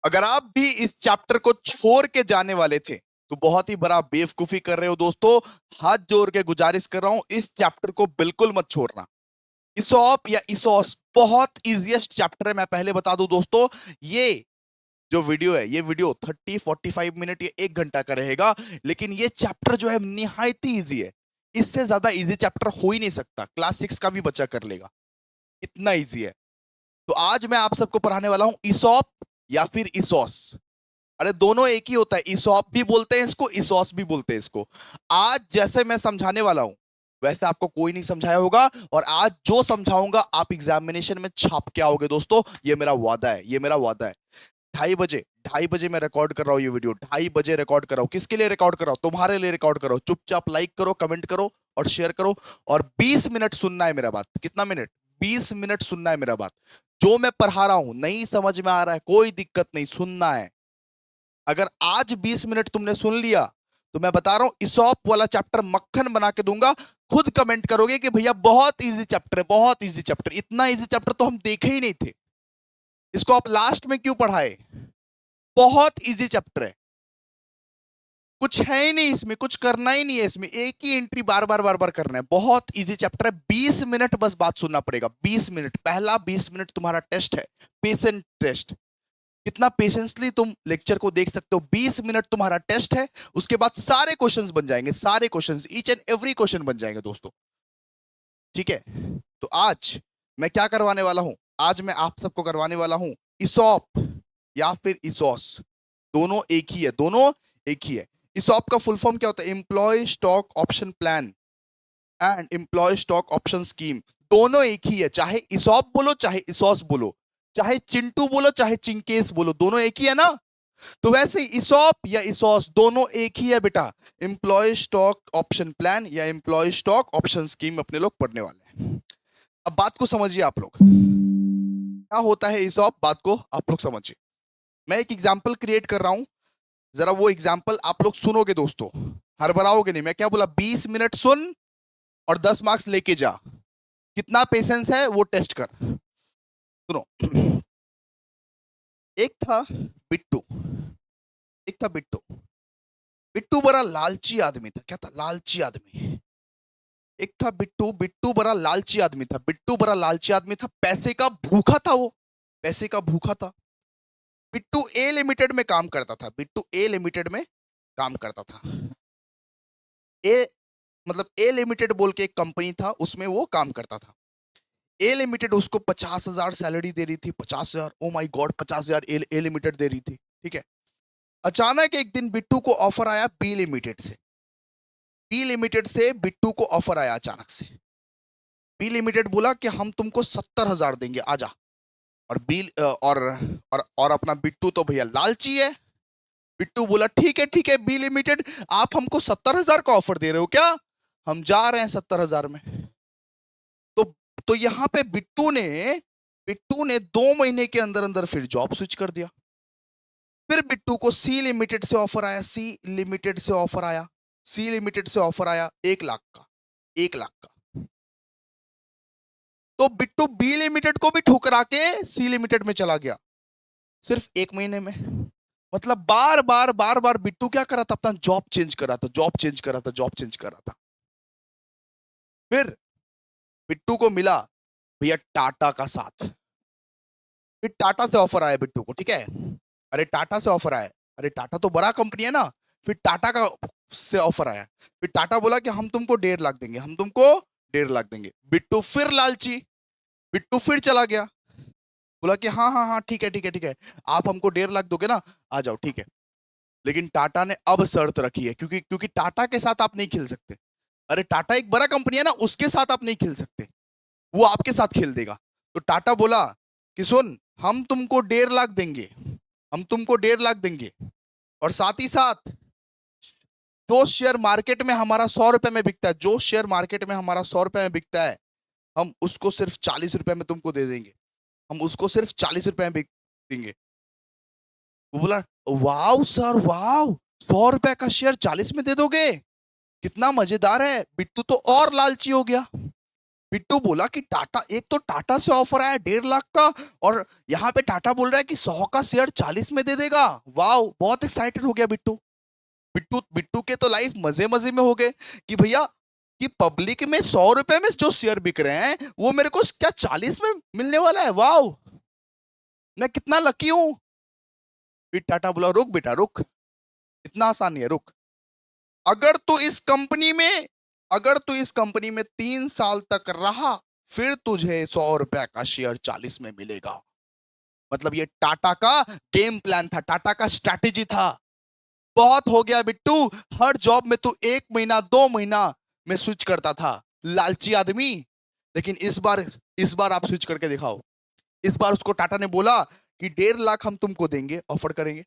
अगर आप भी इस चैप्टर को छोड़ के जाने वाले थे तो बहुत ही बड़ा बेवकूफी कर रहे हो दोस्तों। हाथ जोड़ के गुजारिश कर रहा हूं, इस चैप्टर को बिल्कुल मत छोड़ना। इसॉप या इसॉस बहुत इजीएस्ट चैप्टर है, मैं पहले बता दूं दोस्तों। ये जो वीडियो है, ये वीडियो 30-45 मिनट या 1 घंटा का रहेगा, लेकिन ये चैप्टर जो है निहायत ही इजी है। इससे ज्यादा इजी चैप्टर हो ही नहीं सकता, क्लास 6 का भी बच्चा कर लेगा, इतना इजी है। तो आज मैं आप सबको पढ़ाने वाला हूं इसॉप या फिर इसॉस। अरे दोनों एक ही होता है, इसॉप भी बोलते हैं इसको, इसॉस भी बोलते हैं इसको। आज जैसे मैं समझाने वाला हूं वैसे आपको कोई नहीं समझाया होगा, और आज जो समझाऊंगा आप एग्जामिनेशन में छाप के आओगे दोस्तों, ये मेरा वादा है, ये मेरा वादा है। 2:30 बजे, 2:30 बजे मैं रिकॉर्ड कर रहा हूं ये वीडियो, 2:30 बजे रिकॉर्ड कर रहा हूं। किसके लिए रिकॉर्ड कर रहा हूं? तुम्हारे लिए रिकॉर्ड कर रहा हूं। चुपचाप लाइक करो, कमेंट करो और शेयर करो, और 20 मिनट सुनना है मेरा बात। कितना मिनट? 20 मिनट सुनना है मेरा बात। जो मैं पढ़ा रहा हूं नहीं समझ में आ रहा है, कोई दिक्कत नहीं, सुनना है। अगर आज 20 मिनट तुमने सुन लिया तो मैं बता रहा हूं इसॉप वाला चैप्टर मक्खन बना के दूंगा। खुद कमेंट करोगे कि भैया बहुत इजी चैप्टर है, बहुत इजी चैप्टर। इतना इजी चैप्टर तो हम देखे ही नहीं थे, इसको आप लास्ट में क्यों पढ़ाए? बहुत इजी चैप्टर है, कुछ है ही नहीं इसमें, कुछ करना ही नहीं है इसमें, एक ही एंट्री बार बार बार बार करना है। बहुत इजी चैप्टर है, 20 मिनट बस बात सुनना पड़ेगा। 20 मिनट, पहला 20 मिनट तुम्हारा टेस्ट है, पेशेंट टेस्ट। कितना पेशेंसली तुम लेक्चर को देख सकते हो। 20 मिनट तुम्हारा टेस्ट है, उसके बाद सारे क्वेश्चंस बन जाएंगे, सारे questions, each and every question बन जाएंगे दोस्तों। ठीक है, तो आज मैं क्या करवाने वाला हूं? आज मैं आप सबको करवाने वाला हूं इसॉप या फिर इसॉस। दोनों एक ही है, दोनों एक ही है। इसॉप का फुल फॉर्म क्या होता है? Employee stock option plan and employee stock option scheme. दोनों एक ही है, चाहे इसॉप बोलो चाहे इसॉस बोलो, चाहे चिंटू बोलो चाहे चिंकेस बोलो, दोनों एक ही है ना। तो वैसे ही इसॉप या इसॉस दोनों एक ही है बेटा। एम्प्लॉय स्टॉक ऑप्शन प्लान या एम्प्लॉय स्टॉक ऑप्शन स्कीम अपने लोग पढ़ने वाले हैं। अब बात को समझिए आप लोग, क्या होता है इसॉप, बात को आप लोग समझिए। मैं एक एग्जाम्पल क्रिएट कर रहा हूं, जरा वो एग्जाम्पल आप लोग सुनोगे दोस्तों, हड़बड़ाओगे नहीं। मैं क्या बोला? 20 मिनट सुन और 10 मार्क्स लेके जा। कितना पेशेंस है वो टेस्ट कर। सुनो, एक था बिट्टू, एक था बिट्टू। बिट्टू बड़ा लालची आदमी था। क्या था? लालची आदमी। एक था बिट्टू, बिट्टू बड़ा लालची आदमी था, बिट्टू बड़ा लालची आदमी था, पैसे का भूखा था वो, पैसे का भूखा था। बिट्टू ए लिमिटेड में काम करता था, बिट्टू ए लिमिटेड में काम करता था। ए मतलब ए लिमिटेड बोल के एक कंपनी था, उसमें वो काम करता था। ए लिमिटेड उसको 50,000 सैलरी दे रही थी, 50,000। Oh my God, 50,000 a limited दे रही थी। ठीक है, अचानक एक दिन बिट्टू को ऑफर आया बी लिमिटेड से। बी लिमिटेड से बिट्टू को ऑफर आया अचानक से। बी लिमिटेड बोला कि हम तुमको 70,000 देंगे, आजा। और बी और अपना बिट्टू तो भैया लालची है। बिट्टू बोला ठीक है ठीक है बी लिमिटेड, आप हमको 70,000 का ऑफर दे रहे हो क्या? हम जा रहे हैं 70,000 में। तो तो यहां पे बिट्टू ने 2 महीने के अंदर अंदर फिर जॉब स्विच कर दिया। फिर बिट्टू को सी लिमिटेड से ऑफर आया, सी लिमिटेड से ऑफर आया, सी लिमिटेड से ऑफर आया 1 लाख का, 1 लाख का। तो बिट्टू बी लिमिटेड को भी ठुकरा के सी लिमिटेड में चला गया, सिर्फ 1 महीने में। मतलब बार बार बार बार बिट्टू क्या कर रहा था? अपना जॉब चेंज कर रहा था, जॉब चेंज कर रहा था, जॉब चेंज कर रहा था। फिर बिट्टू को मिला भैया टाटा का साथ। फिर टाटा से ऑफर आया बिट्टू को। ठीक है, अरे टाटा से ऑफर आया, अरे टाटा तो बड़ा कंपनी है ना। फिर टाटा का से ऑफर आया, फिर टाटा बोला कि हम तुमको 1.5 लाख देंगे, हम तुमको 1.5 लाख देंगे। बिट्टू फिर लालची, बिट्टू फिर चला गया, बोला कि हाँ हाँ हाँ ठीक है ठीक है ठीक है, आप हमको 1.5 लाख दोगे ना, आ जाओ ठीक है। लेकिन टाटा ने अब शर्त रखी है, क्योंकि क्योंकि टाटा के साथ आप नहीं खेल सकते। अरे टाटा एक बड़ा कंपनी है ना, उसके साथ आप नहीं खेल सकते, वो आपके साथ खेल देगा। तो टाटा बोला कि सुन, हम तुमको 1.5 लाख देंगे, हम तुमको 1.5 लाख देंगे, और साथ ही साथ जो शेयर मार्केट में हमारा 100 रुपए में बिकता है, जो शेयर मार्केट में हमारा 100 रुपए में बिकता है, हम उसको सिर्फ 40 रुपए में तुमको दे देंगे, हम उसको सिर्फ 40 रुपए में देंगे। वो बोला वाह सर वाह, 100 रुपए का शेयर 40 में दे दोगे, कितना मजेदार है। बिट्टू तो और लालची हो गया, बिट्टू बोला कि टाटा, एक तो टाटा से ऑफर आया 1.5 लाख का, और यहाँ पे टाटा बोल रहा है कि 100 का शेयर 40 में दे देगा। वाह, बहुत एक्साइटेड हो गया बिट्टू। बिट्टू बिट्टू के तो लाइफ मजे मजे में हो गए कि भैया, कि पब्लिक में 100 रुपए में जो शेयर बिक रहे हैं वो मेरे को क्या 40 में मिलने वाला है। वाह, मैं कितना लकी हूं। फिर टाटा बोला, रुक बेटा रुक, इतना आसान नहीं है, रुक। अगर तू इस कंपनी में अगर तू इस कंपनी में 3 साल तक रहा, फिर तुझे 100 रुपए का शेयर 40 में मिलेगा। मतलब ये टाटा का गेम प्लान था, टाटा का स्ट्रैटेजी था। बहुत हो गया बिट्टू, हर जॉब में तू 1 महीना 2 महीना में स्विच करता था, लालची आदमी। लेकिन इस बार आप स्विच करके दिखाओ। इस बार उसको टाटा ने बोला कि 1.5 लाख हम तुमको देंगे, ऑफर करेंगे,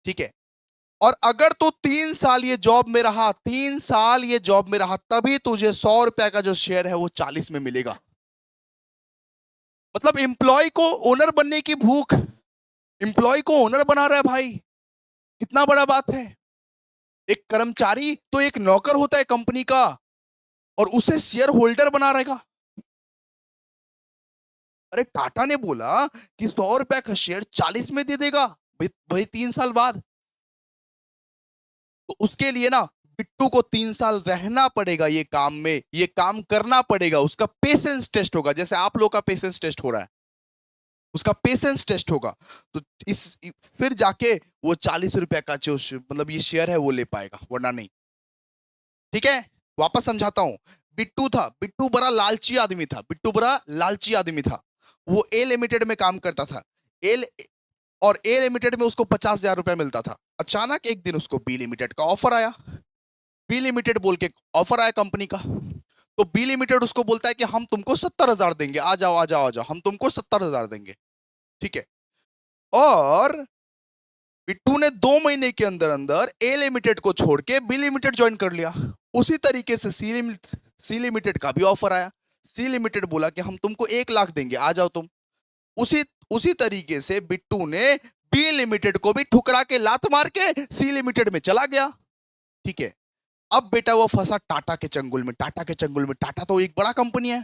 ठीक है। और अगर तू 3 साल ये जॉब में रहा, 3 साल ये जॉब में रहा, तभी तुझे 100 रुपए का जो शेयर है वो 40 में मिलेगा। मतलब एम्प्लॉय को ओनर बनने की भूख, एम्प्लॉय को ओनर बना रहा है भाई, कितना बड़ा बात है। एक कर्मचारी तो एक नौकर होता है कंपनी का, और उसे शेयर होल्डर बना रहेगा। अरे टाटा ने बोला कि 100 रुपए का शेयर 40 में दे देगा भाई 3 साल बाद। तो उसके लिए ना बिट्टू को 3 साल रहना पड़ेगा ये काम में, ये काम करना पड़ेगा, उसका पेशेंस टेस्ट होगा, जैसे आप लोग का पेशेंस टेस्ट हो रहा है, उसका पेशेंस टेस्ट होगा। तो इस फिर जाके वो 40 रुपए का जो मतलब ये शेयर है वो ले पाएगा, वरना नहीं। ठीक है, वापस समझाता हूं। बिट्टू था, बिट्टू बड़ा लालची आदमी था, बिट्टू बड़ा लालची आदमी था। वो ए लिमिटेड में काम करता था। एल और ए लिमिटेड में उसको 50,000 रुपए मिलता था। अचानक एक दिन उसको बी लिमिटेड का ऑफर आया। बी लिमिटेड बोल के ऑफर आया कंपनी का। तो बी लिमिटेड उसको बोलता है कि हम तुमको 70,000 देंगे, आ जाओ आ जाओ आ जाओ, हम तुमको 70,000 देंगे, ठीक है। और बिट्टू ने 2 महीने के अंदर अंदर ए लिमिटेड को छोड़ के बी लिमिटेड ज्वाइन कर लिया। उसी तरीके से सी लिमिटेड का भी ऑफर आया। सी लिमिटेड बोला कि हम तुमको 1 लाख देंगे, आ जाओ तुम। उसी उसी तरीके से बिट्टू ने बी लिमिटेड को भी ठुकरा के लात मार के सी लिमिटेड में चला गया, ठीक है। अब बेटा वो फंसा टाटा के चंगुल में, टाटा के चंगुल में। टाटा तो एक बड़ा कंपनी है,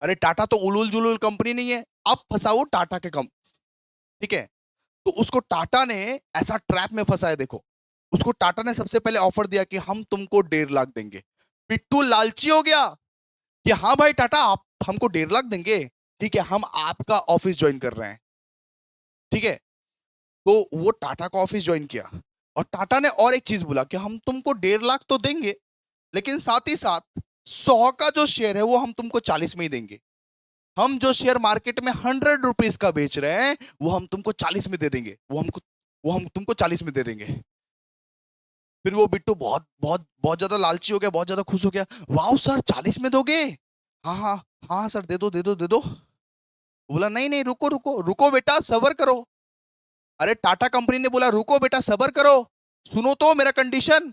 अरे टाटा तो उलूल जुलूल कंपनी नहीं है। अब फंसा वो टाटा के ठीक है। तो उसको टाटा ने ऐसा ट्रैप में फंसा है, देखो। उसको टाटा ने सबसे पहले ऑफर दिया कि हम तुमको 1.5 लाख देंगे। बिट्टू लालची हो गया कि हाँ भाई टाटा, आप हमको 1.5 लाख देंगे, ठीक है, हम आपका ऑफिस ज्वाइन कर रहे हैं, ठीक है। तो वो टाटा का ऑफिस ज्वाइन किया, और टाटा ने और एक चीज बोला कि हम तुमको 1.5 लाख तो देंगे, लेकिन साथ ही साथ 100 का जो शेयर है वो हम तुमको 40 में ही देंगे। हम जो शेयर मार्केट में 100 रुपीज का बेच रहे हैं वो हम तुमको 40 में दे देंगे, वो हम तुमको 40 में दे देंगे। फिर वो बिट्टू बहुत बहुत बहुत ज्यादा लालची हो गया, बहुत ज्यादा खुश हो गया। वाह सर, 40 में दोगे? हाँ हाँ हाँ सर, दे दो दे दो दे दो। बोला नहीं नहीं, रुको रुको रुको बेटा, सबर करो। अरे टाटा कंपनी ने बोला रुको बेटा, सबर करो, सुनो तो मेरा कंडीशन,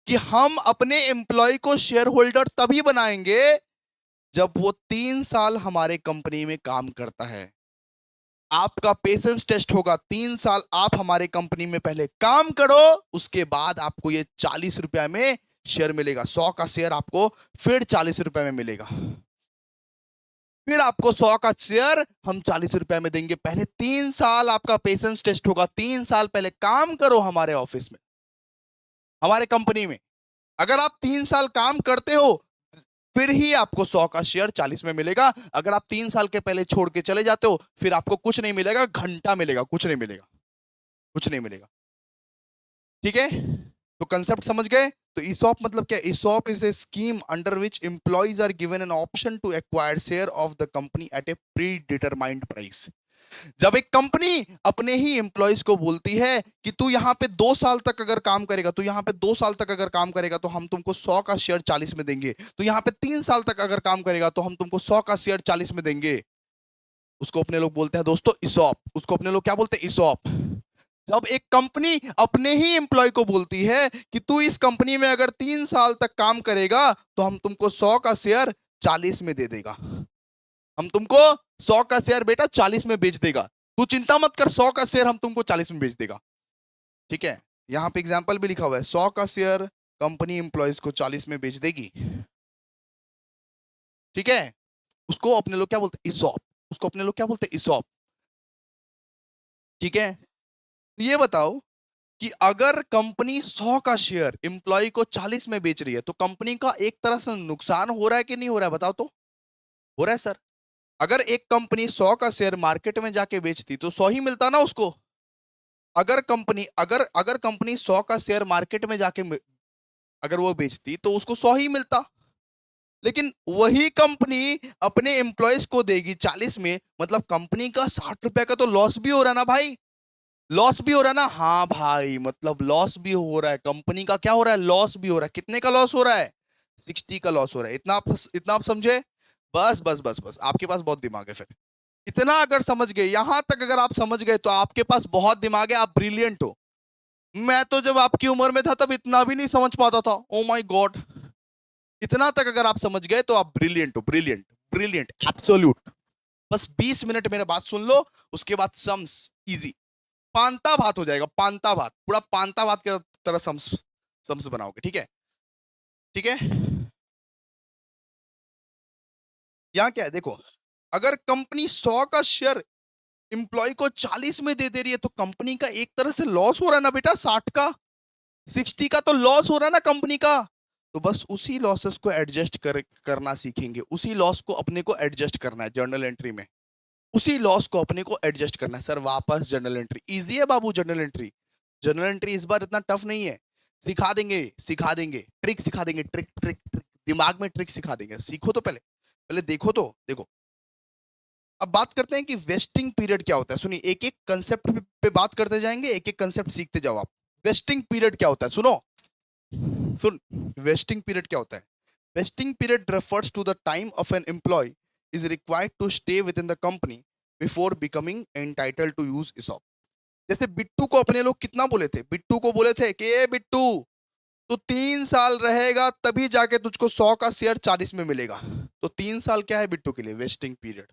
कि हम अपने एम्प्लॉय को शेयर होल्डर तभी बनाएंगे जब वो 3 साल हमारे कंपनी में काम करता है। आपका पेशेंस टेस्ट होगा, 3 साल आप हमारे कंपनी में पहले काम करो, उसके बाद आपको ये 40 रुपए में शेयर मिलेगा। 100 का शेयर आपको फिर 40 रुपए में मिलेगा। फिर आपको 100 का शेयर हम 40 रुपए में देंगे। पहले 3 साल आपका पेशेंस टेस्ट होगा, 3 साल पहले काम करो हमारे ऑफिस में, हमारे कंपनी में। अगर आप 3 साल काम करते हो, फिर ही आपको 100 का शेयर 40 में मिलेगा। अगर आप 3 साल के पहले छोड़ के चले जाते हो, फिर आपको कुछ नहीं मिलेगा, घंटा मिलेगा, कुछ नहीं मिलेगा, कुछ नहीं मिलेगा, ठीक है। तो कंसेप्ट समझ गए? तो ESOP मतलब क्या? ESOP is a scheme under which employees are given an option to acquire share of the company at a predetermined price. जब एक कंपनी अपने ही एम्प्लॉइज को बोलती है कि तू यहाँ पे 2 साल तक अगर काम करेगा, तू यहाँ पे 2 साल तक अगर काम करेगा तो हम तुमको 100 का शेयर 40 में देंगे, तो यहाँ पे 3 साल तक अगर काम करेगा तो हम तुमको 100 का शेयर 40 में देंगे, उसको अपने लोग बोलते हैं दोस्तों ESOP। उसको अपने लोग क्या बोलते हैं? ESOP। जब एक कंपनी अपने ही एम्प्लॉय को बोलती है कि तू इस कंपनी में अगर 3 साल तक काम करेगा तो हम तुमको 100 का शेयर 40 में दे देगा, हम तुमको 100 का शेयर बेटा 40 में बेच देगा, तू चिंता मत कर, 100 का शेयर हम तुमको 40 में बेच देगा, ठीक है। यहां पे एग्जाम्पल भी लिखा हुआ है, 100 का शेयर कंपनी एम्प्लॉयज को 40 में बेच देगी। ठीक है, उसको अपने लोग क्या बोलते हैं, इसॉप। उसको अपने लोग क्या बोलते हैं, इसॉप। ठीक है, तो ये बताओ कि अगर कंपनी 100 का शेयर एम्प्लॉय को 40 में बेच रही है तो कंपनी का एक तरह से नुकसान हो रहा है कि नहीं हो रहा है, बताओ तो। हो रहा है सर। अगर एक कंपनी 100 का शेयर मार्केट में जाके बेचती तो 100 ही मिलता ना उसको। अगर कंपनी 100 का शेयर मार्केट में जाके अगर वो बेचती तो उसको 100 ही मिलता। लेकिन वही कंपनी अपने एम्प्लॉयज को देगी 40 में, मतलब कंपनी का 60 रुपए का तो लॉस भी हो रहा है ना भाई। लॉस भी हो रहा है ना, हाँ भाई, मतलब लॉस भी हो रहा है, कंपनी का क्या हो रहा है, लॉस भी हो रहा है। कितने का लॉस हो रहा है, 60 का लॉस हो रहा है। इतना आप समझे। बस बस बस बस, आपके पास बहुत दिमाग है फिर। इतना अगर समझ गए, यहां तक अगर आप समझ गए तो आपके पास बहुत दिमाग है, आप ब्रिलियंट हो। मैं तो जब आपकी उम्र में था तब इतना भी नहीं समझ पाता था, ओ माय गॉड। इतना तक अगर आप समझ गए तो आप ब्रिलियंट हो, ब्रिलियंट, ब्रिलियंट, एब्सोल्यूट। बस 20 मिनट मेरे बात सुन लो, उसके बाद सम्स इजी। पांता भात हो जाएगा, पांता भात, पूरा पांता भात की तरह सम्स सम्स बनाओगे, ठीक है। ठीक है, यहां क्या है देखो, अगर कंपनी 100 का शेयर इंप्लॉय को 40 में दे रही है तो कंपनी का एक तरह से लॉस हो रहा है ना बेटा, 60 का, 60 का तो लॉस हो रहा है ना कंपनी का। तो बस उसी लॉसेस को एडजस्ट करना सीखेंगे, उसी लॉस को अपने को एडजस्ट करना है जर्नल एंट्री में। उसी लॉस को अपने को एडजस्ट करना है सर, वापस जर्नल एंट्री। इजी है बाबू जर्नल एंट्री। जर्नल एंट्री इस बार इतना टफ नहीं है। सिखा देंगे, सिखा देंगे, ट्रिक सिखा देंगे, ट्रिक ट्रिक ट्रिक, दिमाग में ट्रिक सिखा देंगे। सीखो तो पहले, पहले देखो तो देखो। अब बात करते हैं कि वेस्टिंग पीरियड क्या होता है। सुनिए, एक एक कंसेप्ट पे बात करते जाएंगे, एक एक कंसेप्ट सीखते जाओ आप। वेस्टिंग पीरियड क्या होता है, सुनो, सुन। वेस्टिंग पीरियड क्या होता है? Vesting period refers to the time of an employee is required to stay within the company before becoming entitled to use ESOP। जैसे बिट्टू को अपने लोग कितना बोले थे, बिट्टू को बोले थे कि ए बिट्टू, तू 3 साल रहेगा तभी जाके तुझको 100 का शेयर 40 में मिलेगा। तो 3 साल क्या है बिट्टू के लिए, वेस्टिंग पीरियड।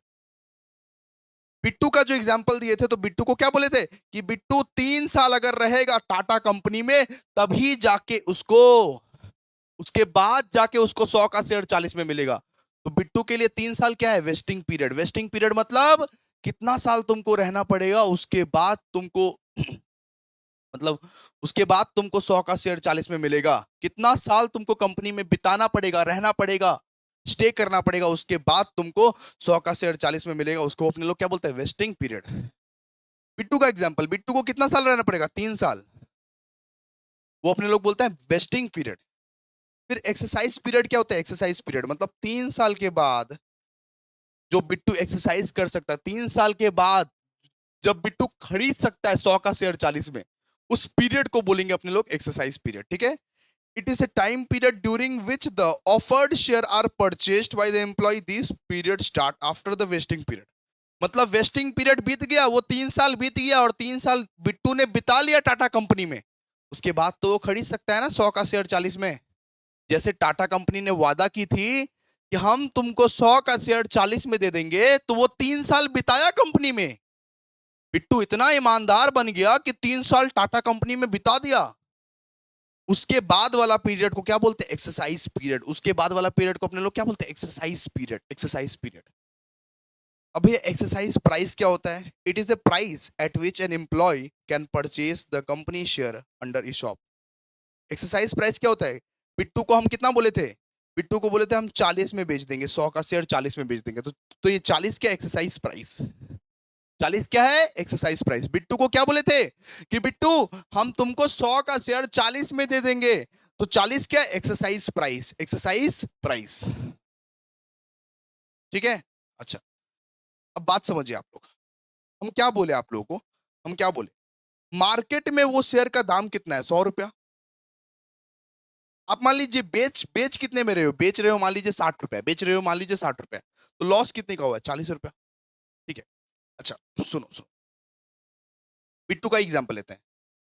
बिट्टू का जो एग्जाम्पल दिए थे तो बिट्टू को क्या बोले थे कि बिट्टू 3 साल अगर रहेगा टाटा कंपनी में तभी जाके उसको, उसके बाद जाके उसको 100 का शेयर 40 में मिलेगा। तो बिट्टू के लिए 3 साल क्या है, वेस्टिंग पीरियड। वेस्टिंग पीरियड मतलब कितना साल तुमको रहना पड़ेगा, उसके बाद तुमको मतलब उसके बाद तुमको 100 का शेयर 40 में मिलेगा। कितना साल तुमको कंपनी में बिताना पड़ेगा, रहना पड़ेगा, स्टे करना पड़ेगा, उसके बाद तुमको 100 का शेयर 40 में मिलेगा। उसको अपने लोग क्या बोलते हैं, वेस्टिंग पीरियड। बिट्टू का एग्जाम्पल, बिट्टू को कितना साल रहना पड़ेगा, 3 साल, वो अपने लोग बोलते हैं वेस्टिंग पीरियड। फिर एक्सरसाइज पीरियड क्या होता है, एक्सरसाइज पीरियड मतलब 3 साल के बाद जो बिट्टू एक्सरसाइज कर सकता है, 3 साल के बाद जब बिट्टू खरीद सकता है 100 का शेयर 40 में, उस पीरियड को बोलेंगे अपने लोग एक्सरसाइज पीरियड। ठीक है, it is a time period during which the offered share are purchased by the employee. This period start after the vesting period. मतलब वेस्टिंग पीरियड बीत गया, वो 3 साल बीत गया और 3 साल बिट्टू ने बिता लिया टाटा कंपनी में, उसके बाद तो वो खरीद सकता है ना 100 का शेयर 40 में। जैसे टाटा कंपनी ने वादा की थी कि हम तुमको 100 का शेयर 40 में दे देंगे, तो वो 3 साल बिताया कंपनी में। बिट्टू इतना ईमानदार बन गया कि 3 साल टाटा कंपनी में बिता दिया। उसके बाद वाला पीरियड को क्या बोलते हैं, एक्सरसाइज पीरियड। उसके बाद वाला पीरियड को अपने लोग क्या बोलते हैं, एक्सरसाइज पीरियड, एक्सरसाइज पीरियड। अब ये एक्सरसाइज प्राइस क्या होता है, it is a price at which an employee can purchase the company share under ESOP। Exercise price क्या होता है, बिट्टू को हम कितना बोले थे, बिट्टू को बोले थे हम 40 में बेच देंगे, 100 का शेयर 40 में बेच देंगे। तो ये 40 क्या एक्सरसाइज प्राइस, 40 क्या है एक्सरसाइज प्राइस। बिट्टू को क्या बोले थे कि बिट्टू हम तुमको 100 का शेयर 40 में दे देंगे, तो 40 क्या एक्सरसाइज प्राइस, एक्सरसाइज प्राइस। ठीक है, अच्छा, अब बात समझिए आप लोग। हम क्या बोले आप लोगों को, हम क्या बोले, मार्केट में वो शेयर का दाम कितना है, 100 रुपया। आप मान लीजिए बेच कितने में रहे हो, बेच रहे हो मान लीजिए 60 रुपए, बेच रहे हो मान लीजिए 60 रुपए, तो लॉस कितने का हुआ, 40 रुपया। ठीक है, अच्छा, तो सुनो सुनो, बिट्टू का एग्जाम्पल लेते हैं।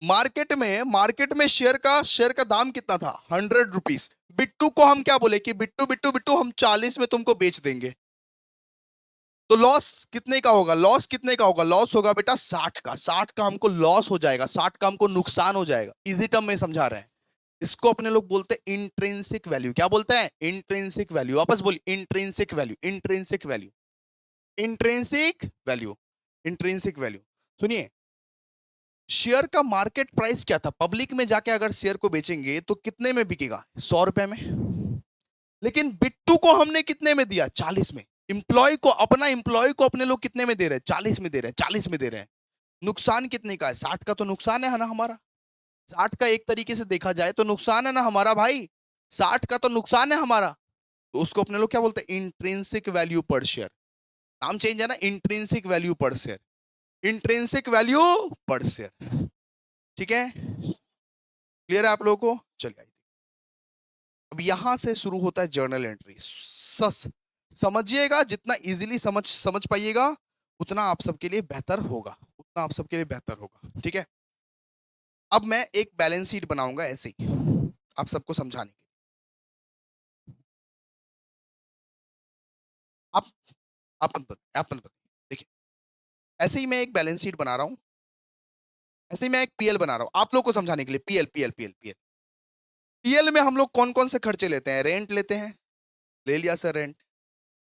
मार्केट में शेयर का दाम कितना था, 100 रुपीज। बिट्टू को हम क्या बोले कि बिट्टू बिट्टू बिट्टू हम 40 में तुमको बेच देंगे, तो लॉस कितने का होगा, लॉस कितने का होगा, लॉस होगा बेटा 60 का। 60 का हमको लॉस हो जाएगा, 60 का हमको नुकसान हो जाएगा। इजी टर्म में समझा रहे हैं। इसको अपने लोग बोलते हैं इंट्रिंसिक वैल्यू। क्या बोलते हैं? Intrinsic value. वापस बोलिए, intrinsic value, intrinsic value, intrinsic value, intrinsic value. सुनिए, शेयर का मार्केट प्राइस क्या था? पब्लिक में जाके अगर शेयर को बेचेंगे तो कितने में बिकेगा? 100 रुपए में। लेकिन बिट्टू को हमने कितने में दिया? 40 में। इंप्लॉय को, अपना इंप्लॉय को अपने लोग कितने में दे रहे हैं? 40 में दे रहे हैं, 40 में दे रहे हैं। नुकसान कितने का है? 60 का तो नुकसान है ना हमारा। 60 का एक तरीके से देखा जाए तो नुकसान है ना हमारा भाई। 60 का तो नुकसान है हमारा। तो उसको अपने लोग क्या बोलते हैं? इंट्रिंसिक वैल्यू पर शेयर। नाम चेंज है ना, इंट्रिंसिक वैल्यू पर शेयर, इंट्रिंसिक वैल्यू पर शेयर। ठीक है, क्लियर है आप लोगों को? चलिए, अब यहां से शुरू होता है जर्नल एंट्री। समझिएगा, जितना इजीली समझ पाइएगा उतना आप सबके लिए बेहतर होगा, उतना आप सबके लिए बेहतर होगा। ठीक है, अब मैं एक बैलेंस शीट बनाऊंगा ऐसे ही आप सबको समझाने के लिए। आप आप देखिए, ऐसे ही मैं एक बैलेंस शीट बना रहा हूं, ऐसे ही मैं एक पीएल बना रहा हूं आप लोग को समझाने के लिए। PL PL PL PL PL में हम लोग कौन कौन से खर्चे लेते हैं? रेंट लेते हैं, ले लिया सर रेंट।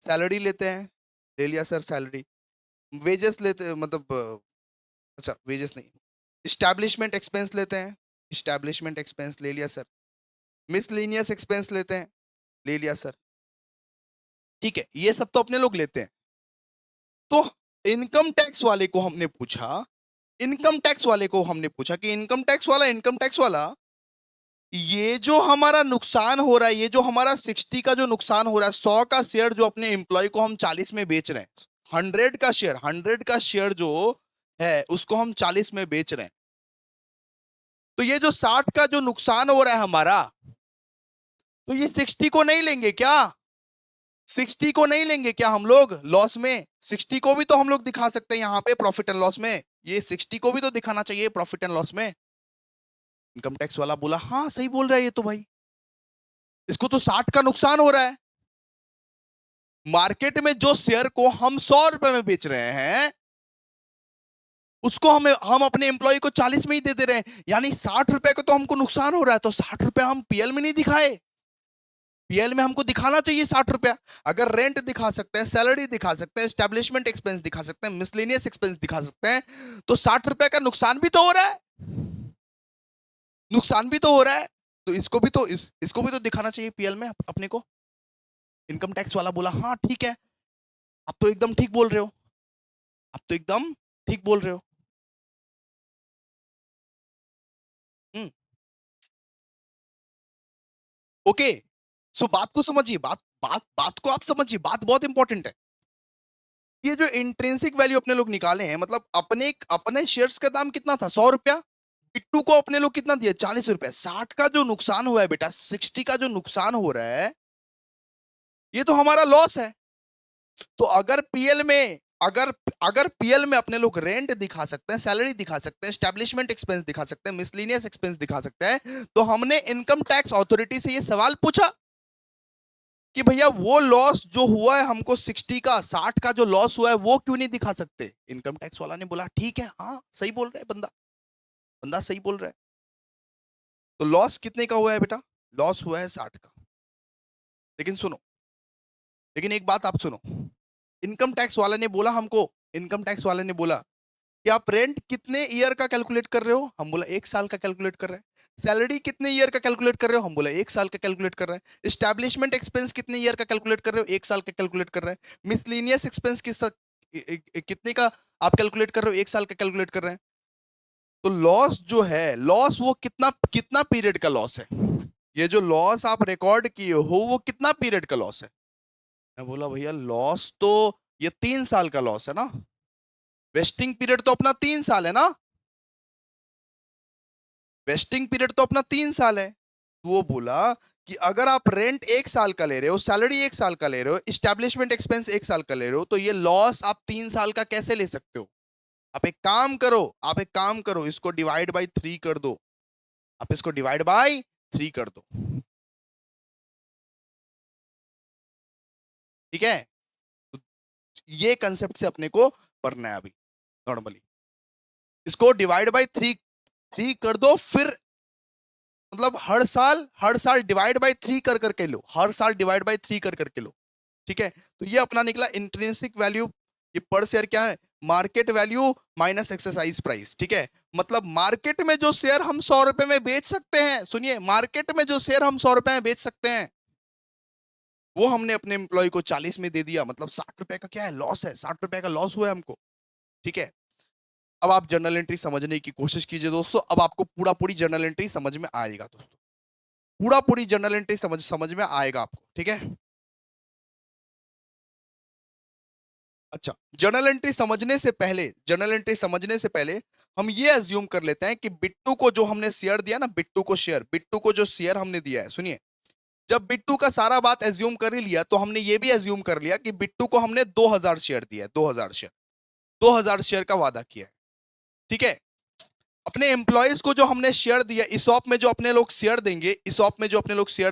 सैलरी लेते हैं, ले लिया सर सैलरी। वेजेस लेते, मतलब अच्छा वेजेस नहीं, इस्टेब्लिशमेंट एक्सपेंस लेते हैं, इस्टेब्लिशमेंट एक्सपेंस ले लिया सर। मिसलेनियस एक्सपेंस लेते हैं, ले लिया सर। ठीक है, ये सब तो अपने लोग लेते हैं। तो इनकम टैक्स वाले को हमने पूछा, इनकम टैक्स वाले को हमने पूछा कि इनकम टैक्स वाला, इनकम टैक्स वाला, ये जो हमारा नुकसान हो रहा है, ये जो हमारा 60 का जो नुकसान हो रहा है, 100 का शेयर जो अपने एम्प्लॉय को हम 40 में बेच रहे हैं, 100 का शेयर, 100 का शेयर जो है उसको हम 40 में बेच रहे हैं, तो ये जो 60 का जो नुकसान हो रहा है हमारा, तो ये 60 को नहीं लेंगे क्या? 60 को नहीं लेंगे क्या हम लोग लॉस में? 60 को भी तो हम लोग दिखा सकते हैं यहाँ पे प्रॉफिट एंड लॉस में, ये 60 को भी तो दिखाना चाहिए प्रॉफिट एंड लॉस में। इनकम टैक्स वाला बोला हाँ सही बोल रहा है ये तो भाई, इसको तो 60 का नुकसान हो रहा है। मार्केट में जो शेयर को हम 100 रुपए में बेच रहे हैं, उसको हम अपने एम्प्लॉय को 40 में ही दे दे रहे हैं, यानी 60 रुपए का तो हमको नुकसान हो रहा है। तो 60 रुपए हम पीएल में नहीं दिखाए, पीएल में हमको दिखाना चाहिए 60 रुपया। अगर रेंट दिखा सकते हैं, सैलरी दिखा सकते हैं, एस्टेब्लिशमेंट एक्सपेंस दिखा सकते हैं, मिसलेनियस एक्सपेंस दिखा सकते हैं, तो 60 रुपए का नुकसान भी तो हो रहा है, नुकसान भी तो हो रहा है। तो इसको भी तो इसको भी तो दिखाना चाहिए पीएल में अपने को। इनकम टैक्स वाला बोला हाँ ठीक है, आप तो एकदम ठीक बोल रहे हो, आप तो एकदम ठीक बोल रहे हो। हम्म, ओके। सो बात को समझिए, बात को आप समझिए, बात बहुत इंपॉर्टेंट है। ये जो इंट्रिंसिक वैल्यू अपने लोग निकाले हैं, मतलब अपने अपने शेयर्स का दाम कितना था? 100 रुपया। बिट्टू को अपने लोग कितना दिया? 40 रुपया। 60 का जो नुकसान हुआ है बेटा, 60 का जो नुकसान हो रहा है, ये तो हमारा लॉस है। तो अगर पीएल में, अगर अगर पीएल में अपने लोग रेंट दिखा सकते हैं, सैलरी दिखा सकते हैं, एस्टेब्लिशमेंट एक्सपेंस दिखा सकते हैं, मिसलिनियस एक्सपेंस दिखा सकते हैं, तो हमने इनकम टैक्स अथॉरिटी से ये सवाल पूछा कि भैया वो लॉस जो हुआ है हमको 60 का, 60 का जो लॉस हुआ है वो क्यों नहीं दिखा सकते? इनकम टैक्स वाला ने बोला ठीक है, हाँ सही बोल रहे हैं बंदा, बंदा सही बोल रहा है। तो लॉस कितने का हुआ है बेटा? लॉस हुआ है 60 का। लेकिन सुनो, लेकिन एक बात आप सुनो, इनकम टैक्स वाले ने बोला हमको, इनकम टैक्स वाले ने बोला कि आप रेंट कितने ईयर का कैलकुलेट कर रहे हो? हम बोला 1 साल का कैलकुलेट कर रहे हैं। सैलरी कितने ईयर का कैलकुलेट कर रहे हो? हम बोला 1 साल का कैलकुलेट कर रहे हैं। एस्टैब्लिशमेंट एक्सपेंस कितने ईयर का कैलकुलेट कर रहे हो? 1 साल का कैलकुलेट कर रहे हैं। मिसलिनियस एक्सपेंस कितने का आप कैलकुलेट कर रहे हो? 1 साल का कैलकुलेट कर रहे हैं। तो लॉस जो है, लॉस वो कितना कितना पीरियड का लॉस है? ये जो लॉस आप रिकॉर्ड किए हो वो कितना पीरियड का लॉस है? मैं बोला भैया लॉस तो ये 3 साल का लॉस है ना, वेस्टिंग पीरियड तो अपना 3 साल है ना, वेस्टिंग पीरियड तो अपना 3 साल है। तो वो बोला कि अगर आप रेंट 1 साल का ले रहे हो, सैलरी 1 साल का ले रहे हो, इस्टेब्लिशमेंट एक्सपेंस 1 साल का ले रहे हो, तो ये लॉस आप 3 साल का कैसे ले सकते हो? आप एक काम करो, आप एक काम करो, इसको डिवाइड बाई 3 कर दो, आप इसको डिवाइड बाई 3 कर दो। ठीक है, तो ये कंसेप्ट से अपने को पढ़ना है अभी नॉर्मली। इसको डिवाइड बाई 3 कर दो, फिर मतलब हर साल डिवाइड बाय 3 कर करके लो, हर साल डिवाइड बाय 3 कर करके लो, ठीक है। तो ये अपना निकला इंट्रिंसिक वैल्यू। ये पर शेयर क्या है, market value minus exercise price, ठीक है। मतलब मार्केट में जो शेयर हम 100 रुपए में बेच सकते हैं, सुनिए, मार्केट में जो शेयर हम 100 रुपए में बेच सकते हैं, वो हमने अपने एम्प्लॉय को 40 में दे दिया, मतलब 60 रुपए का क्या है, लॉस है, 60 रुपए का लॉस हुआ है हमको, ठीक है। अब आप जर्नल एंट्री समझने की कोशिश कीजिए दोस्तों, अब आपको पूरा पूरी जर्नल एंट्री समझ में आएगा दोस्तों, पूरा पूरी जर्नल एंट्री समझ में आएगा आपको, ठीक है। अच्छा, जर्नल एंट्री समझने से पहले हम ये अज्यूम कर लेते हैं कि बिट्टू को जो हमने शेयर दिया ना, बिट्टू को जो शेयर हमने दिया है, सुनिए, जब बिट्टू का सारा बात एज्यूम कर ही लिया, तो हमने ये भी एज्यूम कर लिया कि बिट्टू को हमने 2000 शेयर दिया है, 2000 शेयर का वादा किया है, ठीक है। अपने एम्प्लॉयज को जो हमने शेयर दिया, इसॉप में जो अपने लोग शेयर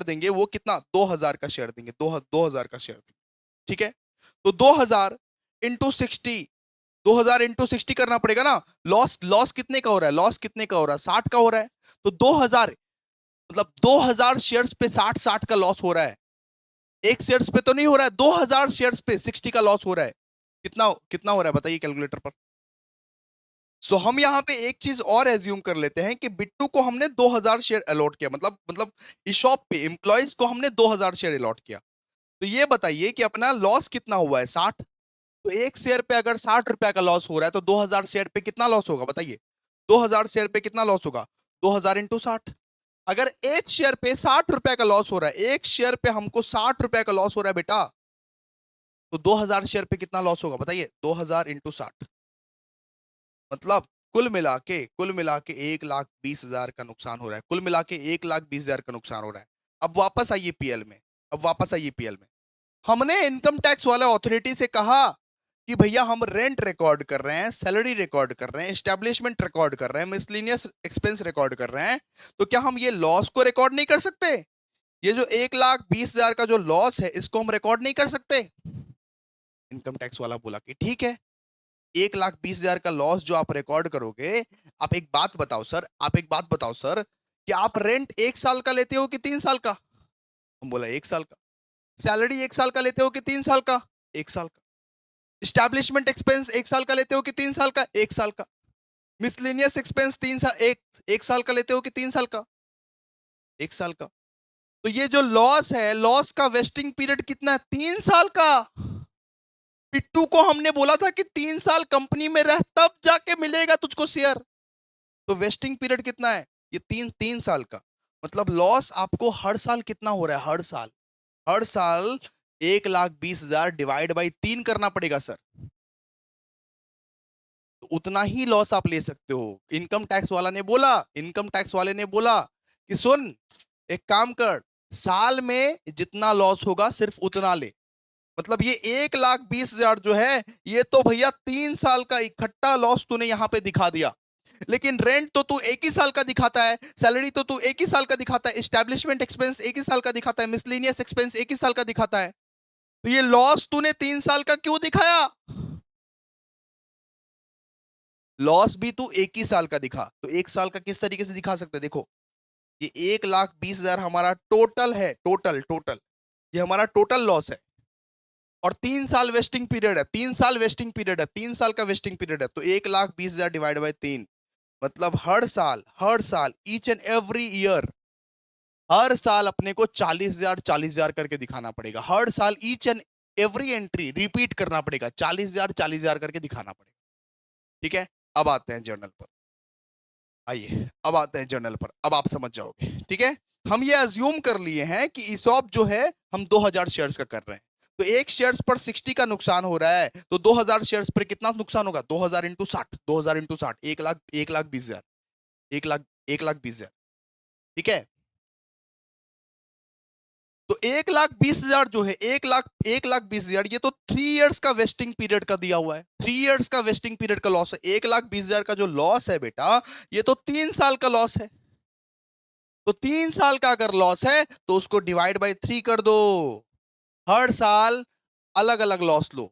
देंगे, वो कितना, 2000 का शेयर देंगे, 2000 का शेयर देंगे, ठीक है। तो 2000 इंटू 60, 2000 इंटू 60 करना पड़ेगा ना। लॉस लॉस कितने का हो रहा है, 60 का हो रहा है। तो 2000 मतलब 2000 शेयर्स पे 60 का लॉस हो रहा है, एक शेयर्स पे तो नहीं हो रहा है, 2000 शेयर्स पे 60 का लॉस हो रहा है। कितना कितना हो रहा है बताइए कैलकुलेटर पर। सो हम यहां पे एक चीज और एज्यूम कर लेते हैं कि बिट्टू को हमने 2000 शेयर अलॉट किया, मतलब इस शॉप पे एम्प्लॉयज को हमने 2000 शेयर अलॉट किया। तो ये बताइए कि अपना लॉस कितना हुआ है, 60। तो एक शेयर पे अगर 60 रुपए का लॉस हो रहा है, तो 2000 शेयर पे कितना लॉस होगा बताइए, 2000 शेयर पे कितना लॉस होगा, 2000 इंटू 60। अगर एक शेयर पे 60 रुपए का लॉस हो रहा है, एक शेयर पे हमको 60 रुपए का लॉस हो रहा है बेटा, तो 2000 शेयर पे कितना लॉस होगा बताइए, 2000 इंटू 60, मतलब कुल मिला के 1,20,000 का नुकसान हो रहा है, कुल मिला के 1,20,000 का नुकसान हो रहा है। अब वापस आइए पीएल में, हमने इनकम टैक्स वाला अथॉरिटी से कहा कि भैया हम रेंट रिकॉर्ड कर रहे हैं, सैलरी रिकॉर्ड कर रहे हैं, एस्टेब्लिशमेंट रिकॉर्ड कर रहे हैं, मिसलिनियस एक्सपेंस रिकॉर्ड कर रहे हैं, तो क्या हम ये लॉस को रिकॉर्ड नहीं कर सकते, ये जो 1,20,000 का जो लॉस है, इसको हम रिकॉर्ड नहीं कर सकते। इनकम टैक्स वाला बोला कि ठीक है, 1,20,000 का लॉस जो आप रिकॉर्ड करोगे, आप एक बात बताओ सर, कि आप रेंट 1 साल का लेते हो कि 3 साल का। हम बोला 1 साल का। सैलरी 1 साल का लेते हो कि 3 साल का, 1 साल का। स्टैब्लिशमेंट एक्सपेंस 1 साल का लेते हो कि 3 साल का, 1 साल का। मिसलेनियस एक्सपेंस 3 साल, एक साल का लेते हो कि 3 साल का, 1 साल का। तो ये जो लॉस है, लॉस का वेस्टिंग पीरियड कितना है, 3 साल का। पिट्टू को हमने बोला था कि 3 साल कंपनी में रह, तब जाके मिलेगा तुझको शेयर। तो वेस्टिंग पीरियड कितना है, ये तीन तीन साल का। मतलब लॉस आपको हर साल कितना हो रहा है, हर साल 1,20,000 डिवाइड बाई 3 करना पड़ेगा सर, तो उतना ही लॉस आप ले सकते हो। इनकम टैक्स वाले ने बोला कि सुन, एक काम कर, साल में जितना लॉस होगा सिर्फ उतना ले। मतलब ये 1,20,000 जो है, ये तो भैया 3 साल का इकट्ठा लॉस तूने यहां पे दिखा दिया। लेकिन रेंट तो तू एक ही साल का दिखाता है, सैलरी तो तू एक ही साल का दिखाता है, एस्टैब्लिशमेंट एक्सपेंस एक ही साल का दिखाता है, मिसलेनियस एक्सपेंस एक ही साल का दिखाता है। तो ये लॉस तूने 3 साल का क्यों दिखाया, लॉस भी तू एक ही साल का दिखा, तो 1 साल का किस तरीके से दिखा सकते हैं, देखो, ये 1,20,000 हमारा टोटल है, टोटल ये हमारा टोटल लॉस है। और 3 साल वेस्टिंग पीरियड है, 3 साल का वेस्टिंग पीरियड है। तो 1,20,000 डिवाइड बाई 3, मतलब हर साल ईच एंड एवरी ईयर, हर साल अपने को 40,000 40,000 करके दिखाना पड़ेगा, हर साल each and every entry repeat करना पड़ेगा, 40,000 40,000 करके दिखाना पड़ेगा, ठीक है। अब आते हैं जर्नल पर, अब आप समझ जाओगे, ठीक है। हम ये अज्यूम कर लिए हैं कि ईसॉप जो है हम 2000 शेयर्स का कर रहे हैं, तो एक शेयर्स पर 60 का नुकसान हो रहा है, तो 2000 शेयर्स पर कितना नुकसान होगा, 2000 इंटू 60, 2000 इंटू 60, 1,20,000, 1,20,000, ठीक है। तो 1,20,000 जो है, 1,20,000, ये तो 3 इयर्स का वेस्टिंग पीरियड का दिया हुआ है, 3 इयर्स का वेस्टिंग पीरियड का लॉस है। 1,20,000 का जो लॉस है बेटा, ये तो 3 साल का लॉस है। तो 3 साल का अगर लॉस है, तो उसको डिवाइड बाई 3 कर दो, हर साल अलग अलग लॉस लो,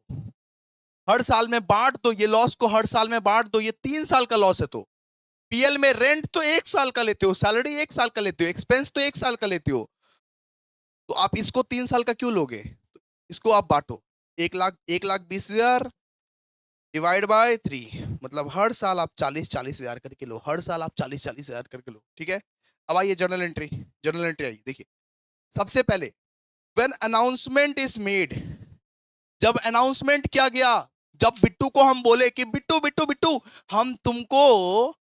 हर साल में बांट दो, ये लॉस को हर साल में बांट दो, ये 3 साल का लॉस है, तो पीएल में रेंट तो 1 साल का लेते हो, सैलरी 1 साल का लेते हो, एक्सपेंस तो 1 साल का लेते हो, तो आप इसको 3 साल का क्यों लोगे? इसको आप बांटो, 1,20,000 डिवाइड बाय 3, मतलब हर साल आप 40,40,000 करके लो, हर साल आप 40,40,000 करके लो, ठीक है। अब आइए जर्नल एंट्री, जर्नल एंट्री आइए, देखिए सबसे पहले व्हेन अनाउंसमेंट इज मेड, जब अनाउंसमेंट किया गया, जब बिट्टू को हम बोले कि बिट्टू बिट्टू बिट्टू हम तुमको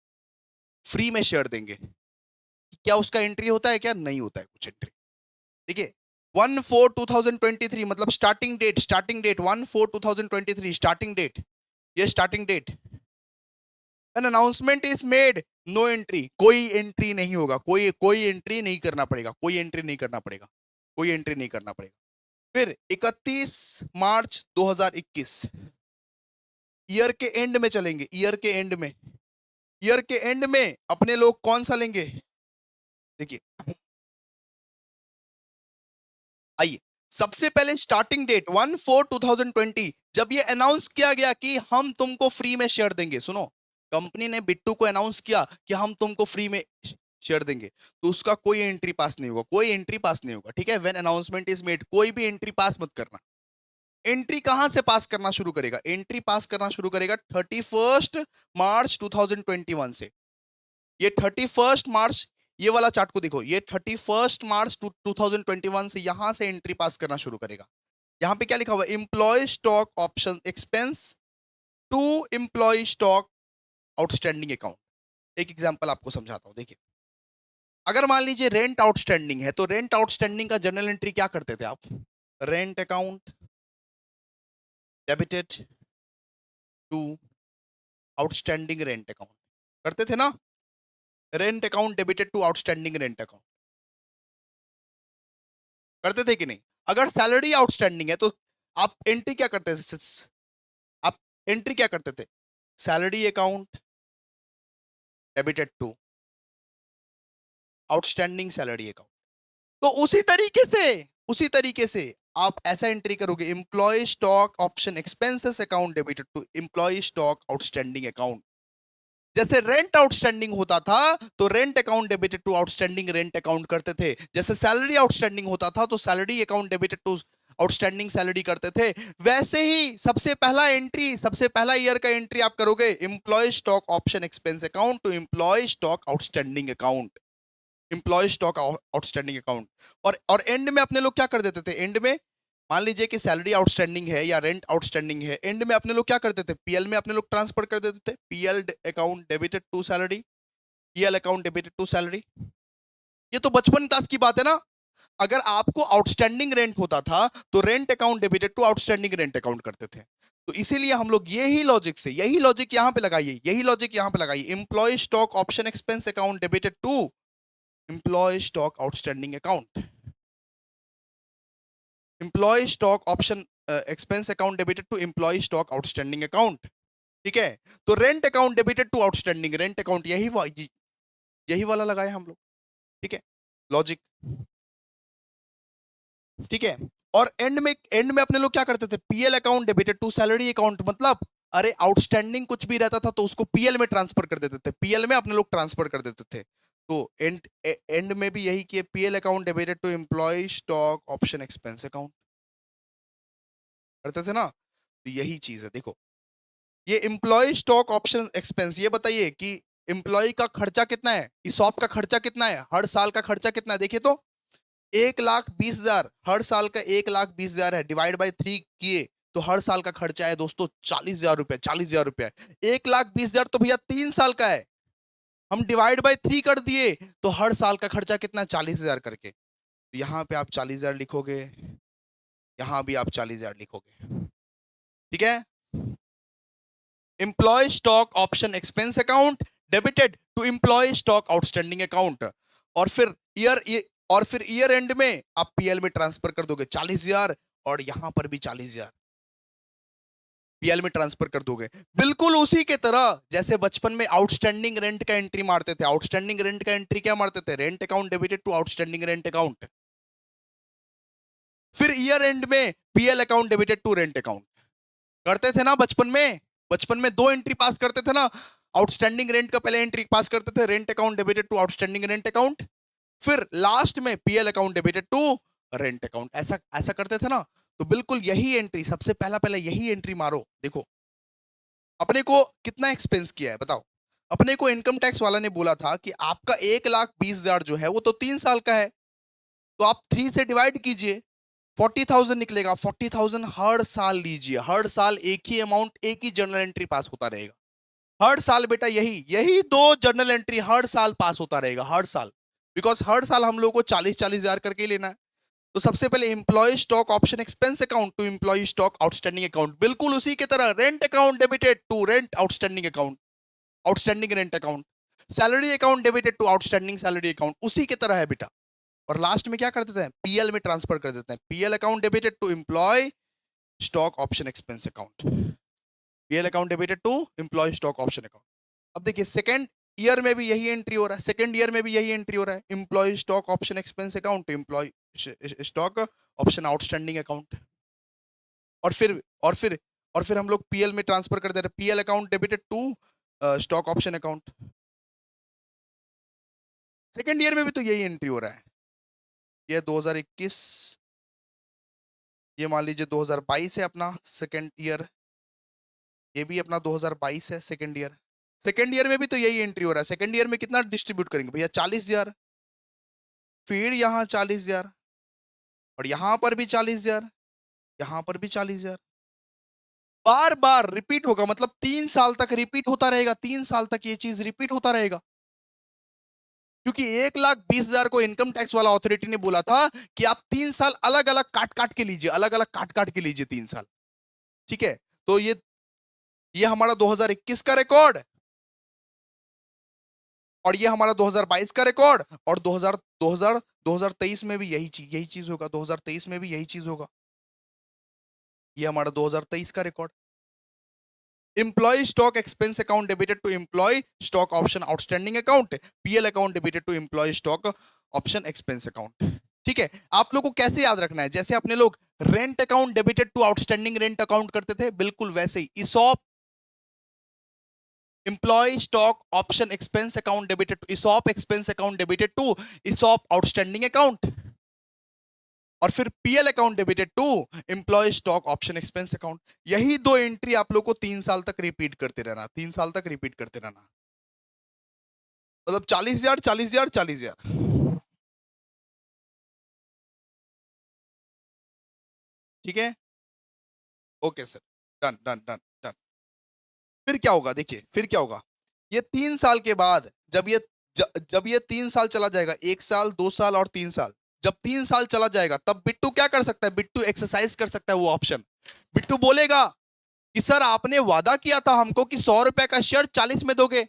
फ्री में शेयर देंगे, क्या उसका एंट्री होता है? क्या नहीं होता है कुछ एंट्री? देखिए 1/4/2023 मतलब starting date, starting date 1/4/2023 starting date, ये starting date. An announcement is made, no entry, कोई एंट्री नहीं होगा, कोई कोई एंट्री नहीं करना पड़ेगा, कोई एंट्री नहीं करना पड़ेगा, कोई एंट्री नहीं करना पड़ेगा। फिर 31 मार्च 2021, ईयर के एंड में चलेंगे, ईयर के एंड में, ईयर के एंड में अपने लोग कौन सा लेंगे? देखिए आइए, सबसे पहले स्टार्टिंग डेट 1/4/2020, जब ये अनाउंस किया गया कि हम तुमको फ्री में शेयर देंगे, सुनो, कंपनी ने बिट्टू को अनाउंस किया कि हम तुमको फ्री में शेयर देंगे, तो उसका कोई एंट्री पास नहीं होगा, कोई एंट्री पास नहीं होगा, ठीक है। व्हेन अनाउंसमेंट इज मेड, कोई भी एंट्री पास मत करना। एंट्री कहां से पास करना शुरू करेगा? एंट्री पास करना शुरू करेगा 31 मार्च 2021 से। ये 31 मार्च, ये वाला चार्ट को देखो, ये 31 मार्च 2021 से यहां से एंट्री पास करना शुरू करेगा। यहां पे क्या लिखा हुआ है? Employee stock option expense to employ stock outstanding account. एक एग्जांपल आपको समझाता हूं, देखिए अगर मान लीजिए रेंट आउटस्टैंडिंग है, तो रेंट आउटस्टैंडिंग का जर्नल एंट्री क्या करते थे आप? Rent account debited to outstanding rent account करते थे ना, rent account debited to outstanding rent account, करते थे कि नहीं? अगर सैलरी आउटस्टैंडिंग है तो आप एंट्री क्या करते थे? आप एंट्री क्या करते थे? Salary account debited to outstanding salary account. तो उसी तरीके से आप ऐसा एंट्री करोगे, employee stock option expenses account debited to employ stock outstanding account. जैसे रेंट आउटस्टैंडिंग होता था तो rent account debited to outstanding rent account करते थे, जैसे सैलरी आउटस्टैंडिंग होता था तो salary account debited to outstanding salary करते थे। वैसे ही सबसे पहला एंट्री, सबसे पहला ईयर का एंट्री आप करोगे employee stock option expense account to employ stock outstanding account, employee stock outstanding account. और एंड में अपने लोग क्या कर देते थे? एंड में मान लीजिए कि सैलरी आउटस्टैंडिंग है या रेंट आउटस्टैंडिंग है, एंड में अपने लोग क्या करते थे? पीएल में अपने लोग ट्रांसफर कर देते थे, PL account debited to salary, PL account debited to salary. ये तो बचपन क्लास की बात है ना। अगर आपको आउटस्टैंडिंग रेंट होता था तो rent account debited to outstanding rent account करते थे। तो इसीलिए हम लोग यही लॉजिक से, यही लॉजिक यहां पे लगाइए, यही लॉजिक यहां पे लगाइए, employee stock option expense account debited to employ stock outstanding account, employee stock option expense account debited to employ stock outstanding account, ठीक है। तो rent account debited to outstanding rent account, यही वाला लगाए हम लोग, ठीक है, लॉजिक, ठीक है। और एंड में अपने लोग क्या करते थे? PL account debited to salary account, मतलब अरे आउटस्टैंडिंग कुछ भी रहता था तो उसको पीएल में ट्रांसफर कर देते थे, पीएल में अपने लोग ट्रांसफर कर देते थे। तो एंड में भी यही किए, PL account debited to employ stock option expense account करते थे ना। तो यही चीज है, देखो ये एम्प्लॉय स्टॉक ऑप्शन एक्सपेंस, ये बताइए कि एम्प्लॉय का खर्चा कितना है, ईसॉप का खर्चा कितना है, हर साल का खर्चा कितना है? देखिए तो 1,20,000, हर साल का 1,20,000 है, डिवाइड बाय 3 किए तो हर साल का खर्चा है दोस्तों 40,000 रुपए, 40,000 रुपए। 1,20,000 तो भैया 3 साल का है, हम डिवाइड बाय 3 कर दिए तो हर साल का खर्चा कितना? 40,000 करके। तो यहाँ पे आप 40,000 लिखोगे, यहां भी आप 40,000 लिखोगे, ठीक है। Employee stock option expense account debited to employ stock outstanding account, और फिर ईयर एंड में आप पीएल में ट्रांसफर कर दोगे 40,000, और यहां पर भी 40,000 पीएल में ट्रांसफर कर दोगे, बिल्कुल उसी के तरह जैसे बचपन में आउटस्टैंडिंग रेंट का एंट्री मारते थे। आउटस्टैंडिंग रेंट का एंट्री क्या मारते थे? Rent account debited to outstanding rent account. फिर ईयर एंड में PL account debited to rent account करते थे ना बचपन में। बचपन में 2 एंट्री पास करते थे ना। आउटस्टैंडिंग रेंट का पहले एंट्री पास करते थे, rent account debited to outstanding rent account, फिर लास्ट में PL account debited to rent account, ऐसा ऐसा करते थे ना। तो बिल्कुल यही एंट्री, सबसे पहला पहला यही एंट्री मारो। देखो अपने को कितना एक्सपेंस किया है बताओ। अपने को इनकम टैक्स वाला ने बोला था कि आपका 1,20,000 जो है वो तो 3 साल का है, तो आप 3 से डिवाइड कीजिए, 40,000 निकलेगा। 40,000 हर साल लीजिए, हर साल एक ही अमाउंट, एक ही जर्नल एंट्री पास होता रहेगा हर साल बेटा। यही यही दो जर्नल एंट्री हर साल पास होता रहेगा, हर साल, बिकॉज हर साल हम लोग को 40,000 करके ही लेना है। तो सबसे पहले employee stock option expense account to employ stock outstanding account, बिल्कुल उसी की तरह rent account debited to rent outstanding account, outstanding rent account, salary account debited to outstanding salary account, उसी की तरह है बेटा। और लास्ट में क्या कर देते हैं, पीएल में ट्रांसफर कर देते हैं, PL account debited to employ stock option expense account, PL account debited to employ stock option account. अब देखिए सेकंड ईयर में भी यही एंट्री हो रहा है, सेकंड ईयर में भी यही एंट्री हो रहा है, employee stock option expense account to employ stock option outstanding account. और फिर और फिर और फिर हम लोग पीएल में ट्रांसफर कर दे रहे हैं, PL account debited to stock option account. Second year में भी तो यही एंट्री हो रहा है। ये 2021, ये मान लीजिए 2022 है अपना सेकंड ईयर, ये भी अपना 2022 है सेकंड ईयर। सेकंड ईयर में भी तो यही एंट्री हो रहा है। सेकंड ईयर में कितना डिस्ट्रीब्यूट करेंगे भैया, 40,000, फिर यहाँ 40,000, और यहां पर भी 40,000, यहां पर भी 40,000, बार बार रिपीट होगा, मतलब 3 साल तक रिपीट होता रहेगा, 3 साल तक ये चीज रिपीट होता रहेगा। क्योंकि 1,20,000 को इनकम टैक्स वाला अथॉरिटी ने बोला था कि आप 3 साल अलग अलग काट काट के लीजिए, अलग अलग काट काट के लीजिए 3 साल। ठीक है, तो ये हमारा 2021 का रिकॉर्ड, और ये हमारा 2022 का रिकॉर्ड, और 2023 में भी यही चीज होगा, 2023 में भी यही चीज होगा। ये हमारा 2023 का record. Employee stock expense account debited to employ stock option outstanding account, PL account debited to employ stock option expense account. ठीक है, आप लोगों को कैसे याद रखना है, जैसे अपने लोग rent account debited to outstanding rent account करते थे, बिल्कुल वैसे ही ESOP employee stock option expense account debited to ESOP expense account debited to ESOP outstanding account, और फिर PL account debited to employ stock option expense account. यही दो entry आप लोग को 3 साल तक रिपीट करते रहना, 3 साल तक रिपीट करते रहना, मतलब 40,000 40,000 40,000। ठीक है, okay sir, done done done done. फिर क्या होगा, देखिए फिर क्या होगा, ये 3 साल के बाद जब ये 3 साल चला जाएगा, 1 साल 2 साल और 3 साल, जब 3 साल चला जाएगा तब बिट्टू क्या कर सकता है, बिट्टू एक्सरसाइज कर सकता है वो ऑप्शन। बिट्टू बोलेगा कि सर आपने वादा किया था हमको कि 100 रुपए का शेयर 40 में दोगे,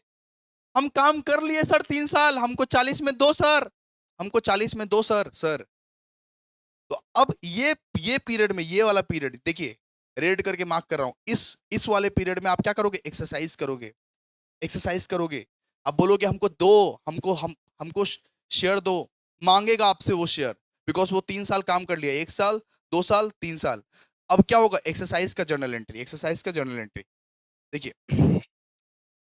हम काम कर लिए सर 3 साल, हमको 40 में दो सर, हमको 40 में दो सर सर। तो अब ये पीरियड में, ये वाला पीरियड देखिए, रेड करके मार्क कर रहा हूं, इस वाले पीरियड में आप क्या करोगे, एक्सरसाइज करोगे, एक्सरसाइज करोगे। अब बोलोगे हमको दो, हमको शेयर दो, मांगेगा आपसे वो शेयर, बिकॉज वो 3 साल काम कर लिया, 1 साल 2 साल 3 साल। अब क्या होगा, एक्सरसाइज का जर्नल एंट्री, एक्सरसाइज का जर्नल एंट्री। देखिए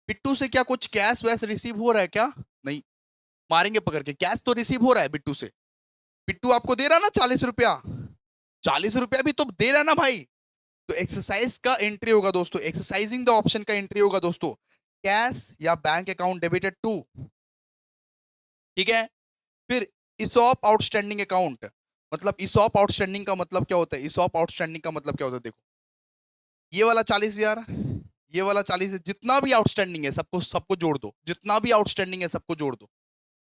बिट्टू से क्या कुछ कैश वैस रिसीव हो रहा है क्या, नहीं, मारेंगे पकड़ के, कैश तो रिसीव हो रहा है बिट्टू से, बिट्टू आपको दे रहा ना 40 रुपया, 40 रुपया भी तो दे रहा ना भाई। तो एक्सरसाइज का एंट्री होगा दोस्तों, एक्सरसाइजिंग द ऑप्शन का एंट्री होगा दोस्तों, कैश या बैंक अकाउंट डेबिटेड टू। ठीक है, फिर इसॉप आउटस्टैंडिंग अकाउंट, मतलब इसॉप आउटस्टैंडिंग का मतलब क्या होता है, इसॉप आउटस्टैंडिंग का मतलब क्या होता है, देखो ये वाला 40,000, ये वाला 40, जितना भी आउटस्टैंडिंग है सबको सबको जोड़ दो, जितना भी आउटस्टैंडिंग है सबको जोड़ दो।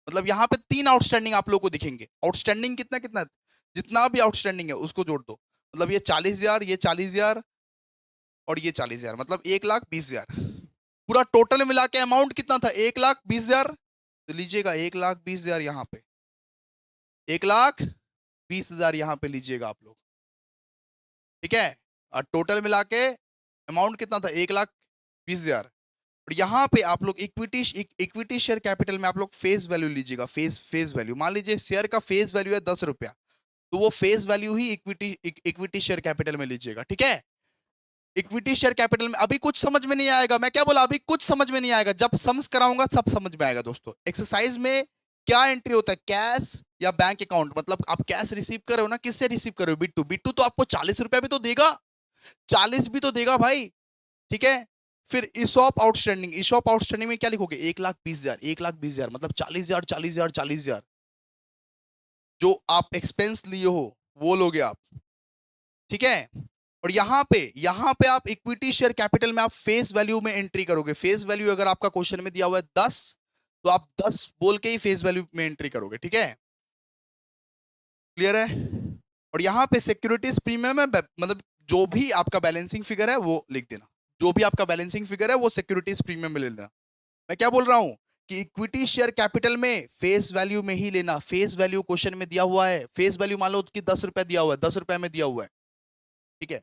मतलब यहाँ पे 3 आउटस्टैंडिंग आप लोग को दिखेंगे, आउटस्टैंडिंग कितना कितना, जितना भी आउटस्टैंडिंग है उसको जोड़ दो, मतलब ये 40,000, ये 40,000 और ये 40,000, मतलब 1,20,000। पूरा टोटल मिला के अमाउंट कितना था, 1,20,000। तो लीजिएगा 1,20,000 यहाँ पे, 1,20,000 यहाँ पे लीजिएगा आप लोग। ठीक है, और टोटल मिला के अमाउंट कितना था, 1,20,000। और यहाँ पे आप लोग इक्विटी शेयर कैपिटल में आप लोग फेस वैल्यू लीजिएगा, फेस वैल्यू, मान लीजिए शेयर का फेस वैल्यू है 10 रुपया, तो वो फेस वैल्यू ही इक्विटी शेयर कैपिटल में लीजिएगा। ठीक है, इक्विटी शेयर कैपिटल में अभी कुछ समझ में नहीं आएगा, मैं क्या बोला, अभी कुछ समझ में नहीं आएगा, जब सम्स कराऊंगा सब समझ में आएगा दोस्तों। एक्सरसाइज में क्या एंट्री होता है, कैश या बैंक अकाउंट, मतलब आप कैश रिसीव कर रहे हो ना, किससे रिसीव कर रहे हो, बिट्टू, बिट्टू तो आपको 40 रुपया भी तो देगा, 40 भी तो देगा भाई, ठीक है। फिर ईसॉप आउटस्टैंडिंग, ईसॉप आउटस्टैंडिंग में क्या लिखोगे, 1,20,000, 1,20,000 मतलब 40,000, 40,000, 40,000 जो आप एक्सपेंस लिए हो वो लोगे आप, ठीक है। और यहां पे आप इक्विटी शेयर कैपिटल में आप फेस वैल्यू में एंट्री करोगे, फेस वैल्यू अगर आपका क्वेश्चन में दिया हुआ है 10, तो आप 10 बोल के ही फेस वैल्यू में एंट्री करोगे, ठीक है, क्लियर है। और यहां पे सिक्योरिटीज प्रीमियम है, मतलब जो भी आपका बैलेंसिंग फिगर है वो लिख देना, जो भी आपका बैलेंसिंग फिगर है वो सिक्योरिटीज प्रीमियम में ले लेना। मैं क्या बोल रहा हूं कि इक्विटी शेयर कैपिटल में फेस वैल्यू में ही लेना, फेस वैल्यू क्वेश्चन में दिया हुआ है, फेस वैल्यू मान लो कि 10 रुपया दिया हुआ है, 10 रुपए में दिया हुआ है, ठीक है।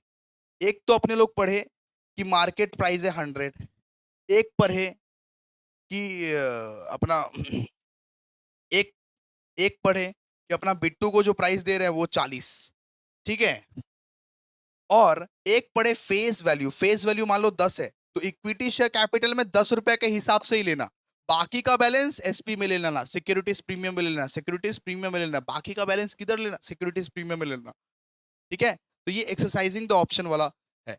एक तो अपने लोग पढ़े कि मार्केट प्राइस है 100, एक पढ़े कि अपना एक एक पढ़े कि अपना बिट्टू को जो प्राइस दे रहे हैं वो 40, ठीक है। और एक पढ़े फेस वैल्यू, फेस वैल्यू मान लो 10 है, तो इक्विटी शेयर कैपिटल में 10 रुपए के हिसाब से ही लेना, बाकी का बैलेंस एसपी में ले लेना, सिक्योरिटीज प्रीमियम में लेना, सिक्योरिटीज प्रीमियम में लेना, बाकी का बैलेंस किधर लेना, सिक्योरिटीज प्रीमियम में लेना, ठीक है। तो ये एक्सरसाइजिंग द ऑप्शन वाला है,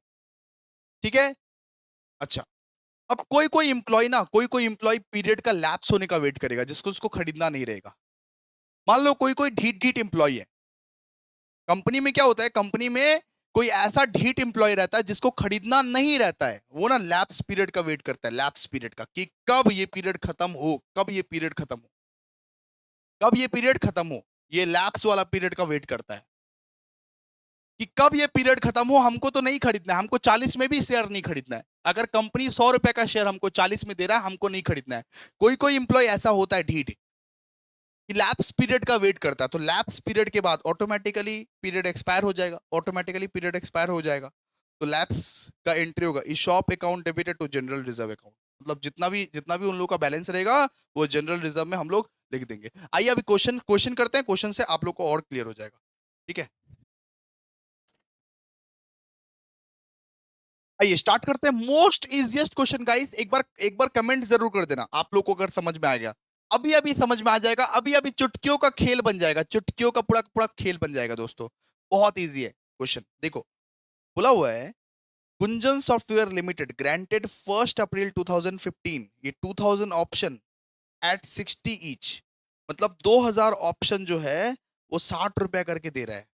ठीक है। अच्छा, अब कोई कोई इंप्लॉय ना, कोई कोई इंप्लॉय पीरियड का लैप्स होने का वेट करेगा, जिसको उसको खरीदना नहीं रहेगा। मान लो कोई कोई ढीठ ढीठ इंप्लॉय है, कंपनी में क्या होता है, कंपनी में कोई ऐसा ढीठ इंप्लॉय रहता है जिसको खरीदना नहीं रहता है, वो ना लैप्स पीरियड का वेट करता है, लैप्स पीरियड का, कि कब ये पीरियड खत्म हो, कब ये पीरियड खत्म हो, कब ये पीरियड खत्म हो, ये लैप्स वाला पीरियड का वेट करता है कि कब ये पीरियड खत्म हो, हमको तो नहीं खरीदना है, हमको 40 में भी शेयर नहीं खरीदना है, अगर कंपनी 100 रुपए का शेयर हमको 40 में दे रहा है, हमको नहीं खरीदना है। कोई कोई इंप्लॉय ऐसा होता है ढीठ कि लैप्स पीरियड का वेट करता है, तो लैप्स पीरियड के बाद ऑटोमेटिकली पीरियड एक्सपायर हो जाएगा, ऑटोमेटिकली पीरियड एक्सपायर हो जाएगा, तो लैप्स का एंट्री होगा ESOP account debited to general reserve account, मतलब जितना भी उन लोगों का बैलेंस रहेगा वो जनरल रिजर्व में हम लोग लिख देंगे। आइए अभी क्वेश्चन क्वेश्चन करते हैं, क्वेश्चन से आप लोग को और क्लियर हो जाएगा, ठीक है। आइए स्टार्ट करते हैं, मोस्ट इजिएस्ट क्वेश्चन गाइस, एक बार कमेंट जरूर कर देना आप लोग को अगर समझ में आ गया, अभी अभी समझ में आ जाएगा, अभी अभी चुटकियों का खेल बन जाएगा, चुटकियों का पूरा पूरा खेल बन जाएगा दोस्तों। बहुत इजी है क्वेश्चन, देखो बोला हुआ है गुंजन सॉफ्टवेयर लिमिटेड ग्रांटेड 1 अप्रैल 2015 ये 2000 ऑप्शन एट 60 ईच, मतलब 2000 ऑप्शन जो है वो 60 रुपया करके दे रहा है,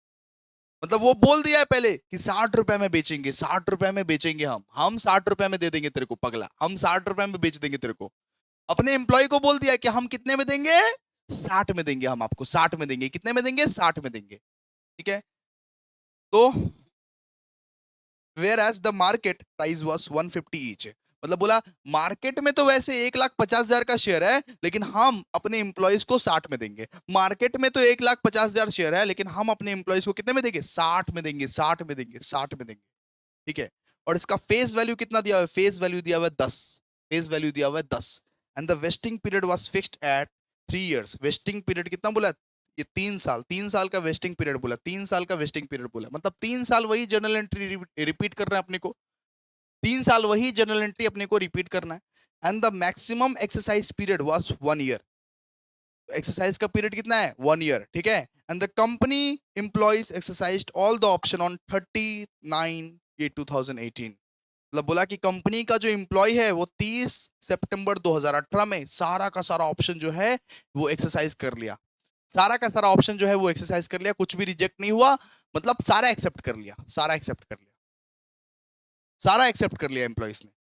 मतलब वो बोल दिया है पहले कि 60 रुपए में बेचेंगे, 60 रुपए में बेचेंगे, हम 60 रुपए में दे देंगे तेरे को पगला, हम 60 रुपए में बेच देंगे तेरे को। अपने एम्प्लॉय को बोल दिया कि हम कितने में देंगे, 60 में देंगे, हम आपको 60 में देंगे, कितने में देंगे, 60 में देंगे, ठीक है। तो where as the market price was 150 each, मतलब बोला मार्केट में तो वैसे 1,50,000 का शेयर है, लेकिन हम अपने एम्प्लॉयज को 60 में देंगे, मार्केट में तो 1,50,000 शेयर है, लेकिन हम अपने एम्प्लॉयज को कितने में देंगे, 60 में देंगे, 60 में देंगे, 60 में देंगे, ठीक है। और इसका फेस वैल्यू कितना दिया हुआ है, फेस वैल्यू दिया हुआ है 10, फेस वैल्यू दिया हुआ है 10, and the vesting period was fixed at 3 years, wasting period कितना बोला, ये 3 साल, 3 साल का वेस्टिंग पीरियड बोला, 3 साल का वेस्टिंग पीरियड बोला, मतलब 3 साल वही जर्नल एंट्री रिपीट करना है अपने को, 3 साल वही जर्नल एंट्री अपने को रिपीट करना है, and the maximum exercise period was 1 year, exercise का पीरियड कितना है, 1 ईयर, ठीक है। And the company employees exercised all the option on 39 ये 2018, मतलब बोला कि कंपनी का जो एम्प्लॉय है वो 30 सितंबर 2018 में सारा का सारा ऑप्शन जो है वो एक्सरसाइज कर लिया, सारा का सारा ऑप्शन जो है वो एक्सरसाइज कर लिया, कुछ भी रिजेक्ट नहीं हुआ, मतलब सारा एक्सेप्ट कर लिया, सारा एक्सेप्ट कर लिया, सारा एक्सेप्ट कर लिया एम्प्लॉइज ने।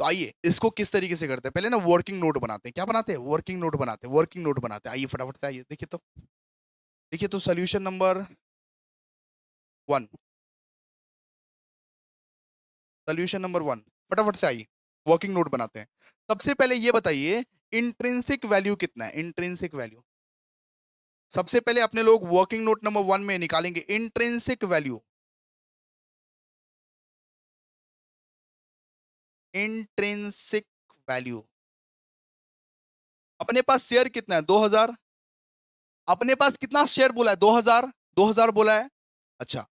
तो आइए इसको किस तरीके से करते हैं, पहले ना वर्किंग नोट बनाते हैं, क्या बनाते हैं, वर्किंग नोट बनाते हैं, वर्किंग नोट बनाते हैं, आइए फटाफट से आइए, देखिए तो, देखिए तो सोल्यूशन नंबर 1, सोल्यूशन नंबर 1, फटाफट से आइए वर्किंग नोट बनाते हैं। सबसे पहले ये बताइए इंट्रिंसिक वैल्यू कितना है, इंट्रिंसिक वैल्यू सबसे पहले अपने लोग वर्किंग नोट नंबर 1 में निकालेंगे इंट्रिंसिक वैल्यू, इंट्रिंसिक वैल्यू, अपने पास शेयर कितना है, 2000, अपने पास कितना शेयर बोला है, 2000, 2000 बोला है, अच्छा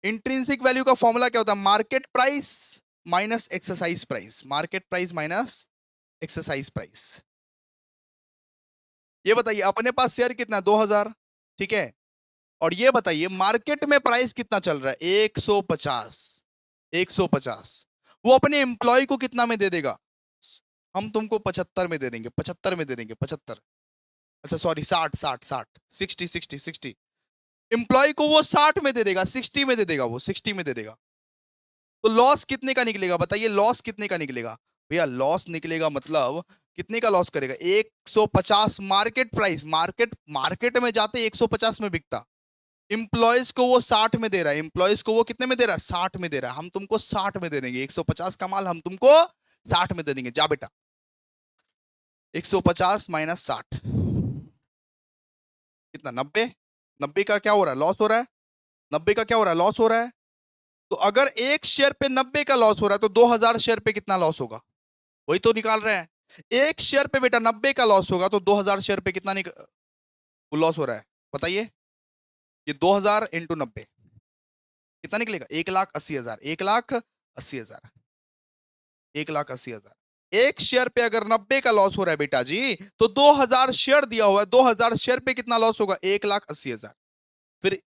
इंट्रिंसिक वैल्यू का फॉर्मूला क्या होता है? Market price minus exercise price, market price minus exercise price. ये बताइए अपने पास शेयर कितना? 2000, ठीक है। और ये बताइए मार्केट में प्राइस कितना चल रहा है? 150, 150। वो अपने एम्प्लॉय को कितना में दे देगा? हम तुमको 75 में दे देंगे, 75 में दे देंगे, 75, अच्छा सॉरी 60, 60, 60, 60, 60, 60। एम्प्लॉय को वो 60 में दे देगा, 60 में दे देगा, वो 60 में दे देगा। तो लॉस कितने का निकलेगा? बताइए लॉस कितने का निकलेगा? भैया लॉस निकलेगा मतलब कितने का लॉस करेगा? 150 मार्केट प्राइस, मार्केट में जाते 150 में बिकता, इंप्लॉयज को वो 60 में दे रहा है, इंप्लॉयज को वो कितने में दे रहा है? 60 में दे रहा है। हम तुमको 60 में दे देंगे, 150 का माल हम तुमको 60 में दे देंगे। जा बेटा, 150 माइनस 60 कितना? 90। 90 का क्या हो रहा है? लॉस हो रहा है। 90 का क्या हो रहा है? लॉस हो रहा है। तो अगर एक शेयर पे 90 का लॉस हो रहा है तो 2000 शेयर पे कितना लॉस होगा? वही तो निकाल रहे हैं। एक शेयर पे बेटा 90 का लॉस होगा तो 2000 शेयर पे कितना लॉस हो रहा है? बताइए। ये 2000 इंटू 90 कितना निकलेगा? 1,80,000, 1,80,000, 1,80,000। एक शेयर पे अगर 90 का लॉस हो रहा है बेटा जी, तो 2000 शेयर दिया हुआ है, 2000 शेयर पे कितना लॉस होगा? 1,80,000। फिर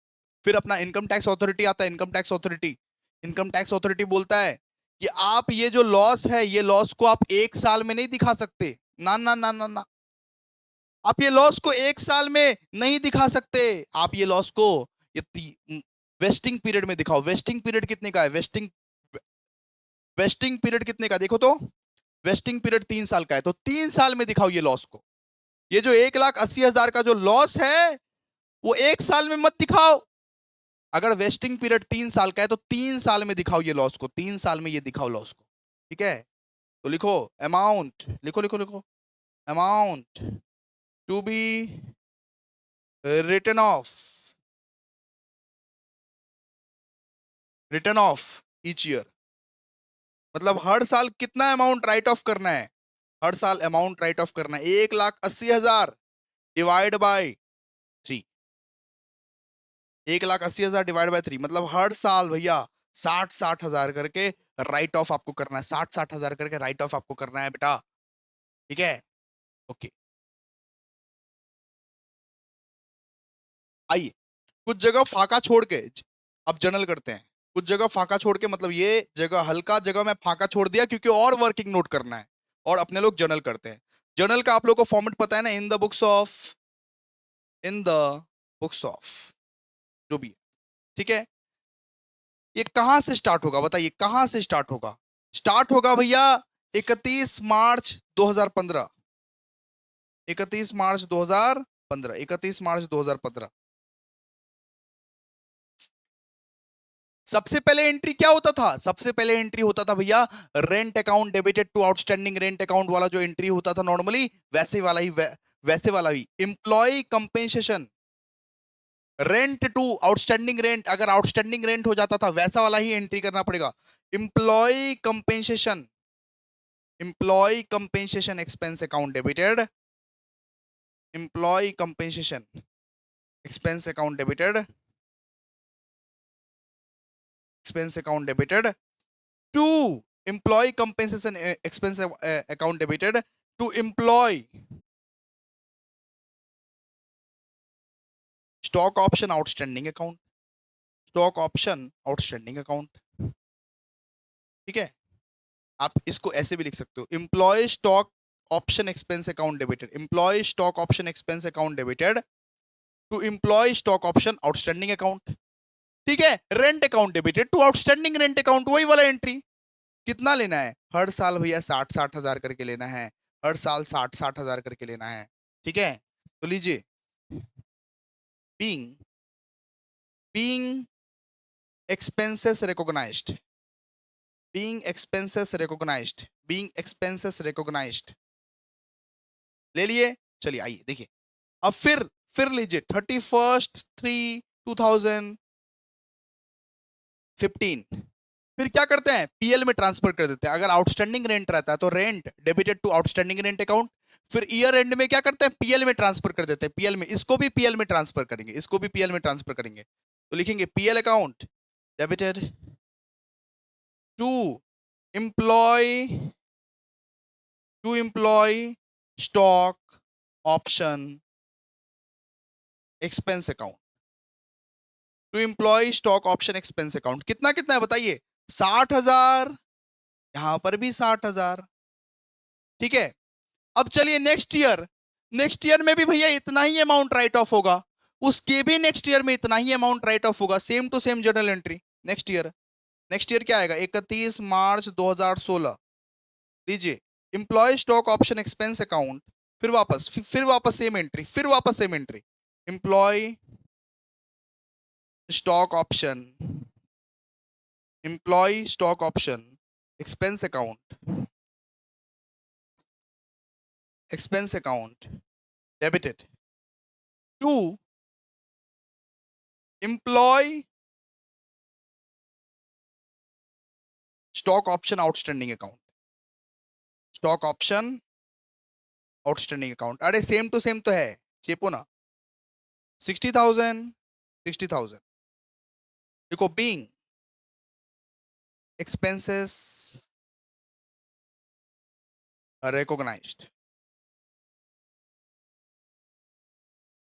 फिर अपना इनकम टैक्स अथॉरिटी आता है, income tax authority. Income tax authority बोलता है कि आप ये जो लॉस है, ये लॉस को आप एक साल में नहीं दिखा सकते। ना ना ना ना ना, आप ये लॉस को एक साल में नहीं दिखा सकते। आप ये लॉस को ये वेस्टिंग पीरियड में दिखाओ। वेस्टिंग पीरियड कितने का है? वेस्टिंग पीरियड कितने का देखो तो, वेस्टिंग पीरियड 3 साल का है, तो 3 साल में दिखाओ ये लॉस को। ये जो 1,80,000 का जो लॉस है वो एक साल में मत दिखाओ। अगर वेस्टिंग पीरियड 3 साल का है तो 3 साल में दिखाओ ये लॉस को, 3 साल में ये दिखाओ लॉस को, ठीक है। तो लिखो अमाउंट, लिखो लिखो लिखो, amount to be written off, written off each year. मतलब हर साल कितना अमाउंट राइट ऑफ करना है? हर साल अमाउंट राइट ऑफ करना है 1,80,000 डिवाइड बाय 3। 1,80,000 डिवाइड बाय 3 मतलब हर साल भैया 60,000 करके राइट ऑफ आपको करना है, 60,000 करके राइट ऑफ आपको करना है बेटा, ठीक है। ओके, आइए कुछ जगह फाका छोड़ के अब जनरल करते हैं। कुछ जगह फाका छोड़ के मतलब ये जगह हल्का जगह में फाका छोड़ दिया क्योंकि और वर्किंग नोट करना है और अपने लोग जर्नल करते हैं। जर्नल का आप लोग को फॉर्मेट पता है ना? In the books of, in the books of, जो भी है, ठीक है। ये कहां से स्टार्ट होगा? बताइए कहां से स्टार्ट होगा? स्टार्ट होगा भैया 31 मार्च 2015, 31 मार्च 2015, 31 मार्च 2015। सबसे पहले एंट्री क्या होता था? सबसे पहले एंट्री होता था भैया rent account debited to outstanding rent account वाला जो एंट्री होता था नॉर्मली, वैसे वाला ही वैसे वाला ही employee compensation, rent to outstanding rent, अगर आउटस्टैंडिंग रेंट हो जाता था वैसा वाला ही एंट्री करना पड़ेगा। Employee compensation, employee compensation expense account debited, employee compensation expense account debited, expense account debited to employee compensation expense account debited to employ stock option outstanding account, stock option outstanding account, ठीक है। आप इसको ऐसे भी लिख सकते हो, employee stock option expense account debited, employee stock option expense account debited to employ stock option outstanding account, ठीक है। Rent account debited to outstanding rent account, वही वाला एंट्री। कितना लेना है? हर साल भैया 60,000 करके लेना है, हर साल 60,000 करके लेना है, ठीक है। तो लीजिए being, being expenses recognised, being expenses recognised, being expenses recognised ले लिए। चलिए आइए देखिए अब फिर लीजिए 31/3/2015, फिर क्या करते हैं? पीएल में ट्रांसफर कर देते हैं। अगर आउटस्टैंडिंग रेंट रहता है तो rent debited to outstanding rent account, फिर ईयर एंड में क्या करते हैं? पीएल में ट्रांसफर कर देते हैं। पीएल में इसको भी पीएल में ट्रांसफर करेंगे, इसको भी पीएल में ट्रांसफर करेंगे। तो लिखेंगे PL account debited to employ stock option expense account, to employ stock option expense account. कितना कितना है बताइए? 60,000, यहां पर भी 60,000। ठीक है, अब चलिए नेक्स्ट ईयर में भी भैया इतना ही अमाउंट राइट ऑफ होगा, उसके भी नेक्स्ट ईयर में इतना ही अमाउंट राइट ऑफ होगा, same to same journal entry. Next year क्या आएगा? 31 मार्च 2016। लीजिए, employee stock option expense account, फिर वापस same entry, employee stock option expense account debited to employ stock option outstanding account. अरे सेम टू सेम तो है, चेपो ना। 60,000 देखो, बीइंग एक्सपेंसेस रिकॉग्नाइज्ड।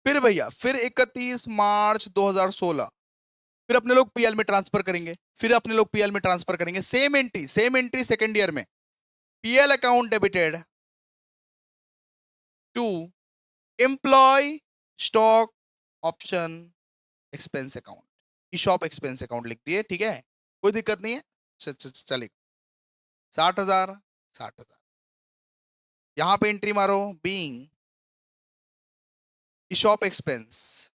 फिर भैया 31 मार्च 2016 फिर अपने लोग पीएल में ट्रांसफर करेंगे, सेम एंट्री सेकेंड ईयर में। PL account debited to employ stock option expense account, ESOP expense account लिख दिए। ठीक है, कोई दिक्कत नहीं है, चलेगा। 60,000 यहां पे एंट्री मारो, being ESOP expense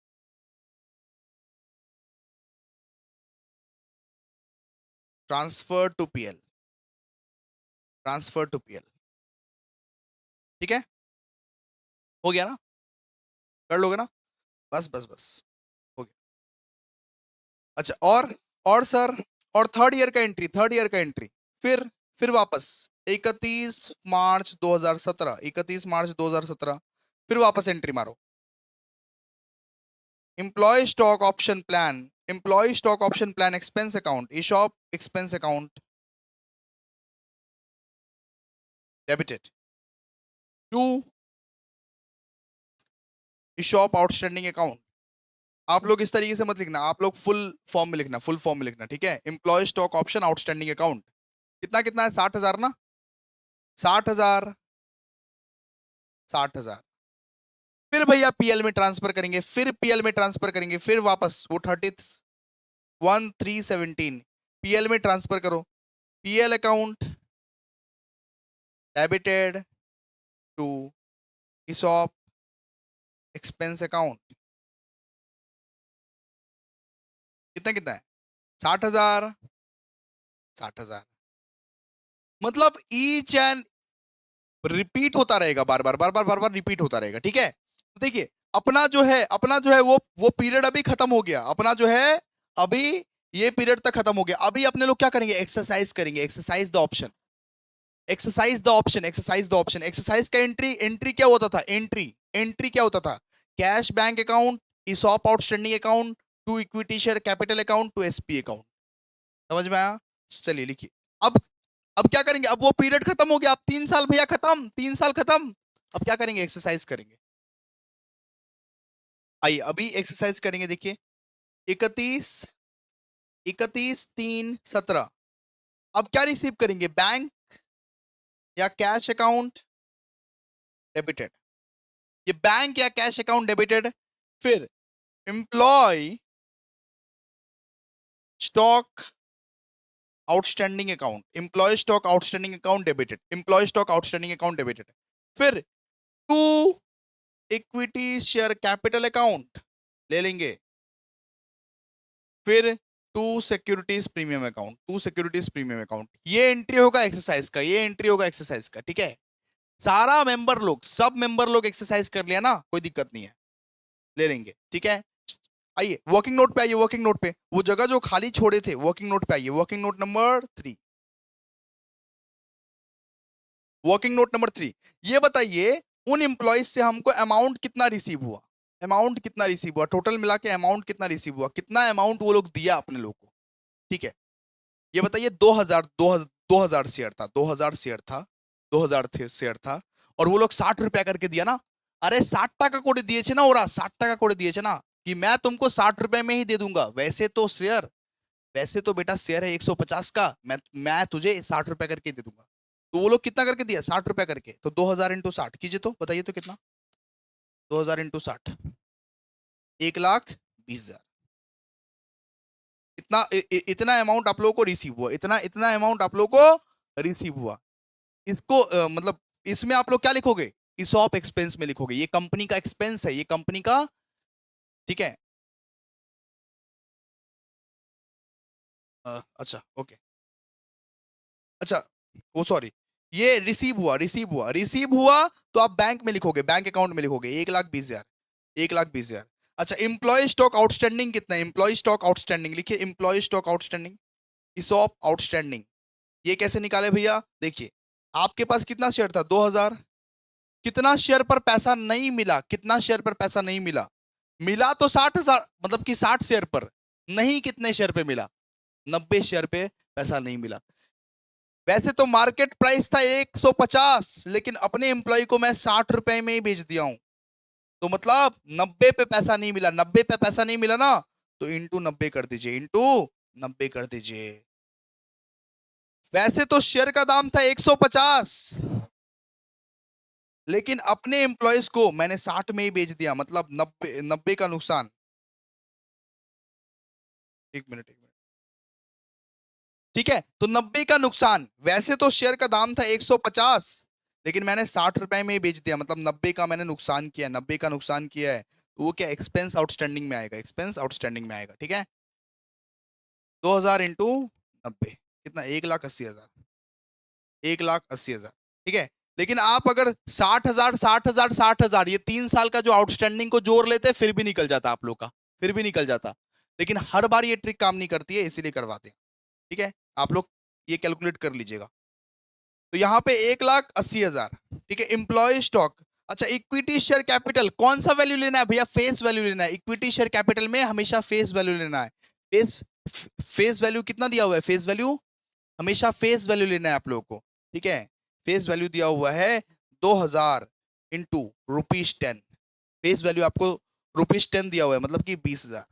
transfer to PL. ठीक है, हो गया ना? कर लोगे ना? बस हो गया। अच्छा, और सर, और थर्ड ईयर का एंट्री फिर वापस 31 मार्च 2017 फिर वापस एंट्री मारो, employee stock option plan expense account, ESOP expense account debited to ESOP outstanding account. आप लोग इस तरीके से मत लिखना, आप लोग फुल फॉर्म में लिखना। ठीक है, employee stock option outstanding account. कितना है? 60,000 ना? 60,000 फिर भैया पीएल में ट्रांसफर करेंगे, फिर वापस वो 31/3/17 पीएल में ट्रांसफर करो। PL account debited to ESOP expense account. कितना है? 60,000 मतलब ईच एंड रिपीट होता रहेगा, बार बार रिपीट होता रहेगा। ठीक है, तो देखिए, अपना जो है वो पीरियड अभी खत्म हो गया, अपना जो है अभी ये पीरियड तक खत्म हो गया। अभी अपने लोग क्या करेंगे? Exercise the option. एक्सरसाइज का एंट्री क्या होता था? एंट्री क्या होता था? Cash bank account, ESOP outstanding account, to equity share capital account, to SP account. समझ में आया? चलिए लिखिए। अब अब क्या करेंगे? अब वो पीरियड खत्म हो गया, अब 3 साल भैया खत्म, 3 साल खत्म। अब क्या करेंगे? एक्सरसाइज करेंगे। आइए अभी एक्सरसाइज करेंगे। देखिए, 31/3/17 अब क्या रिसीव करेंगे? बैंक या कैश अकाउंट डेबिटेड, ये बैंक या कैश अकाउंट डेबिटेड। फिर employee stock outstanding account debited. फिर to equity share capital account ले लेंगे। फिर टू सिक्योरिटीज प्रीमियम अकाउंट। ये एंट्री होगा एक्सरसाइज का। ठीक है, सारा सब मेंबर लोग एक्सरसाइज कर लिया ना, कोई दिक्कत नहीं है, ले लेंगे। ठीक है, आइए वर्किंग नोट पे वो जगह जो खाली छोड़े थे, वर्किंग नोट पे आइए। वर्किंग नोट नंबर 3, ये बताइए उन एम्प्लॉइज से हमको अमाउंट कितना रिसीव हुआ, टोटल मिला के अमाउंट कितना रिसीव हुआ, कितना अमाउंट वो लोग दिया अपने लोग को। ठीक है, ये बताइए 2000 शेयर था, 2000 शेयर था, 2000 शेयर था, और वो लोग 60 रुपया करके दिया ना। अरे 60 টাকা করে দিয়েছে না ওরা, 60 টাকা করে দিয়েছে ना, कि मैं तुमको 60 रुपए में ही दे दूंगा। वैसे तो बेटा शेयर है 150 का, मैं तुझे 60 रुपए करके दे दूंगा। तो वो लोग कितना करके दिया, 60 रुपया करके। तो 2000 × 60 कीजिए, तो बताइए तो कितना, 2000 × 60, 1,20,000। इतना इतना अमाउंट आप लोगों को रिसीव हुआ, इतना इतना अमाउंट आप लोगों को रिसीव हुआ। इसको मतलब इसमें आप लोग क्या लिखोगे, ईसॉप एक्सपेंस में लिखोगे। ये कंपनी का एक्सपेंस है, ये कंपनी का, ठीक है। अच्छा ओके, अच्छा वो सॉरी, ये रिसीव हुआ तो आप बैंक में लिखोगे, बैंक अकाउंट में लिखोगे 1,20,000, 1,20,000। अच्छा, एम्प्लॉय स्टॉक आउटस्टैंडिंग कितना है, एम्प्लॉय स्टॉक आउटस्टैंडिंग लिखिए, employee stock outstanding, ESOP outstanding. ये कैसे निकाले भैया, देखिए आपके पास कितना शेयर था, 2000। कितना शेयर पर पैसा नहीं मिला, कितना शेयर पर पैसा नहीं मिला, मिला तो 60,000, मतलब कि 60 शेयर पर, नहीं कितने शेयर पे मिला, 90 शेयर पे पैसा नहीं मिला। वैसे तो मार्केट प्राइस था 150, लेकिन अपने एम्प्लॉय को मैं 60 रुपए में ही बेच दिया हूं, तो मतलब 90 पे पैसा नहीं मिला। 90 पे पैसा नहीं मिला ना, तो इंटू 90 कर दीजिए, इंटू 90 कर दीजिए। वैसे तो शेयर का दाम था 150, लेकिन अपने एम्प्लॉयज को मैंने 60 में ही बेच दिया, मतलब 90 90 का नुकसान। एक मिनट, ठीक है, तो 90 का नुकसान। वैसे तो शेयर का दाम था 150, लेकिन मैंने 60 रुपए में ही बेच दिया, मतलब 90 का मैंने नुकसान किया, 90 का नुकसान किया है। तो वो क्या एक्सपेंस आउटस्टैंडिंग में आएगा, एक्सपेंस आउटस्टैंडिंग में आएगा, ठीक है। 2000 इंटू 90 कितना, 1,80,000, 1,80,000, ठीक है। लेकिन आप अगर 60,000 60,000 60,000 ये 3 साल का जो आउटस्टैंडिंग को जोड़ लेते, फिर भी निकल जाता आप लोग का, फिर भी निकल जाता। लेकिन हर बार ये ट्रिक काम नहीं करती है, इसीलिए करवाते हैं, ठीक है। आप लोग ये कैलकुलेट कर लीजिएगा। तो यहाँ पे 1,80,000, ठीक है। एम्प्लॉय स्टॉक, अच्छा इक्विटी शेयर कैपिटल कौन सा वैल्यू लेना है भैया, फेस वैल्यू लेना है। इक्विटी शेयर कैपिटल में हमेशा फेस वैल्यू लेना है। फेस फेस वैल्यू कितना दिया हुआ है, फेस वैल्यू, हमेशा फेस वैल्यू लेना है आप लोगों को, ठीक है। फेस वैल्यू दिया हुआ है 2000 इंटू ₹10। फेस वैल्यू आपको ₹10 दिया हुआ है, मतलब कि 20,000।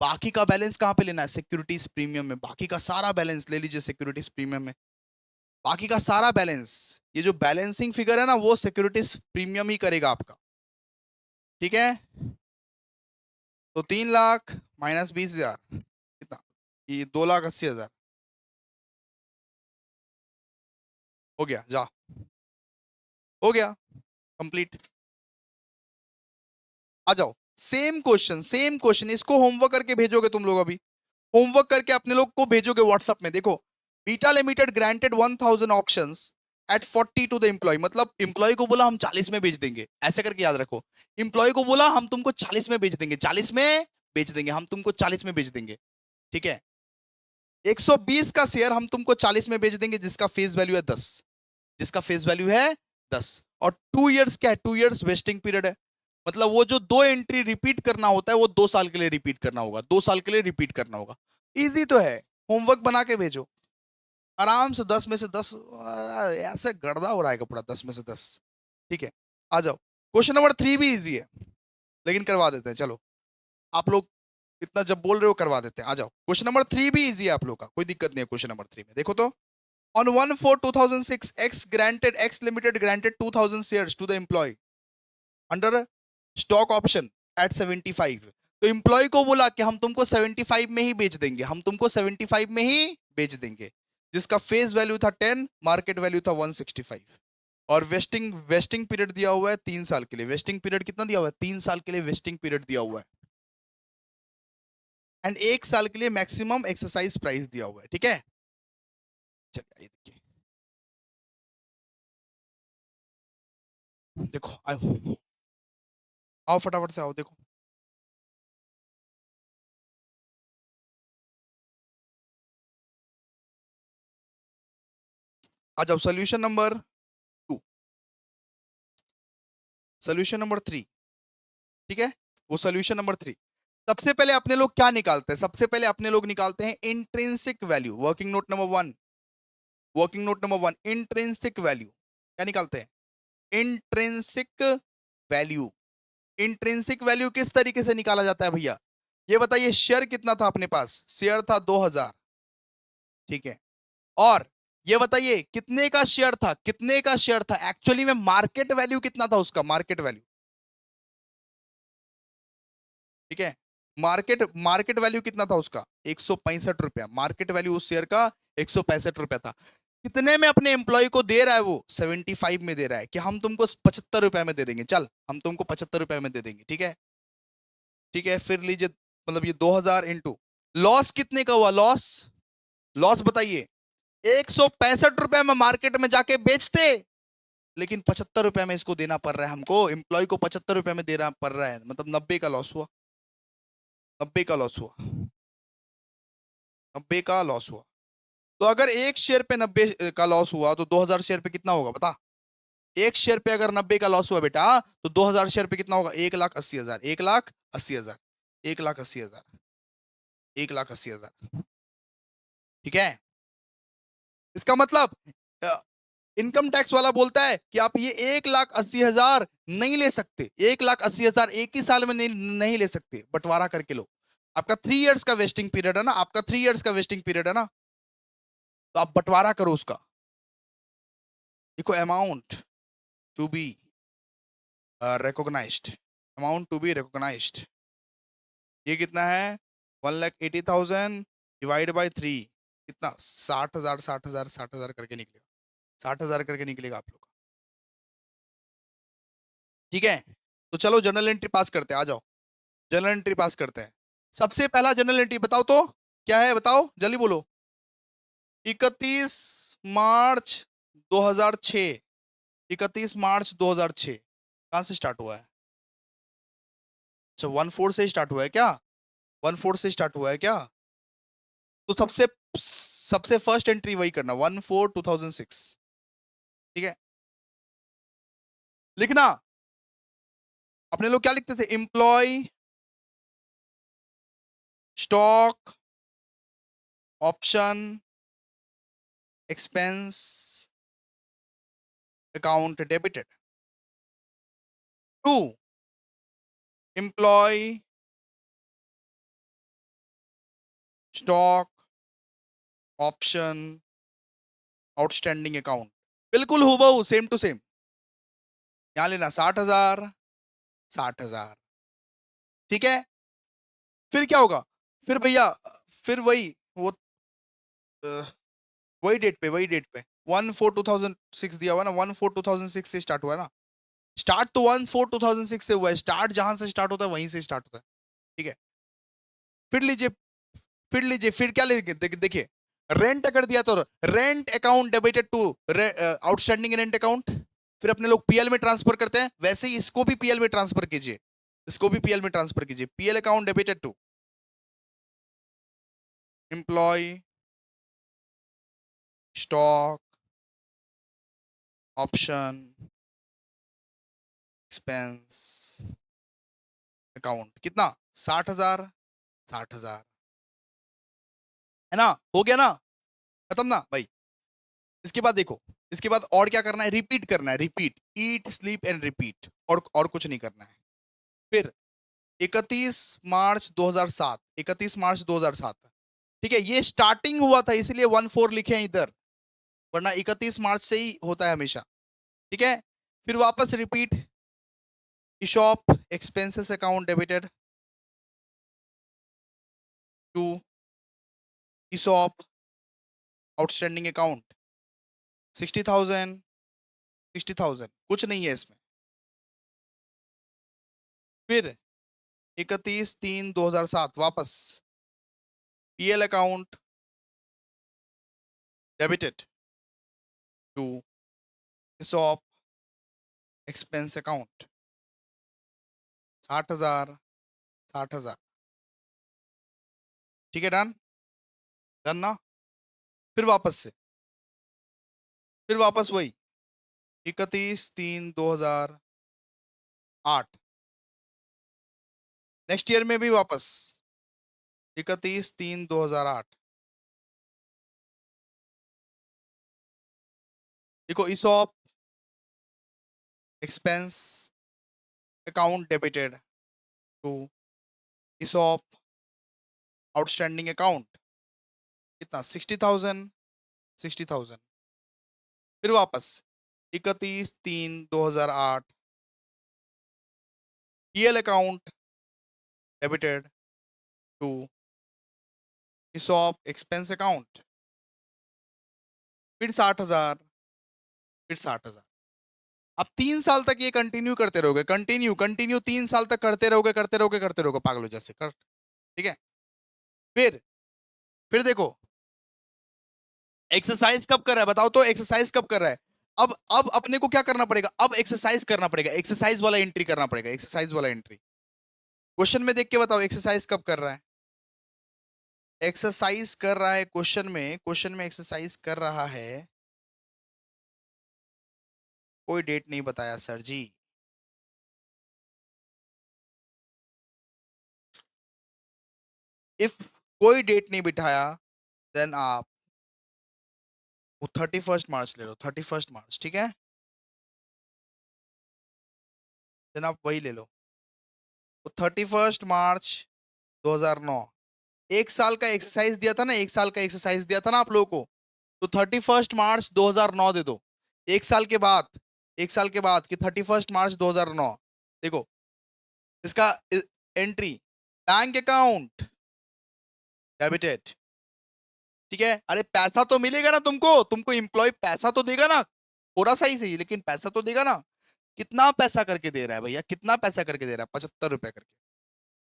बाकी का बैलेंस कहाँ पे लेना है, सिक्योरिटीज प्रीमियम में। बाकी का सारा बैलेंस ले लीजिए सिक्योरिटीज प्रीमियम में, बाकी का सारा बैलेंस। ये जो बैलेंसिंग फिगर है ना, वो सिक्योरिटीज प्रीमियम ही करेगा आपका, ठीक है। तो 3 लाख माइनस 20,000 कितना, ये 2,80,000 हो गया, जा हो गया कंप्लीट। आ जाओ, सेम क्वेश्चन इसको होमवर्क करके भेजोगे तुम लोग, अभी होमवर्क करके अपने लोग को भेजोगे व्हाट्सएप में। देखो, Beta limited granted 1000 options at 40 to the employee, मतलब एम्प्लॉय को बोला हम 40 में बेच देंगे, ऐसे करके याद रखो। एम्प्लॉय को बोला हम तुमको 40 में बेच देंगे, 40 में बेच देंगे, हम तुमको 40 में बेच देंगे, ठीक है। 120 का शेयर हम तुमको 40 में बेच देंगे, जिसका फेस वैल्यू है 10, जिसका फेस वैल्यू है 10। और 2 इयर्स क्या है, 2 इयर्स वेस्टिंग पीरियड है, मतलब वो जो 2 एंट्री रिपीट करना होता है, वो 2 साल के लिए रिपीट करना होगा, 2 साल के लिए रिपीट करना होगा। इजी तो है, होमवर्क बना के भेजो आराम से, 10 में से 10। ऐसे गड़दा हो रहा है कपड़ा, 10 में से 10, ठीक है। आ जाओ, क्वेश्चन नंबर 3 भी इजी है, लेकिन करवा देते हैं, चलो आप लोग इतना जब बोल रहे हो करवा देते हैं। आ जाओ, क्वेश्चन नंबर 3 भी इजी है आप लोग का, कोई दिक्कत नहीं है। क्वेश्चन नंबर 3 में देखो तो, on 1/4/2006 X Limited granted 2000 shares to the employee under stock option at 75। तो एम्प्लॉय को बोला कि हम तुमको 75 में ही बेच देंगे, हम तुमको 75 में ही बेच देंगे, जिसका फेस वैल्यू था 10, मार्केट वैल्यू था 165। और वेस्टिंग वेस्टिंग पीरियड दिया हुआ है 3 साल के लिए। वेस्टिंग पीरियड कितना दिया हुआ है, 3 साल के लिए वेस्टिंग पीरियड दिया हुआ है। एंड 1 साल के लिए मैक्सिमम एक्सरसाइज प्राइस दिया हुआ है, ठीक है। चलिए देखिए, देखो आओ, आओ फटाफट से आओ, देखो आ जाओ। सोल्यूशन नंबर 2, सोल्यूशन नंबर 3, ठीक है। वो सोल्यूशन नंबर 3, सबसे पहले अपने लोग क्या निकालते हैं? सबसे पहले अपने लोग निकालते हैं intrinsic value. Working note number one, working note number one, intrinsic value. क्या निकालते हैं? Intrinsic value. इंट्रिंसिक वैल्यू किस तरीके से निकाला जाता है भैया? ये बताइए, शेयर कितना था अपने पास? शेयर था 2000, ठीक है। और ये बताइए कितने का शेयर था? कितने का शेयर था एक्चुअली में? मार्केट वैल्यू कितना था उसका? मार्केट वैल्यू, ठीक है। मार्केट मार्केट वैल्यू कितना था उसका? 165 रुपया मार्केट वैल्यू उस शेयर का 165 रुपया था। कितने में अपने एम्प्लॉय को दे रहा है? वो 75 में दे रहा है कि हम तुमको 75 रुपए में दे देंगे, चल हम तुमको 75 रुपए में दे देंगे, ठीक है। ठीक है, फिर लीजिए, मतलब ये 2000 इंटू लॉस कितने का हुआ? लॉस, लॉस बताइए। 165 रुपए में मार्केट में जाके बेचते, लेकिन 75 रुपए में इसको देना पड़ रहा है हमको, एम्प्लॉय को 75 रुपए में देना पड़ रहा है, मतलब 90 का लॉस हुआ। 90 का लॉस हुआ, 90 का लॉस हुआ। तो अगर एक शेयर पे 90 का लॉस हुआ तो 2000 शेयर पे कितना होगा बता? एक शेयर पे अगर 90 का लॉस हुआ बेटा, तो 2000 शेयर पे कितना होगा? 1,80,000, 1,80,000, 1,80,000, 1,80,000, ठीक है। इसका मतलब इनकम टैक्स वाला बोलता है कि आप ये 1,80,000 नहीं ले सकते, 1,80,000 एक ही साल में नहीं ले सकते, बंटवारा करके लो। आपका 3 इयर्स का वेस्टिंग पीरियड है ना, आपका 3 इयर्स का वेस्टिंग पीरियड है ना, तो आप बंटवारा करो उसका। देखो, amount to be recognised, amount to be recognised, ये कितना है? 1,80,000 डिवाइड बाई 3, कितना? 60,000, 60,000, 60,000 करके निकलेगा, 60,000 करके निकलेगा आप लोग का, ठीक है। तो चलो जनरल एंट्री पास करते हैं, आ जाओ जनरल एंट्री पास करते हैं। सबसे पहला जनरल एंट्री बताओ तो क्या है, बताओ जल्दी बोलो। 31 मार्च 2006, 31 मार्च 2006 कहां से स्टार्ट हुआ है? अच्छा, 1/4 से स्टार्ट हुआ है क्या? 1/4 से स्टार्ट हुआ है क्या? तो सबसे सबसे फर्स्ट एंट्री वही करना, 1/4/2006, ठीक है। लिखना, अपने लोग क्या लिखते थे? Employee stock option expense account debited to employ stock option outstanding account. बिल्कुल हूबहू, सेम टू सेम। यहां लेना 60,000, 60,000, ठीक है। फिर क्या होगा? फिर भैया, फिर वही वो वही डेट पे, वही डेट पे 1/4/2006 दिया हुआ ना, 1/4/2006 से स्टार्ट हुआ है ना। स्टार्ट तो 1/4/2006 से हुआ है, स्टार्ट जहां से स्टार्ट होता है वहीं से स्टार्ट होता है, ठीक है। फिर लीजिए, फिर लीजिए, फिर क्या लेंगे? देखिए, रेंट अगर दिया तो rent account debited to outstanding rent account, फिर अपने लोग पीएल में ट्रांसफर करते हैं, वैसे ही इसको भी पीएल में ट्रांसफर कीजिए, इसको भी पीएल में ट्रांसफर कीजिए। PL account debited to employ stock option expense account, कितना? 60,000, 60,000, है ना, हो गया ना, खत्म ना भाई। इसके बाद देखो, इसके बाद और क्या करना है? रिपीट करना है, repeat, eat sleep and repeat, और कुछ नहीं करना है। फिर 31 मार्च 2007, 31 मार्च 2007, ठीक है। ये स्टार्टिंग हुआ था इसलिए 1/4 लिखे हैं इधर, वरना 31 मार्च से ही होता है हमेशा, ठीक है। फिर वापस repeat, shop expenses account debited to ESOP outstanding account 60,000, 60,000, कुछ नहीं है इसमें। फिर 31/3/2007 वापस PL account debited to ESOP expense account 60,000, 60,000, ठीक है। डन, डन ना। फिर वापस से, फिर वापस वही 31/3/2008 नेक्स्ट ईयर में भी वापस 31/3/2008। देखो ESOP expense account debited to ESOP outstanding account कितना 60,000, 60,000। फिर वापस 31/3/2008 EL account debited to ESOP expense account, फिर 60,000, फिर 60,000। अब 3 साल तक ये कंटिन्यू करते रहोगे, कंटिन्यू कंटिन्यू 3 साल तक करते रहोगे, करते रहोगे, करते रहोगे, पागलों जैसे कर, ठीक है। फिर देखो एक्सरसाइज कब कर रहा है, बताओ तो एक्सरसाइज कब कर रहा है। अब अपने को क्या करना पड़ेगा, अब एक्सरसाइज करना पड़ेगा, एक्सरसाइज वाला एंट्री करना पड़ेगा, एक्सरसाइज वाला एंट्री। क्वेश्चन में देख के बताओ एक्सरसाइज कब कर रहा है। एक्सरसाइज कर रहा है क्वेश्चन में एक्सरसाइज कर रहा है, कोई डेट नहीं बताया सर जी। इफ कोई डेट नहीं बिठाया देन आप वो 31 मार्च ले लो, 31 मार्च, ठीक है। देन आप वही ले लो, तो 31 मार्च 2009। 1 साल का एक्सरसाइज दिया था ना, 1 साल का एक्सरसाइज दिया था ना आप लोगों को, तो 31 मार्च 2009 दे दो। 1 साल के बाद, 1 साल के बाद कि 31 मार्च 2009। देखो इसका एंट्री बैंक अकाउंट डेबिटेड, ठीक है। अरे पैसा तो मिलेगा ना तुमको, तुमको एम्प्लॉय पैसा तो देगा ना, थोड़ा सा ही सही लेकिन पैसा तो देगा ना। कितना पैसा करके दे रहा है भैया, कितना पैसा करके दे रहा है, 75 रुपए करके।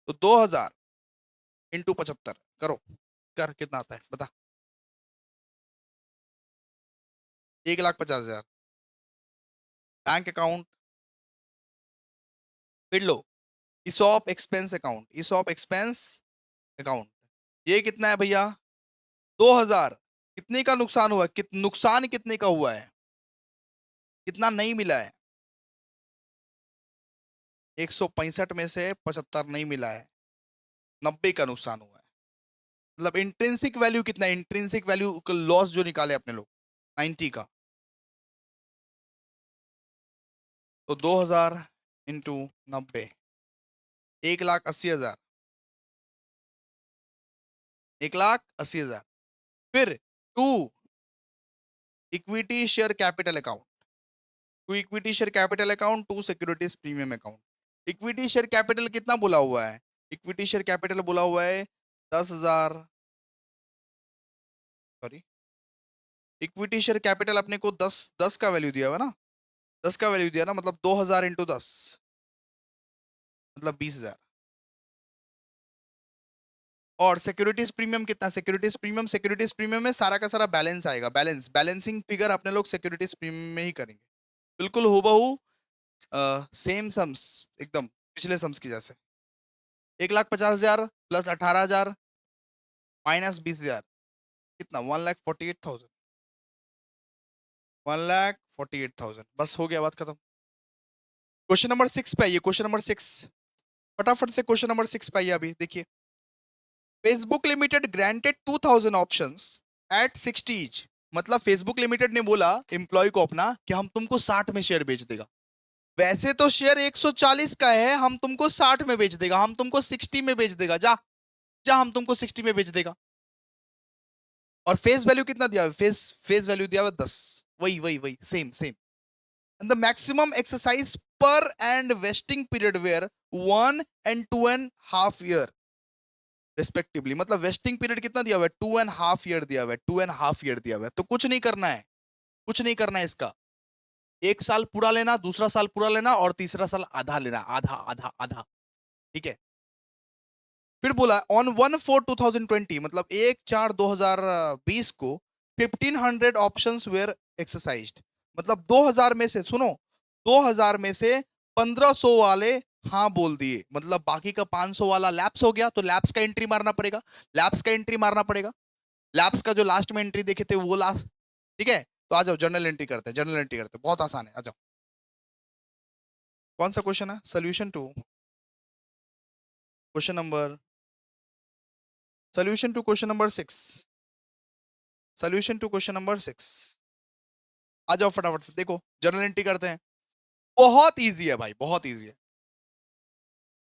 तो 2000 × 75 करो, कर कितना आता है बता। 1,50,000 बैंक अकाउंट, फिर लो ESOP expense account, ESOP expense account, ये कितना है भैया 2000। कितने का नुकसान हुआ, नुकसान कितने का हुआ है, कितना नहीं मिला है। 165 में से 75 नहीं मिला है, 90 का नुकसान हुआ है। मतलब इंट्रिंसिक वैल्यू कितना है, इंट्रिंसिक वैल्यू लॉस जो निकाले अपने लोग 90 का। तो 2000 × 90, 1,80,000, 1,80,000। फिर to equity share capital account, to equity share capital account, to securities premium account. Equity share capital कितना बोला हुआ है, इक्विटी शेयर कैपिटल बोला हुआ है 10,000, सॉरी इक्विटी शेयर कैपिटल अपने को 10 का वैल्यू दिया हुआ ना, 10 का वैल्यू दिया ना, मतलब 2000 × 10 मतलब 20,000। और सिक्योरिटीज प्रीमियम कितना, सिक्योरिटीज प्रीमियम में सारा का सारा बैलेंस आएगा, बैलेंसिंग फिगर अपने लोग सिक्योरिटीज प्रीमियम में ही करेंगे, बिल्कुल हूबहू सेम सम्स, एकदम पिछले सम्स की जैसे। 1,50,000 प्लस 18,000 माइनस 20,000 कितना 1,48,000, 1,48,000। बस हो गया, बात खत्म। क्वेश्चन नंबर 6 पे आइए, क्वेश्चन नंबर 6, फटाफट से क्वेश्चन नंबर 6 पे आइए। अभी देखिए, Facebook limited granted 2,000 options at 60 each. मतलब फेसबुक लिमिटेड ने बोला एम्प्लॉय को अपना कि हम तुमको 60 में शेयर बेच देगा। वैसे तो शेयर 140 का है, हम तुमको 60 में बेच देगा, हम तुमको 60 में बेच देगा, जा जा हम तुमको 60 में बेच देगा। और फेस वैल्यू कितना दिया हुआ, फेस वैल्यू दिया हुआ 10, वही वही वही same same. And the maximum exercise पर and vesting period were 1 and 2.5 year respectively. मतलब वेस्टिंग पीरियड कितना दिया हुआ है, 2.5 ईयर दिया हुआ है, 2.5 ईयर दिया हुआ है। तो कुछ नहीं करना है, कुछ नहीं करना है इसका। 1 साल पूरा लेना, दूसरा साल पूरा लेना, और तीसरा साल आधा लेना, आधा आधा आधा, ठीक है। फिर बोला ऑन 1/4/2020, मतलब 1/4/2020 को 1,500 ऑप्शंस वेयर एक्सरसाइज्ड। मतलब 2000 में से, सुनो, 2000 में से 1,500 वाले हाँ बोल दिए, मतलब बाकी का 500 वाला लैप्स हो गया, तो लैप्स का एंट्री मारना पड़ेगा, लैप्स का एंट्री मारना पड़ेगा। लैप्स का जो लास्ट में एंट्री देखे थे वो लास्ट, ठीक है। तो आ जाओ जर्नल एंट्री करते हैं, जर्नल एंट्री करते हैं, बहुत आसान है, आ जाओ। कौन सा क्वेश्चन है, solution 2। Question number solution two question number 6, solution two question number 6। आ जाओ फटाफट से, देखो जर्नल एंट्री करते हैं। बहुत इजी है भाई, बहुत इजी है।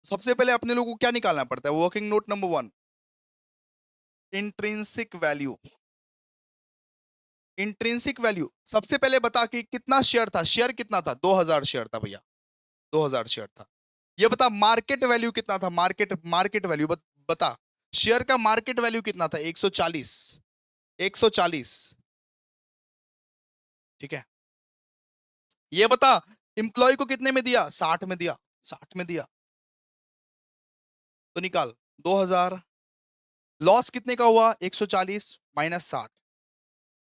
सबसे पहले अपने लोगों को क्या निकालना पड़ता है? Working note number 1, intrinsic value. Intrinsic value सबसे पहले बता कि कितना शेयर था। शेयर कितना था? 2000 शेयर था भैया, 2000 शेयर था। ये बता मार्केट वैल्यू कितना था? मार्केट मार्केट वैल्यू बता। शेयर का मार्केट वैल्यू कितना था? 140, 140। ठीक है, ये बता एम्प्लॉय को कितने में दिया? 60 में दिया, 60 में दिया। तो निकाल 2000, लॉस कितने का हुआ? 140 माइनस 60,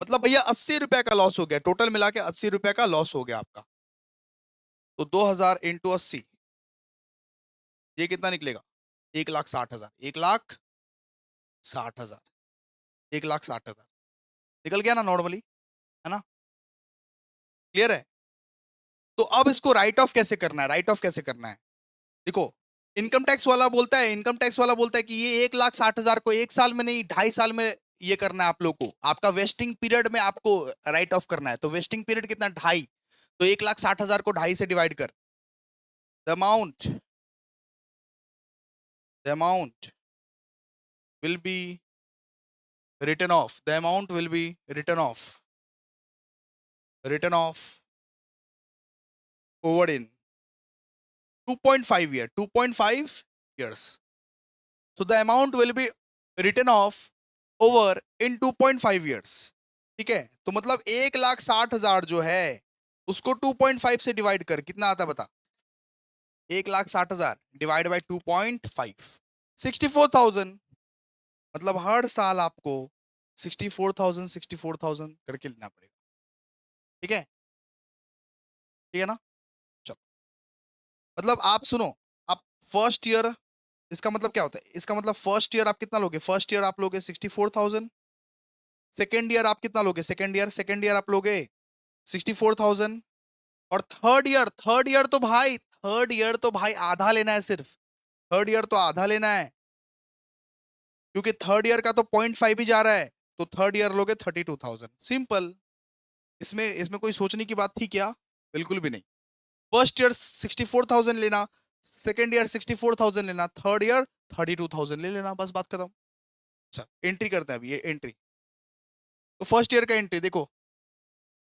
मतलब भैया 80 रुपए का लॉस हो गया। टोटल मिला के 80 रुपए का लॉस हो गया आपका। तो 2000 इंटू 80, ये कितना निकलेगा? 1,60,000, 1,60,000, 1,60,000 निकल गया ना नॉर्मली, है ना? क्लियर है? तो अब इसको राइट ऑफ कैसे करना है? राइट ऑफ कैसे करना है? देखो, इनकम टैक्स वाला बोलता है, इनकम टैक्स वाला बोलता है कि ये 1,60,000 को 1 साल में नहीं 2.5 साल में ये करना है आप लोग को। आपका वेस्टिंग पीरियड में आपको राइट ऑफ करना है। तो वेस्टिंग पीरियड कितना? 2.5। तो 1,60,000 को 2.5 से डिवाइड कर। The amount will be written off. The amount will be written off over in 2.5 year, 2.5 years. So the amount will be written off over in 2.5 years. ठीक है, तो मतलब 1,60,000 जो है उसको 2.5 से डिवाइड कर, कितना आता है बता? 1,60,000 डिवाइड बाई 2.5, 64,000। मतलब हर साल आपको 64,000 64,000 करके लेना पड़ेगा। ठीक है, ठीक है ना? चलो, मतलब आप सुनो, आप फर्स्ट ईयर, इसका मतलब क्या होता है? इसका मतलब फर्स्ट ईयर आप कितना लोगे? फर्स्ट ईयर आप लोगे 64,000। सेकेंड ईयर आप कितना लोगे? सेकेंड ईयर आप लोगे 64,000। और थर्ड ईयर तो भाई आधा लेना है सिर्फ। थर्ड ईयर तो आधा लेना है, क्योंकि थर्ड ईयर का तो 0.5 ही जा रहा है। तो थर्ड ईयर लोगे 32,000, सिंपल। इसमें इसमें कोई सोचने की बात थी क्या? बिल्कुल भी नहीं। फर्स्ट ईयर 64,000 लेना, सेकेंड ईयर 64,000 लेना, थर्ड ईयर 32,000 ले लेना, बस बात खत्म। अच्छा, एंट्री करते हैं अभी, ये एंट्री। तो फर्स्ट ईयर का एंट्री देखो,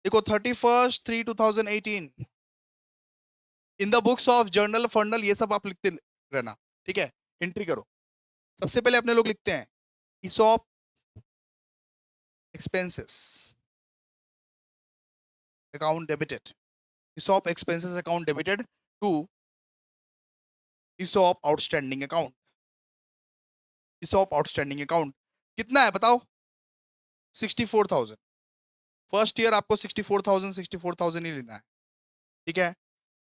देखो 31/3/2018 in the books of journal फंडल, ये सब आप लिखते रहना। ठीक है, एंट्री करो। सबसे पहले अपने लोग लिखते हैं ESOP expenses account debited, ESOP expenses account debited to ESOP outstanding account. ESOP outstanding account कितना है बताओ? 64,000। फर्स्ट ईयर आपको 64,000 ही लेना है। ठीक है,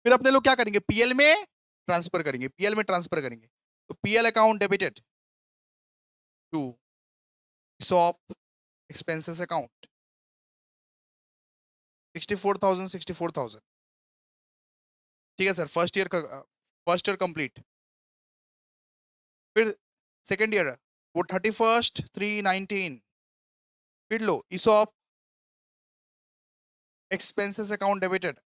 फिर अपने लोग क्या करेंगे? पीएल में ट्रांसफर करेंगे, पीएल में ट्रांसफर करेंगे। तो PL account debited to ESOP expenses account, 64,000 64,000। ठीक है सर, फर्स्ट ईयर का, फर्स्ट ईयर कंप्लीट। फिर सेकेंड ईयर वो 31/3/19, फिर लो ESOP expenses account debited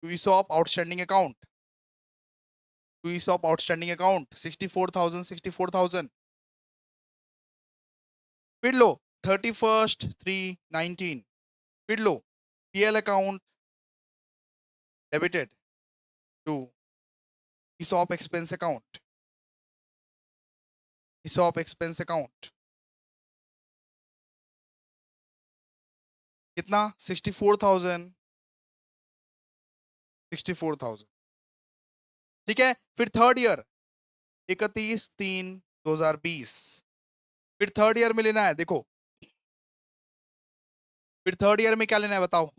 to ESOP outstanding account, to ESOP outstanding account 64,000 64,000। फिर लो 31/3/19, फिर लो PL account debited to ESOP expense account, ESOP expense account कितना? 64,000 64,000। ठीक है, फिर थर्ड ईयर 31/3/2020, फिर थर्ड ईयर में लेना है। देखो, फिर थर्ड ईयर में क्या लेना है बताओ?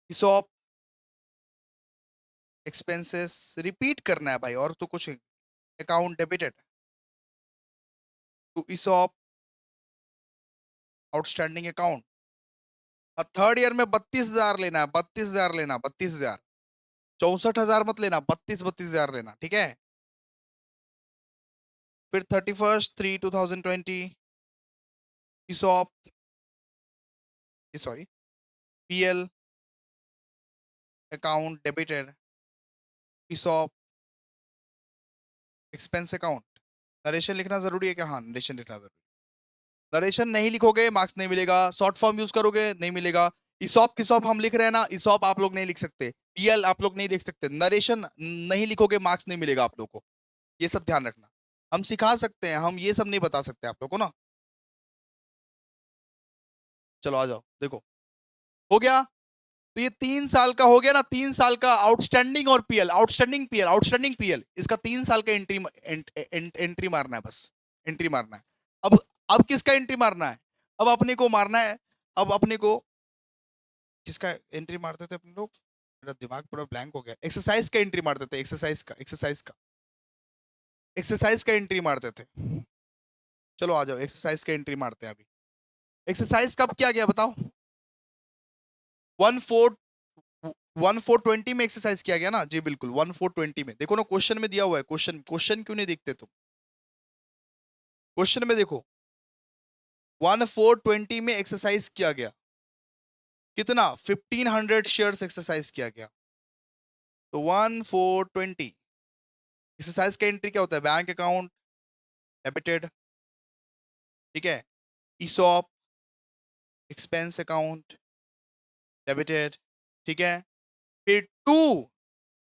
ईसॉप एक्सपेंसेस रिपीट करना है भाई, और तो कुछ, account debited to ESOP outstanding account, और थर्ड ईयर में 32,000 लेना है, 32,000 लेना, 32,000, 64,000 मत लेना, 32,000 लेना, ठीक है। फिर 31/3/2020 ESOP, sorry, PL account debited, ESOP expense account. Narration लिखना जरूरी है क्या? हाँ, नरेशन लिखना जरूरी। नरेशन नहीं लिखोगे मार्क्स नहीं मिलेगा, शॉर्ट फॉर्म यूज करोगे नहीं मिलेगा। इसॉप किसॉप हम लिख रहे हैं ना, इसॉप आप लोग नहीं लिख सकते, पीएल आप लोग नहीं लिख सकते, नरेशन नहीं लिखोगे मार्क्स नहीं मिलेगा आप लोग को, ये सब ध्यान रखना। हम सिखा सकते हैं, हम ये सब नहीं बता सकते आप लोग को ना। चलो आ जाओ, देखो हो गया। तो ये 3 साल का हो गया ना, 3 साल का आउटस्टैंडिंग और PL, outstanding PL, outstanding PL, इसका 3 साल का एंट्री मारना है बस, एंट्री मारना है। अब किसका एंट्री मारना है? अब अपने को मारना है। अब अपने को किसका एंट्री मारते थे अपने लोग? मेरा दिमाग पूरा ब्लैंक हो गया। एक्सरसाइज का एंट्री मारते थे, एक्सरसाइज का एंट्री मारते थे। चलो आ जाओ, एक्सरसाइज का एंट्री मारते हैं अभी। एक्सरसाइज कब किया गया बताओ? 1420 में एक्सरसाइज किया गया ना जी, बिल्कुल 1420 में। देखो ना क्वेश्चन में दिया हुआ है, क्वेश्चन क्वेश्चन क्यों नहीं देखते तुम? क्वेश्चन में देखो, 1420 में एक्सरसाइज किया गया, कितना? 1500 शेयर्स एक्सरसाइज किया गया। तो 1420 एक्सरसाइज का एंट्री क्या होता है? बैंक अकाउंट डेबिटेड, ठीक है, ईसॉप एक्सपेंस अकाउंट डेबिटेड, ठीक है। फिर to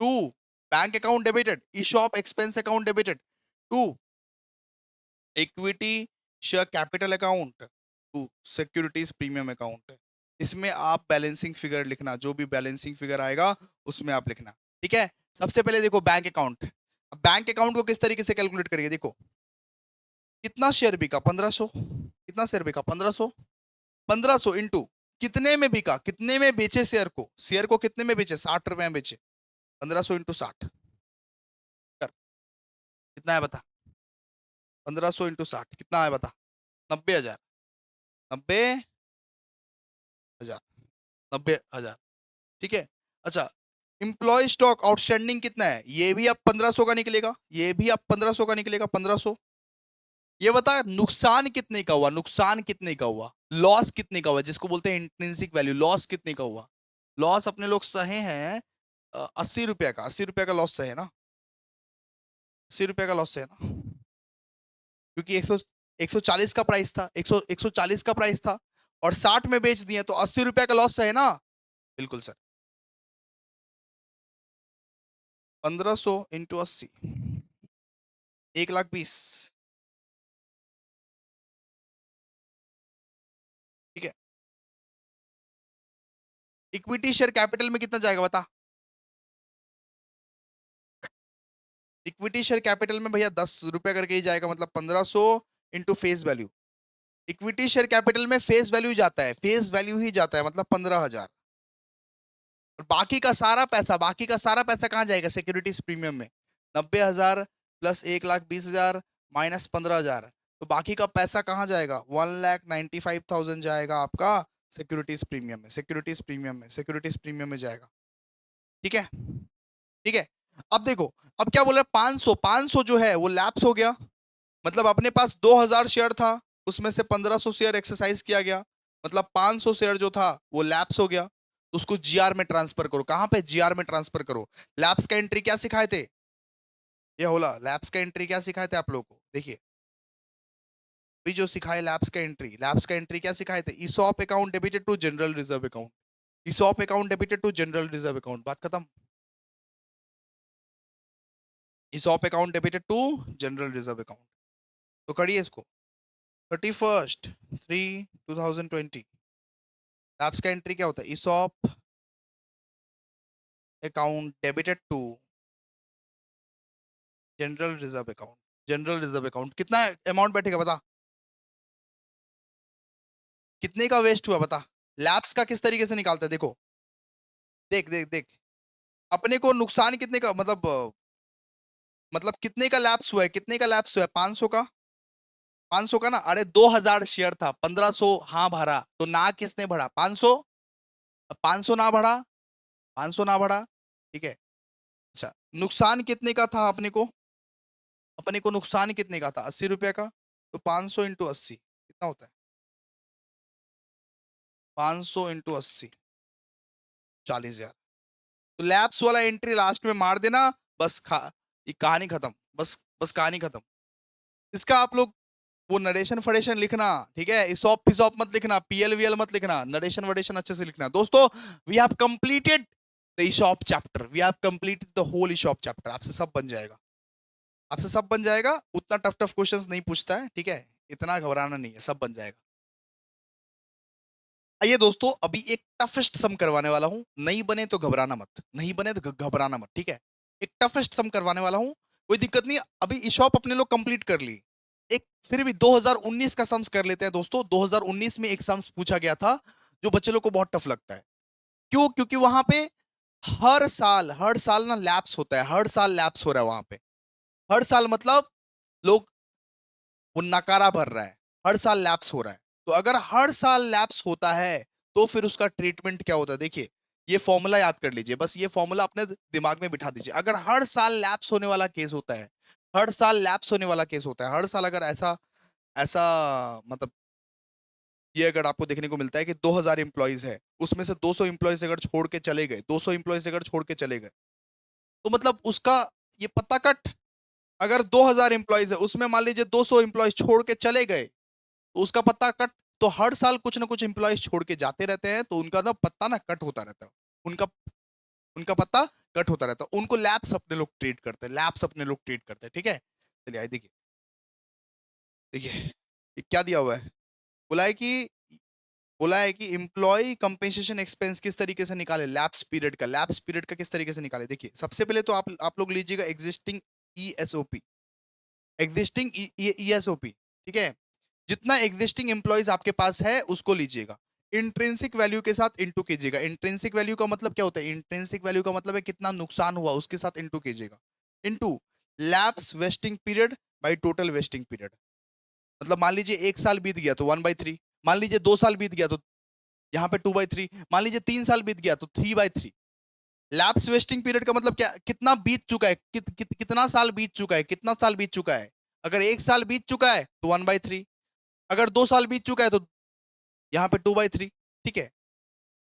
to bank account debited, ESOP expense account debited, to equity share capital account, to securities premium account. इसमें आप बैलेंसिंग फिगर लिखना, जो भी बैलेंसिंग फिगर आएगा उसमें आप लिखना, ठीक है। सबसे पहले देखो बैंक अकाउंट। अब बैंक अकाउंट को किस तरीके से कैलकुलेट करिए, देखो कितना शेयर बिका? 1500। कितना शेयर बिका? 1500। 1500 इंटू कितने में बिका, कितने में बेचे शेयर को, शेयर को कितने में बेचे? 60 रुपए में बेचे। 1500 इंटू 60 कर, कितना है बता? 1500 इंटू 60 कितना है बता? 90,000। 90,000, 90,000, ठीक है। अच्छा, इंप्लॉय स्टॉक आउटस्टैंडिंग कितना है? ये भी अब 1500 का निकलेगा, ये भी अब 1500 का निकलेगा, 1500। ये बता नुकसान कितने का हुआ, नुकसान कितने का हुआ, लॉस कितने का हुआ, जिसको बोलते हैं इंट्रिंसिक वैल्यू, लॉस कितने का हुआ? लॉस अपने लोग सहे हैं 80 रुपया का, 80 रुपया का लॉस सहे ना, 80 रुपया का लॉस है ना, क्योंकि 140 का प्राइस था, 140 का प्राइस था और 60 में बेच दिए, तो 80 रुपया का लॉस है ना। बिल्कुल सर। 1500 इंटू 80, 1,20,000, ठीक है। इक्विटी शेयर कैपिटल में कितना जाएगा बता? इक्विटी शेयर कैपिटल में भैया 10 रुपया करके ही जाएगा, मतलब 1500 into face value. Equity share capital में फेस वैल्यू जाता है, फेस वैल्यू ही जाता है, मतलब 15,000। और बाकी का सारा पैसा, बाकी का सारा पैसा कहाँ जाएगा? सिक्योरिटीज प्रीमियम में। 90,000 प्लस 1,20,000 माइनस 15,000, तो बाकी का पैसा कहाँ जाएगा? 1,95,000 जाएगा आपका सिक्योरिटीज प्रीमियम में, सिक्योरिटीज प्रीमियम में, सिक्योरिटीज प्रीमियम में जाएगा, ठीक है। ठीक है। अब देखो, अब क्या बोल रहे हैं? 500, 500 जो है वो लैप्स हो गया, मतलब अपने पास 2,000 शेयर था, उसमें से 1,500 शेयर एक्सरसाइज किया गया, मतलब 500 शेयर जो था वो लैप्स हो गया। तो उसको जीआर में ट्रांसफर करो। कहां पे? जीआर में ट्रांसफर करो। लैप्स का एंट्री क्या सिखाए थे? ये होला लैप्स का एंट्री क्या सिखाए थे आप लोगों को? देखिए अभी जो सिखाए लैप्स का एंट्री, लैप्स का एंट्री क्या सिखाए थे? ESOP account debited to general reserve account, ESOP account debited to general reserve account, बात खत्म। ESOP account debited to general reserve account. तो करिए इसको। 31/3/2020 लैप्स का एंट्री क्या होता है? ESOP account debited to general reserve account, general reserve account कितना अमाउंट बैठेगा बता? कितने का वेस्ट हुआ बता? लैप्स का किस तरीके से निकालते हैं देखो, देख देख देख, अपने को नुकसान कितने का, मतलब कितने का लैप्स हुआ है, कितने का लैप्स हुआ है? 500 का, 500 का ना, अरे 2000 शेयर था, 1500 हाँ भरा, तो ना किसने भरा? 500। 500 ना भरा, 500 ना भरा, ठीक है। अच्छा, नुकसान कितने का था अपने को नुकसान कितने का था? 80 रुपए का। तो 500 इंटू 80 कितना होता है? 500 इंटू 80, 40,000। तो लैप्स वाला एंट्री लास्ट में मार देना, बस ये कहानी खत्म। बस बस कहानी खत्म। इसका आप लोग वो नरेशन फरेशन लिखना, ठीक है। इसॉप फिसॉप मत लिखना, पीएल मत लिखना, नरेशन वरेशन अच्छे से लिखना। दोस्तों, we have completed the ESOP chapter, we have completed the whole ESOP chapter. आपसे सब बन जाएगा, आपसे सब बन जाएगा। उतना टफ टफ क्वेश्चंस नहीं पूछता है, ठीक है। इतना घबराना नहीं है, सब बन जाएगा। आइए दोस्तों, अभी एक टफेस्ट सम करवाने वाला हूं। नहीं बने तो घबराना मत, नहीं बने तो घबराना मत, ठीक है। एक टफेस्ट सम करवाने वाला हूं, कोई दिक्कत नहीं। अभी इशॉप अपने लोग कंप्लीट कर ली, एक फिर भी 2019 का सम्स कर लेते हैं दोस्तों। 2019 में एक सम्स पूछा गया था जो बच्चे लोग को बहुत टफ लगता है। क्यों? क्योंकि वहां पे हर साल ना लैप्स होता है, हर साल लैप्स हो रहा है वहां पे। हर साल मतलब लोग वो नकारा भर रहा है, हर साल लैप्स हो रहा है। तो अगर हर साल लैप्स होता है तो फिर उसका ट्रीटमेंट क्या होता है? देखिए, ये फॉर्मूला याद कर लीजिए, बस ये फॉर्मूला अपने दिमाग में बिठा दीजिए। अगर हर साल लैप्स होने वाला केस होता है, हर साल लैप्स होने वाला केस होता है, हर साल अगर ऐसा ऐसा मतलब ये अगर आपको देखने को मिलता है कि 2000 इंप्लॉइज है, उसमें से 200 इंप्लॉइज अगर छोड़ के चले गए, 200 इंप्लॉइज अगर छोड़ के चले गए, तो मतलब उसका ये पत्ता कट। अगर 2000 इंप्लॉइज है, उसमें मान लीजिए 200 इंप्लॉइज छोड़ के चले गए, तो उसका पत्ता कट। तो हर साल कुछ ना कुछ इंप्लॉइज छोड़ के जाते रहते हैं, तो उनका ना पत्ता ना कट होता रहता है। उनका उनका पत्ता कट होता रहता है। उनको लैप्स अपने लोग ट्रीट करते हैं, लैप्स अपने लोग ट्रीट करते हैं, ठीक है। चलिए आइए देखिए, देखिए ये क्या दिया हुआ है। बोला है कि बोला है कि इम्प्लॉय कंपेंसेशन एक्सपेंस किस तरीके से निकाले, लैप्स पीरियड का। लैप्स पीरियड का किस तरीके से निकाले? देखिए, सबसे पहले तो आप लोग लीजिएगा एग्जिस्टिंग ईएसओपी, एग्जिस्टिंग ईएसओपी, ठीक है। जितना एग्जिस्टिंग एम्प्लॉयज आपके पास है उसको लीजिएगा, इंट्रिंसिक वैल्यू के साथ इंटू कीजिएगा। इंट्रिंसिक वैल्यू का मतलब क्या होता है? इंट्रिंसिक वैल्यू का मतलब है कितना नुकसान हुआ उसके साथ इंटू कीजिएगा, into lapse vesting period by total vesting period. मतलब मान लीजिए 1 साल बीत गया तो 1/3, मान लीजिए 2 साल बीत गया तो यहाँ पे 2/3, मान लीजिए 3 साल बीत गया तो 3/3। लैप्स वेस्टिंग पीरियड का मतलब क्या? कितना बीत चुका है, कितना साल बीत चुका है, कितना साल बीत चुका है। अगर 1 साल बीत चुका है तो 1/3, अगर 2 साल बीत चुका है तो यहाँ पे 2/3, ठीक है।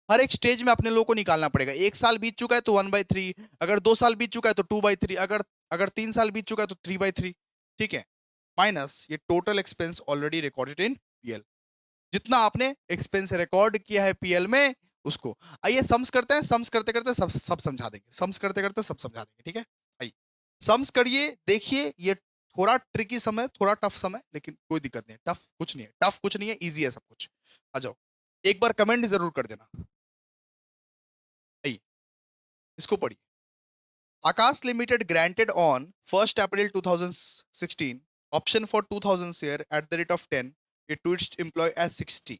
हर एक स्टेज में अपने लोगों को निकालना पड़ेगा। 1 साल बीत चुका है तो 1/3, अगर 2 साल बीत चुका है तो 2/3, अगर अगर 3 साल बीत चुका है तो 3/3, ठीक है। माइनस ये total expense already recorded in PL, जितना आपने एक्सपेंस रिकॉर्ड किया है पीएल में उसको। आइए सम्स करते हैं, सम्स करते करते सब सब समझा देंगे, सम्स करते करते सब समझा देंगे, ठीक है। आइए सम्स करिए, देखिए ये थोड़ा ट्रिकी समय, थोड़ा टफ समय, लेकिन कोई दिक्कत नहीं है। टफ कुछ नहीं है, टफ कुछ नहीं है, इजी है सब कुछ। आ जाओ, एक बार कमेंट जरूर कर देना। आइए इसको पढ़िए। Akash limited granted on 1 April 2016 option for 2000 share at the rate of 10 a to its employee as 60।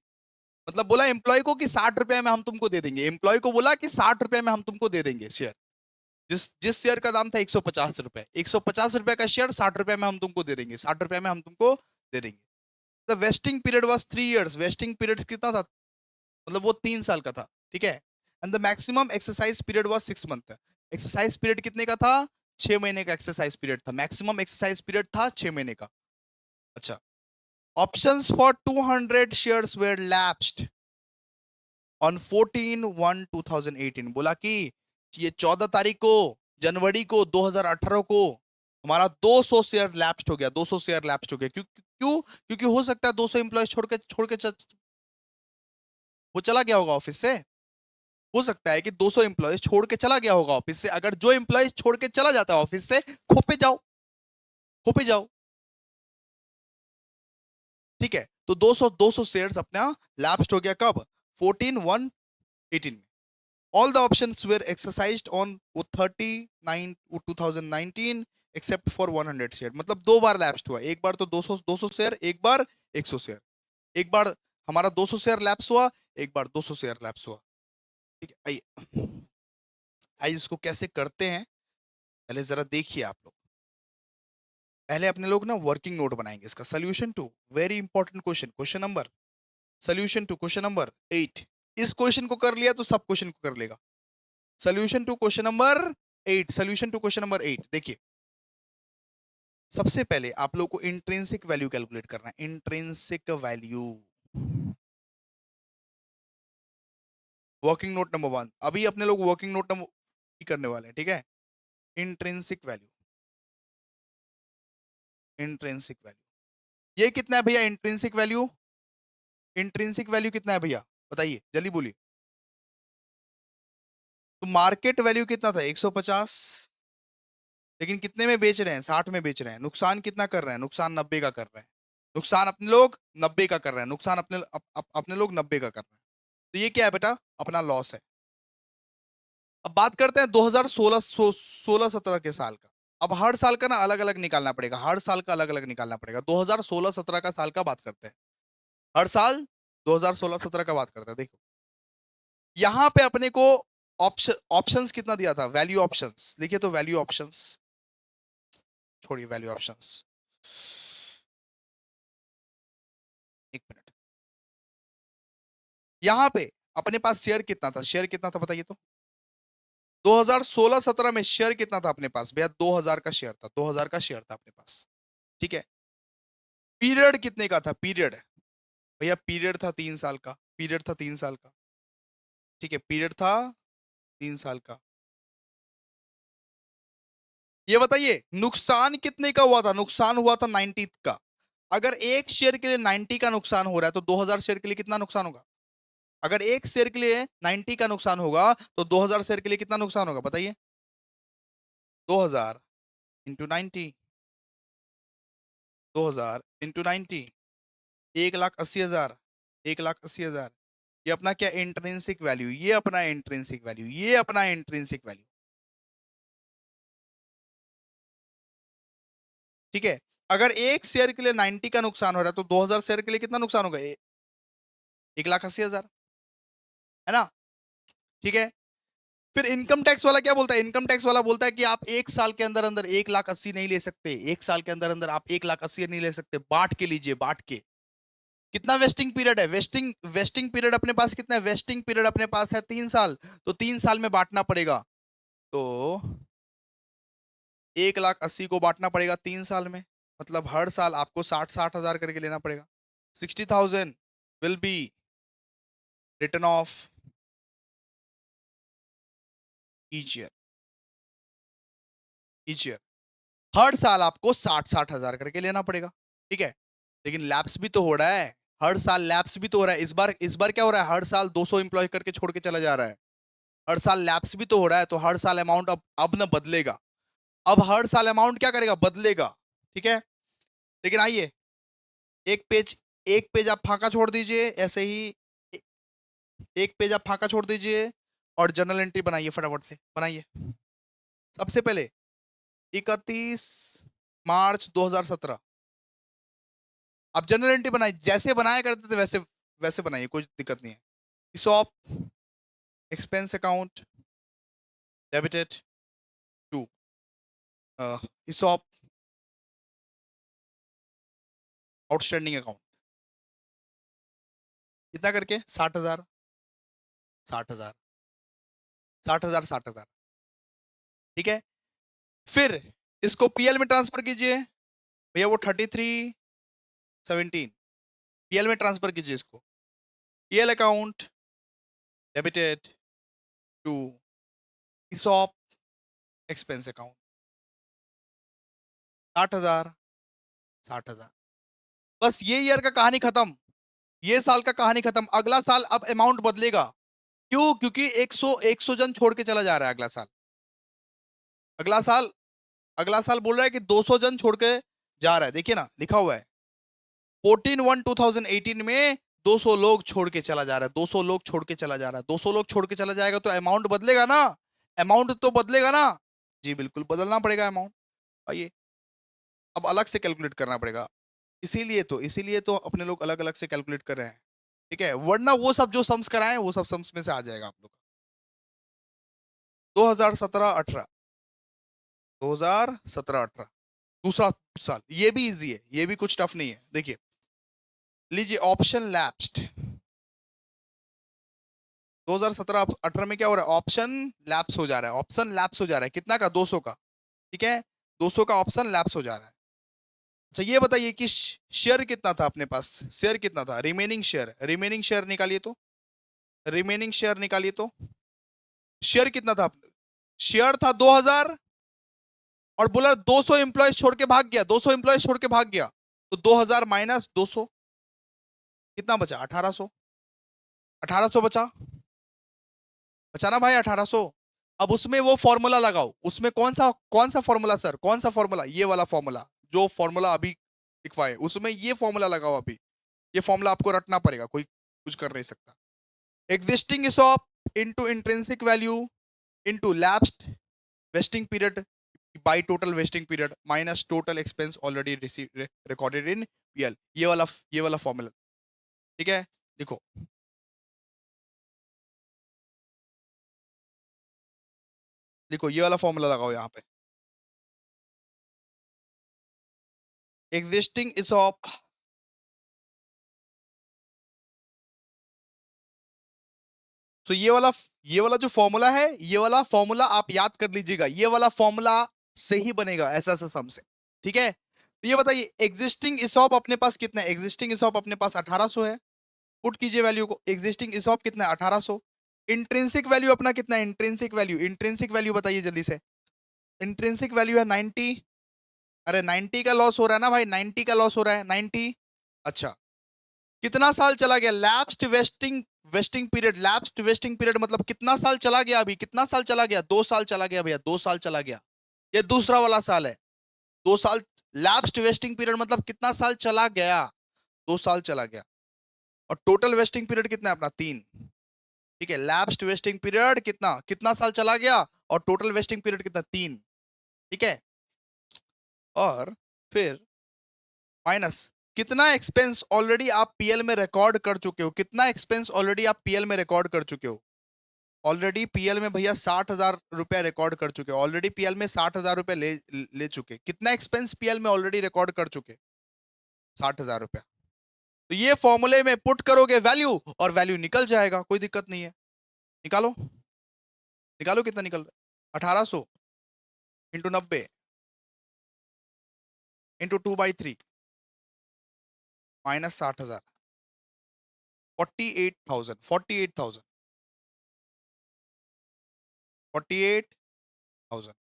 मतलब बोला एम्प्लॉय को कि 60 रुपए में हम तुमको दे देंगे, एम्प्लॉय को बोला कि 60 रुपए में हम तुमको दे देंगे शेयर। जिस जिस शेयर का दाम था 150 रुपए, 150 रुपए का शेयर 60 रुपए में हम तुमको दे देंगे, 60 रुपए में हम तुमको दे देंगे। The vesting period was 3 years, wasting period कितना था? मतलब वो 3 साल का था, ठीक है। And the maximum exercise period was 6 month। Exercise period कितने का था? 6 महीने का एक्सरसाइज पीरियड था, मैक्सिमम एक्सरसाइज पीरियड था 6 महीने का। अच्छा, options for 200 shares were lapsed on 14/1/2018। बोला कि ये 14 तारीख को, जनवरी को 2018 को हमारा 200 शेयर लैप्स्ड हो गया, 200 शेयर लैप्स्ड हो गया। क्यों क्यों? क्योंकि हो सकता है 200 इंप्लॉय छोड़ के वो चला गया होगा ऑफिस से। हो सकता है कि 200 इंप्लॉय छोड़ के चला गया होगा ऑफिस से। अगर जो इंप्लॉय छोड़ के चला जाता है ऑफिस से, खोपे जाओ, खोपे जाओ, ठीक है। तो 200 शेयर्स अपना लैप्स्ड हो गया कब? 14/1/18 में। All the options were exercised on 30/9/2019 except for 100 share. मतलब 2 बार लैप्स हुआ, एक बार तो 200 शेयर, एक बार 100 शेयर। एक बार हमारा 200 शेयर लैप्स हुआ, एक बार 200 शेयर लैप्स हुआ, ठीक है। आइए आइए इसको कैसे करते हैं, पहले जरा देखिए आप लोग। पहले अपने लोग ना वर्किंग नोट बनाएंगे इसका solution two, very important question, question number solution two question number 8। इस क्वेश्चन को कर लिया तो सब क्वेश्चन को कर लेगा। Solution two question number 8, solution two question number 8। देखिए सबसे पहले आप लोग को इंट्रिंसिक वैल्यू कैलकुलेट करना है, intrinsic value, working note number 1। अभी अपने लोग वर्किंग नोट नंबर करने वाले हैं, ठीक है। इंट्रिंसिक वैल्यू, इंट्रिंसिक वैल्यू ये कितना है भैया? इंट्रिंसिक वैल्यू, इंट्रिंसिक वैल्यू कितना है भैया बताइए, जल्दी बोलिए। तो मार्केट वैल्यू कितना था? 150, लेकिन कितने में बेच रहे हैं? 60 में बेच रहे हैं। नुकसान कितना कर रहे हैं? नुकसान 90 का कर रहे हैं। नुकसान अपने लोग 90 का कर रहे हैं, नुकसान अपने लोग 90 का कर रहे हैं। तो ये क्या है बेटा? अपना लॉस है। अब बात करते हैं 2016 16-17 के साल का। अब हर साल का ना अलग अलग निकालना पड़ेगा, हर साल का अलग अलग निकालना पड़ेगा। 2016-17 का साल का बात करते हैं, हर साल 2016-17 का बात करते हैं। देखो यहां पे अपने को ऑप्शंस कितना दिया था? वैल्यू ऑप्शंस देखिए, तो वैल्यू ऑप्शंस छोड़िए, वैल्यू ऑप्शंस एक मिनट। यहां पे अपने पास शेयर कितना था? शेयर कितना था बताइए तो? 2016-17 में शेयर कितना था अपने पास भैया? 2000 का शेयर था, 2000 का शेयर था अपने पास, ठीक है। पीरियड कितने का था? पीरियड भैया, पीरियड था 3 साल का, पीरियड था 3 साल का, ठीक है, पीरियड था 3 साल का। ये बताइए नुकसान कितने का हुआ था? नुकसान हुआ था 90 का। अगर एक शेयर के लिए 90 का नुकसान हो रहा है तो 2000 शेयर के लिए कितना नुकसान होगा? अगर एक शेयर के लिए 90 का नुकसान होगा तो 2000 शेयर के लिए कितना नुकसान होगा बताइए? 2000 इंटू 90, 2000 इंटू 90, 1,80,000, 1,80,000। ये अपना क्या? इंट्रिंसिक वैल्यू, ये अपना इंट्रिंसिक वैल्यू, ये अपना इंट्रिंसिक वैल्यू, ठीक है। अगर एक शेयर के लिए 90 का नुकसान हो रहा है तो 2000 शेयर के लिए कितना नुकसान होगा? 1,80,000, है ना, ठीक है। फिर इनकम टैक्स वाला क्या बोलता है? इनकम टैक्स वाला बोलता है कि आप एक साल के अंदर अंदर 1,80,000 नहीं ले सकते, एक साल के अंदर अंदर आप 1,80,000 नहीं ले सकते, बांट के लीजिए, बांट के। कितना वेस्टिंग पीरियड है? वेस्टिंग वेस्टिंग पीरियड अपने पास कितना है? वेस्टिंग पीरियड अपने पास है 3 साल, तो 3 साल में बांटना पड़ेगा। तो 1,80,000 को बांटना पड़ेगा 3 साल में, मतलब हर साल आपको 60,000 करके लेना पड़ेगा। 60,000 will be return of each year, each year. हर साल आपको 60,000 करके लेना पड़ेगा, ठीक है। लेकिन लैप्स भी तो हो रहा है, हर साल लैप्स भी तो हो रहा है। इस बार क्या हो रहा है? हर साल 200 एम्प्लॉय करके छोड़ के चला जा रहा है। हर साल लैप्स भी तो हो रहा है, तो हर साल अमाउंट अब ना बदलेगा। अब हर साल अमाउंट क्या करेगा? बदलेगा, ठीक है। लेकिन आइए एक पेज, एक पेज आप फांका छोड़ दीजिए ऐसे ही, एक पेज आप फांका छोड़ दीजिए और जर्नल एंट्री बनाइए, फटाफट से बनाइए। सबसे पहले 31 मार्च 2017 आप जनरल एंट्री बनाइए, जैसे बनाया करते थे वैसे वैसे बनाइए, कोई दिक्कत नहीं है। ESOP expense account debited to ESOP outstanding account, कितना करके? 60,000, 60,000, 60,000, 60,000, ठीक है। फिर इसको पीएल में ट्रांसफर कीजिए भैया, वो 3317 पीएल में ट्रांसफर कीजिए इसको। PL account debited to ESOP expense account, 60,000, 60,000। बस ये ईयर का कहानी खत्म, ये साल का कहानी खत्म। अगला साल अब अमाउंट बदलेगा, क्यों? क्योंकि 100 जन छोड़ के चला जा रहा है अगला साल। अगला साल, अगला साल बोल रहा है कि 200 जन छोड़ के जा रहा है। देखिए ना लिखा हुआ है 14/1/2018 में 200 लोग छोड़ के चला जा रहा है, 200 लोग छोड़ के चला जा रहा है। 200 लोग छोड़ के चला जाएगा तो अमाउंट बदलेगा ना, अमाउंट तो बदलेगा ना। जी बिल्कुल बदलना पड़ेगा अमाउंट। आइए अब अलग से कैलकुलेट करना पड़ेगा, इसीलिए तो अपने लोग अलग अलग से कैलकुलेट कर रहे हैं, ठीक है। वरना वो सब जो सम्स कराए वो सब सम्स में से आ जाएगा आप लोग। 2017-18, 2017-18 दूसरा साल, ये भी इजी है, ये भी कुछ टफ नहीं है। देखिए लीजिए ऑप्शन लैप्स्ड, 2017-18 में क्या हो रहा है, ऑप्शन लैप्स हो जा रहा है, ऑप्शन लैप्स हो जा रहा है, कितना का, 200 का, ठीक है, 200 का ऑप्शन लैप्स हो जा रहा है। अच्छा ये बताइए कि शेयर कितना था अपने पास, शेयर कितना था, रिमेनिंग शेयर, रिमेनिंग शेयर निकालिए तो, रिमेनिंग शेयर निकालिए तो, शेयर कितना था, शेयर था 2000, और बोला 200 एम्प्लॉयज छोड़ के भाग गया, 200 एम्प्लॉयज छोड़ के भाग गया, तो 2000 माइनस 200 कितना बचा, 1800, 1800 बचा, बचा ना भाई 1800। अब उसमें वो फॉर्मूला लगाओ, उसमें कौन सा फॉर्मूला सर, कौन सा फॉर्मूला, ये वाला फॉर्मूला, जो फॉर्मूला अभी लिखवाए उसमें ये फॉर्मूला लगाओ अभी, ये फॉर्मूला आपको रटना पड़ेगा, कोई कुछ कर नहीं सकता। Existing ESOP into intrinsic value into lapsed vesting period by total vesting period minus total expense already recorded in PL, ये वाला फॉर्मूला, ठीक है, लिखो। देखो ये वाला फॉर्मूला लगाओ यहाँ पे, एग्जिस्टिंग ESOP, तो ये वाला जो फॉर्मूला है, ये वाला फॉर्मूला आप याद कर लीजिएगा, ये वाला फॉर्मूला से ही बनेगा ऐसा ऐसा सम से, ठीक है। तो ये बताइए एग्जिस्टिंग ESOP अपने पास कितना है, एग्जिस्टिंग ESOP अपने पास 1800 है, पुट कीजिए वैल्यू को, एग्जिस्टिंग ESOP कितना है 1800, इंट्रिंसिक वैल्यू अपना कितना है, इंट्रिंसिक वैल्यू बताइए जल्दी से, इंट्रिंसिक वैल्यू है 90, अरे 90 का लॉस हो रहा है ना भाई, 90 का लॉस हो रहा है 90। अच्छा कितना साल चला गया, lapsed wasting vesting period, lapsed wasting period मतलब कितना साल चला गया, अभी कितना साल चला गया, 2 साल चला गया भैया, 2 साल चला गया, ये दूसरा वाला साल है, 2 साल। लैप्स्ड वेस्टिंग पीरियड मतलब कितना साल चला गया, 2 साल चला गया, और टोटल वेस्टिंग पीरियड कितना है अपना 3, ठीक है, लैप्स्ड वेस्टिंग पीरियड कितना कितना साल चला गया, और टोटल वेस्टिंग पीरियड कितना 3, ठीक है, और फिर माइनस कितना एक्सपेंस ऑलरेडी आप पीएल में रिकॉर्ड कर चुके हो, कितना एक्सपेंस ऑलरेडी आप पीएल में रिकॉर्ड कर चुके हो, ऑलरेडी पीएल में भैया 60,000 रुपया रिकॉर्ड कर चुके, ऑलरेडी पीएल में 60,000 रुपया ले ले चुके, कितना एक्सपेंस पीएल में ऑलरेडी रिकॉर्ड कर चुके, 60,000 रुपया। तो ये फॉर्मूले में पुट करोगे वैल्यू, और वैल्यू निकल जाएगा, कोई दिक्कत नहीं है, निकालो, निकालो कितना निकल रहा है, 1800 इंटू 90 इंटू 2/3 माइनस 60,000, 48,000, 48,000, 48,000।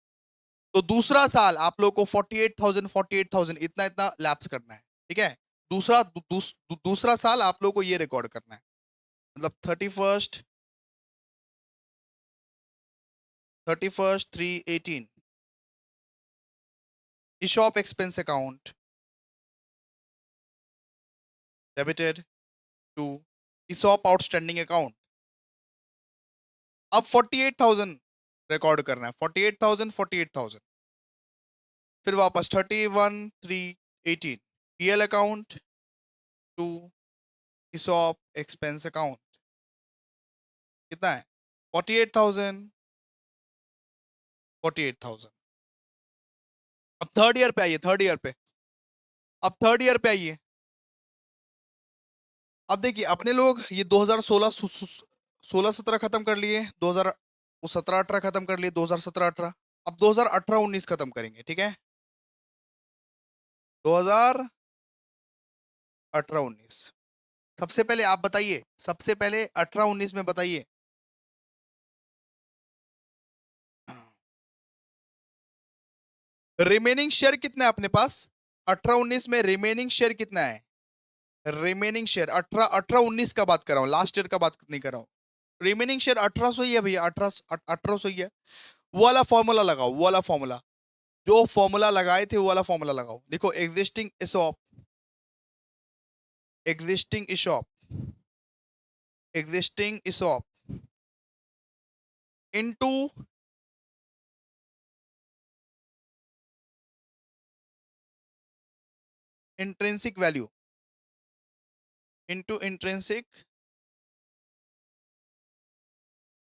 तो दूसरा साल आप लोग को 48,000 48,000 इतना इतना लैप्स करना है, ठीक है, दूसरा साल आप लोग को ये रिकॉर्ड करना है, मतलब 31st 3/18 ESOP expense account debited to ESOP outstanding account। अब 48,000 रिकॉर्ड करना है, 48,000 48,000, फिर वापस 31/3/18 PL account to ESOP expense account, कितना है 48,000 48,000। अब थर्ड ईयर पे आइए, थर्ड ईयर पे, अब थर्ड ईयर पे आइए, अब देखिए अपने लोग ये 2016 16-17 खत्म कर लिए, 2017-18 खत्म कर लिए, 2017-18, अब 2018-19 खत्म करेंगे, ठीक है, 2018-19। सबसे पहले आप बताइए, सबसे पहले 18-19 में बताइए, रिमेनिंग शेयर कितना है अपने पास, 18-19 में रिमेनिंग शेयर कितना है, रिमेनिंग शेयर 18-19 का बात कर रहा हूँ, लास्ट ईयर का बात नहीं कर रहा हूँ, रिमेनिंग शेयर 1800 ही है भैया, 1800 ही है, वो वाला फॉर्मूला लगाओ, वो वाला फॉर्मूला, जो फॉर्मूला लगाए थे वो वाला फॉर्मूला लगाओ, देखो existing ESOP existing ESOP into intrinsic value into intrinsic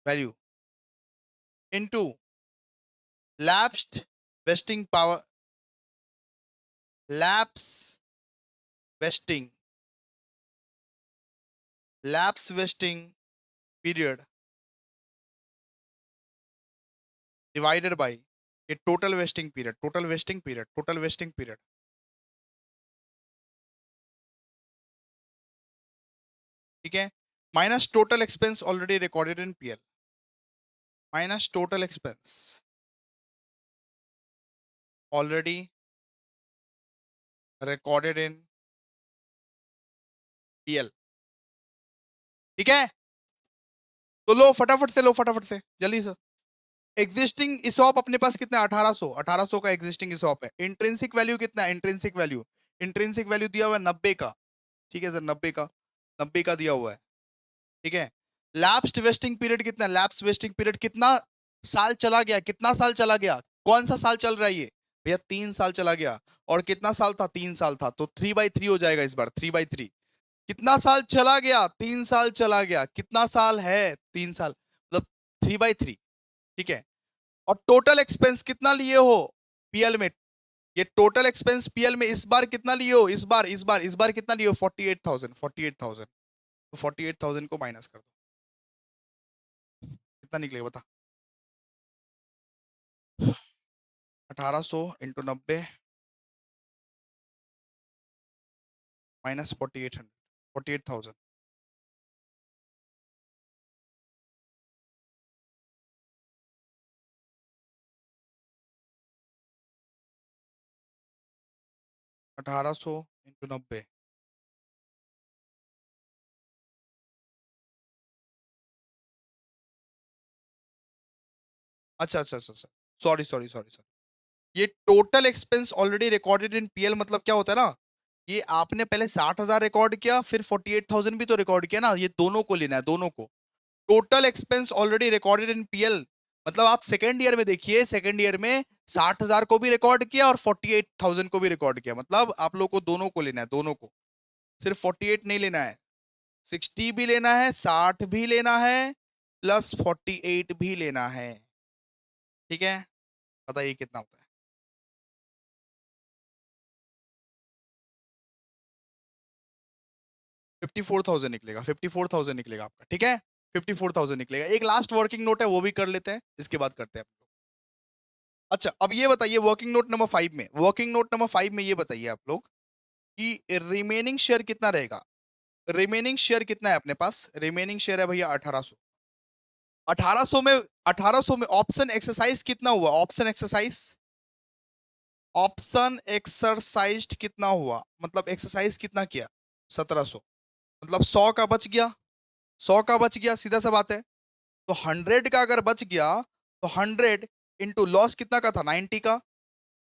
value into lapsed vesting power lapse vesting, lapse vesting period divided by ये total vesting period, total vesting period, total vesting period. ठीक है, minus total expense already recorded in PL, minus total expense already recorded in PL. ठीक है, तो लो फटाफट से, लो फटाफट से जल्दी से। एग्जिस्टिंग इसॉप अपने पास कितना है? 1800, 1800 का एग्जिस्टिंग इसॉप है। इंट्रिंसिक वैल्यू कितना है? इंट्रिंसिक वैल्यू, इंट्रिंसिक वैल्यू दिया हुआ है 90 का। ठीक है सर, 90 का, 90 का दिया हुआ है। ठीक है, लैप्स्ड वेस्टिंग पीरियड कितना है? लैप्स वेस्टिंग पीरियड कितना साल चला गया? कितना साल चला गया? कौन सा साल चल रहा है ये भैया? 3 साल चला गया। और कितना साल था? 3 साल था, तो 3/3 हो जाएगा इस बार, 3/3। कितना साल चला गया? 3 साल चला गया। कितना साल है? 3 साल, मतलब 3/3। ठीक है, और टोटल एक्सपेंस कितना लिए हो पीएल में? ये टोटल एक्सपेंस पीएल में इस बार कितना लिए हो? इस बार कितना लिए हो? 48,000, 48,000। तो 48,000 को माइनस कर दो, कितना निकलेगा बता? 1800 इंटू 90 माइनस 4800, 48,000। 1800 इंटू 90, अच्छा अच्छा अच्छा अच्छा, सॉरी सॉरी सॉरी सॉरी। ये total expense already recorded in PL मतलब क्या होता है ना, ये आपने पहले 60,000 रिकॉर्ड किया, फिर 48,000 भी तो रिकॉर्ड किया ना, ये दोनों को लेना है, दोनों को। Total expense already recorded in PL मतलब आप सेकेंड ईयर में देखिए, सेकेंड ईयर में 60,000 को भी रिकॉर्ड किया और 48,000 को भी रिकॉर्ड किया, मतलब आप लोग को दोनों को लेना है, दोनों को। सिर्फ 48 नहीं लेना है, 60 भी लेना है, 60 भी लेना है, प्लस 48 भी लेना है। ठीक है, बताइए कितना होता है? 54,000 निकलेगा, 54,000 निकलेगा आपका। ठीक है, 54,000 निकलेगा। एक लास्ट वर्किंग नोट है, वो भी कर लेते हैं, इसके बाद करते हैं आप लोग। अच्छा, अब ये बताइए वर्किंग नोट नंबर 5 में, वर्किंग नोट नंबर 5 में ये बताइए आप लोग कि रिमेनिंग शेयर कितना रहेगा? रिमेनिंग शेयर कितना है अपने पास? रिमेनिंग शेयर है भैया 1800। 1800 में, 1800 में ऑप्शन एक्सरसाइज कितना हुआ? ऑप्शन एक्सरसाइज, ऑप्शन एक्सरसाइज कितना हुआ? मतलब एक्सरसाइज कितना किया? 1700, मतलब 100 का बच गया, 100 का बच गया, सीधा सा बात है। तो 100 का अगर बच गया, तो 100 इंटू लॉस कितना का था? 90 का,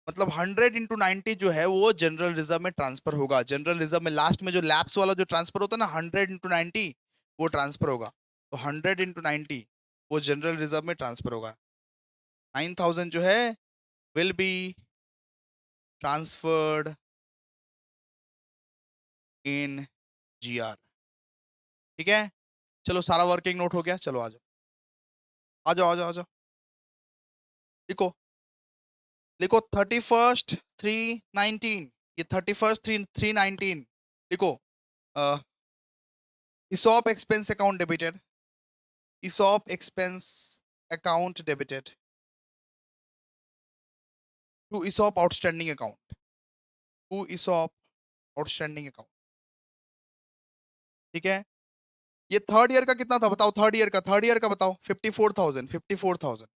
मतलब 100 इंटू 90 जो है वो जनरल रिजर्व में ट्रांसफर होगा। जनरल रिजर्व में लास्ट में जो लैप्स वाला जो ट्रांसफर होता है ना, 100 इंटू 90 वो ट्रांसफर होगा। तो 100 इंटू 90 वो जनरल रिजर्व में ट्रांसफर होगा। 9,000 जो है will be transferred in GR. ठीक है, चलो सारा वर्किंग नोट हो गया, चलो आ जाओ, आ जाओ आ जाओ आ जाओ। लिखो, लिखो 31/3/19, ये 31/3/19 लिखो। ESOP expense account debited, ESOP expense account debited to ESOP outstanding account, to ESOP outstanding account। ठीक है, ये थर्ड ईयर का कितना था बताओ? थर्ड ईयर का, थर्ड ईयर का बताओ। 54,000, 54,000,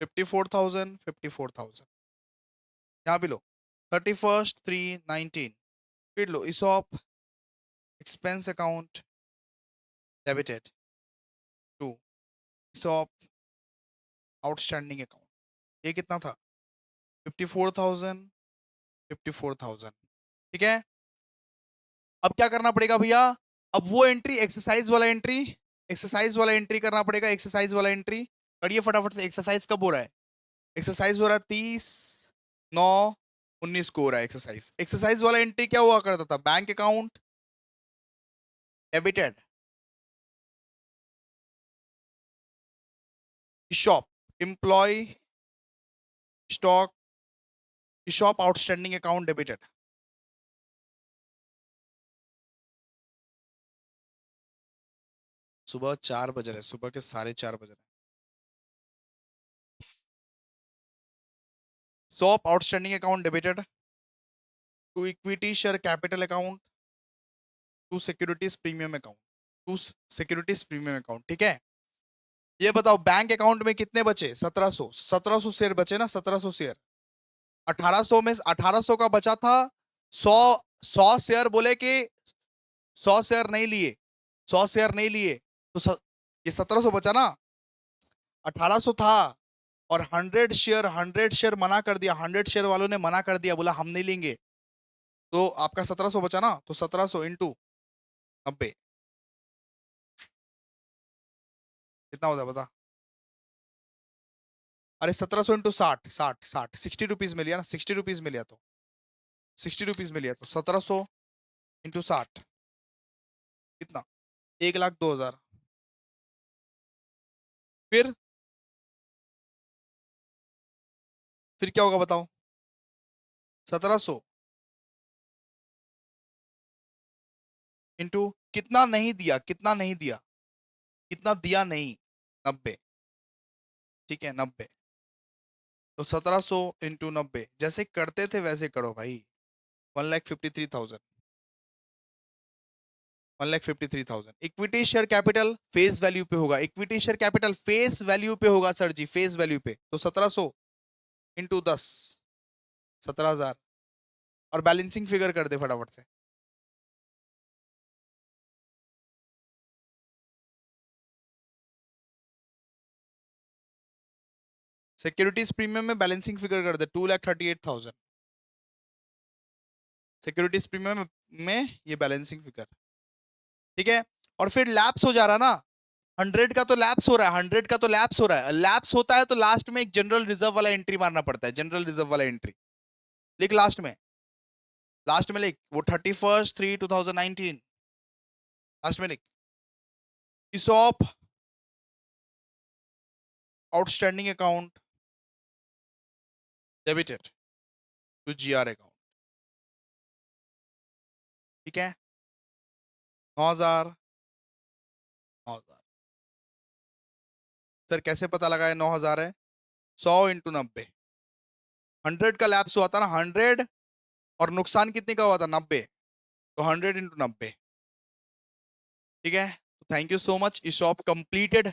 54,000, 54,000। यहाँ भी लो 31/3/19, फिर लो ESOP expense account debited to ESOP outstanding account। ये कितना था? 54,000, 54,000। ठीक है, अब क्या करना पड़ेगा भैया? अब वो एंट्री, एक्सरसाइज वाला एंट्री, एक्सरसाइज वाला एंट्री करना पड़ेगा। एक्सरसाइज वाला एंट्री करिए फटाफट से। एक्सरसाइज कब हो रहा है? एक्सरसाइज हो रहा है 30/9/19 को हो रहा है एक्सरसाइज। एक्सरसाइज वाला एंट्री क्या हुआ करता था? Bank account debited, shop employ stock, shop outstanding account debited. सुबह 4 बज रहे, सुबह के 4:30 बज रहे। ESOP outstanding account debited to equity share capital account to securities premium account, to securities premium account. ठीक है, ये बताओ बैंक अकाउंट में कितने बचे? 1700, 1700 शेयर बचे ना, 1700 शेयर। 1800 में 1800 का बचा था 100, 100 शेयर बोले कि 100 शेयर नहीं लिए, 100 शेयर नहीं लिए, तो ये 1700 बचा ना। 1800 था और 100 शेयर मना कर दिया, 100 शेयर वालों ने मना कर दिया, बोला हम नहीं लेंगे, तो आपका 1700 बचा ना। तो 1700 इंटू 90 कितना होता है बता? अरे 1700 इंटू 60, 60 60 रुपीज में लिया ना, 60 रुपीज में लिया, तो 60 रुपीज में लिया, तो 1700 इंटू 60 कितना? 1,02,000। फिर फिर क्या होगा बताओ? 1700 इंटू कितना नहीं दिया, कितना नहीं दिया, कितना दिया नहीं, 90। ठीक है, 90, तो 1700 इंटू 90, जैसे करते थे वैसे करो भाई। 1,53,000, 1,53,000। Equity share capital face value पे होगा, equity share capital face value पे होगा सर जी, फेस वैल्यू पे, तो 1700 इंटू 10, 17,000। और बैलेंसिंग फिगर कर दे फटाफट से। सिक्योरिटीज प्रीमियम में बैलेंसिंग फिगर कर दे, 2,38,000 सिक्योरिटीज प्रीमियम में ये बैलेंसिंग फिगर। ठीक है, और फिर लैप्स हो जा रहा ना, 100 का तो लैप्स हो रहा है, 100 का तो लैप्स हो रहा है, लैप्स होता है तो लास्ट में एक जनरल रिजर्व वाला एंट्री मारना पड़ता है, जनरल रिजर्व वाला एंट्री लिख लास्ट में, लास्ट में लिख वो 31/3/2019, लास्ट में लिख ESOP outstanding account debited to GR account. ठीक है, 9,000, 9,000। सर कैसे पता लगा है 9,000 है? 100 इंटू 90, 100 का लैप्स हुआ था ना, 100, और नुकसान कितने का हुआ था? 90, तो 100 इंटू 90। ठीक है, thank you so much, Aesop completed.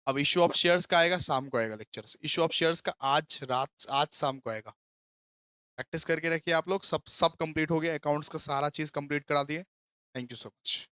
अब इशू ऑफ शेयर्स का आएगा, शाम को आएगा लेक्चर्स, इशू ऑफ शेयर्स का आज रात, आज शाम को आएगा। प्रैक्टिस करके रखिए आप लोग, सब सब कंप्लीट हो गया, अकाउंट्स का सारा चीज कंप्लीट करा दिए। Thank you so much.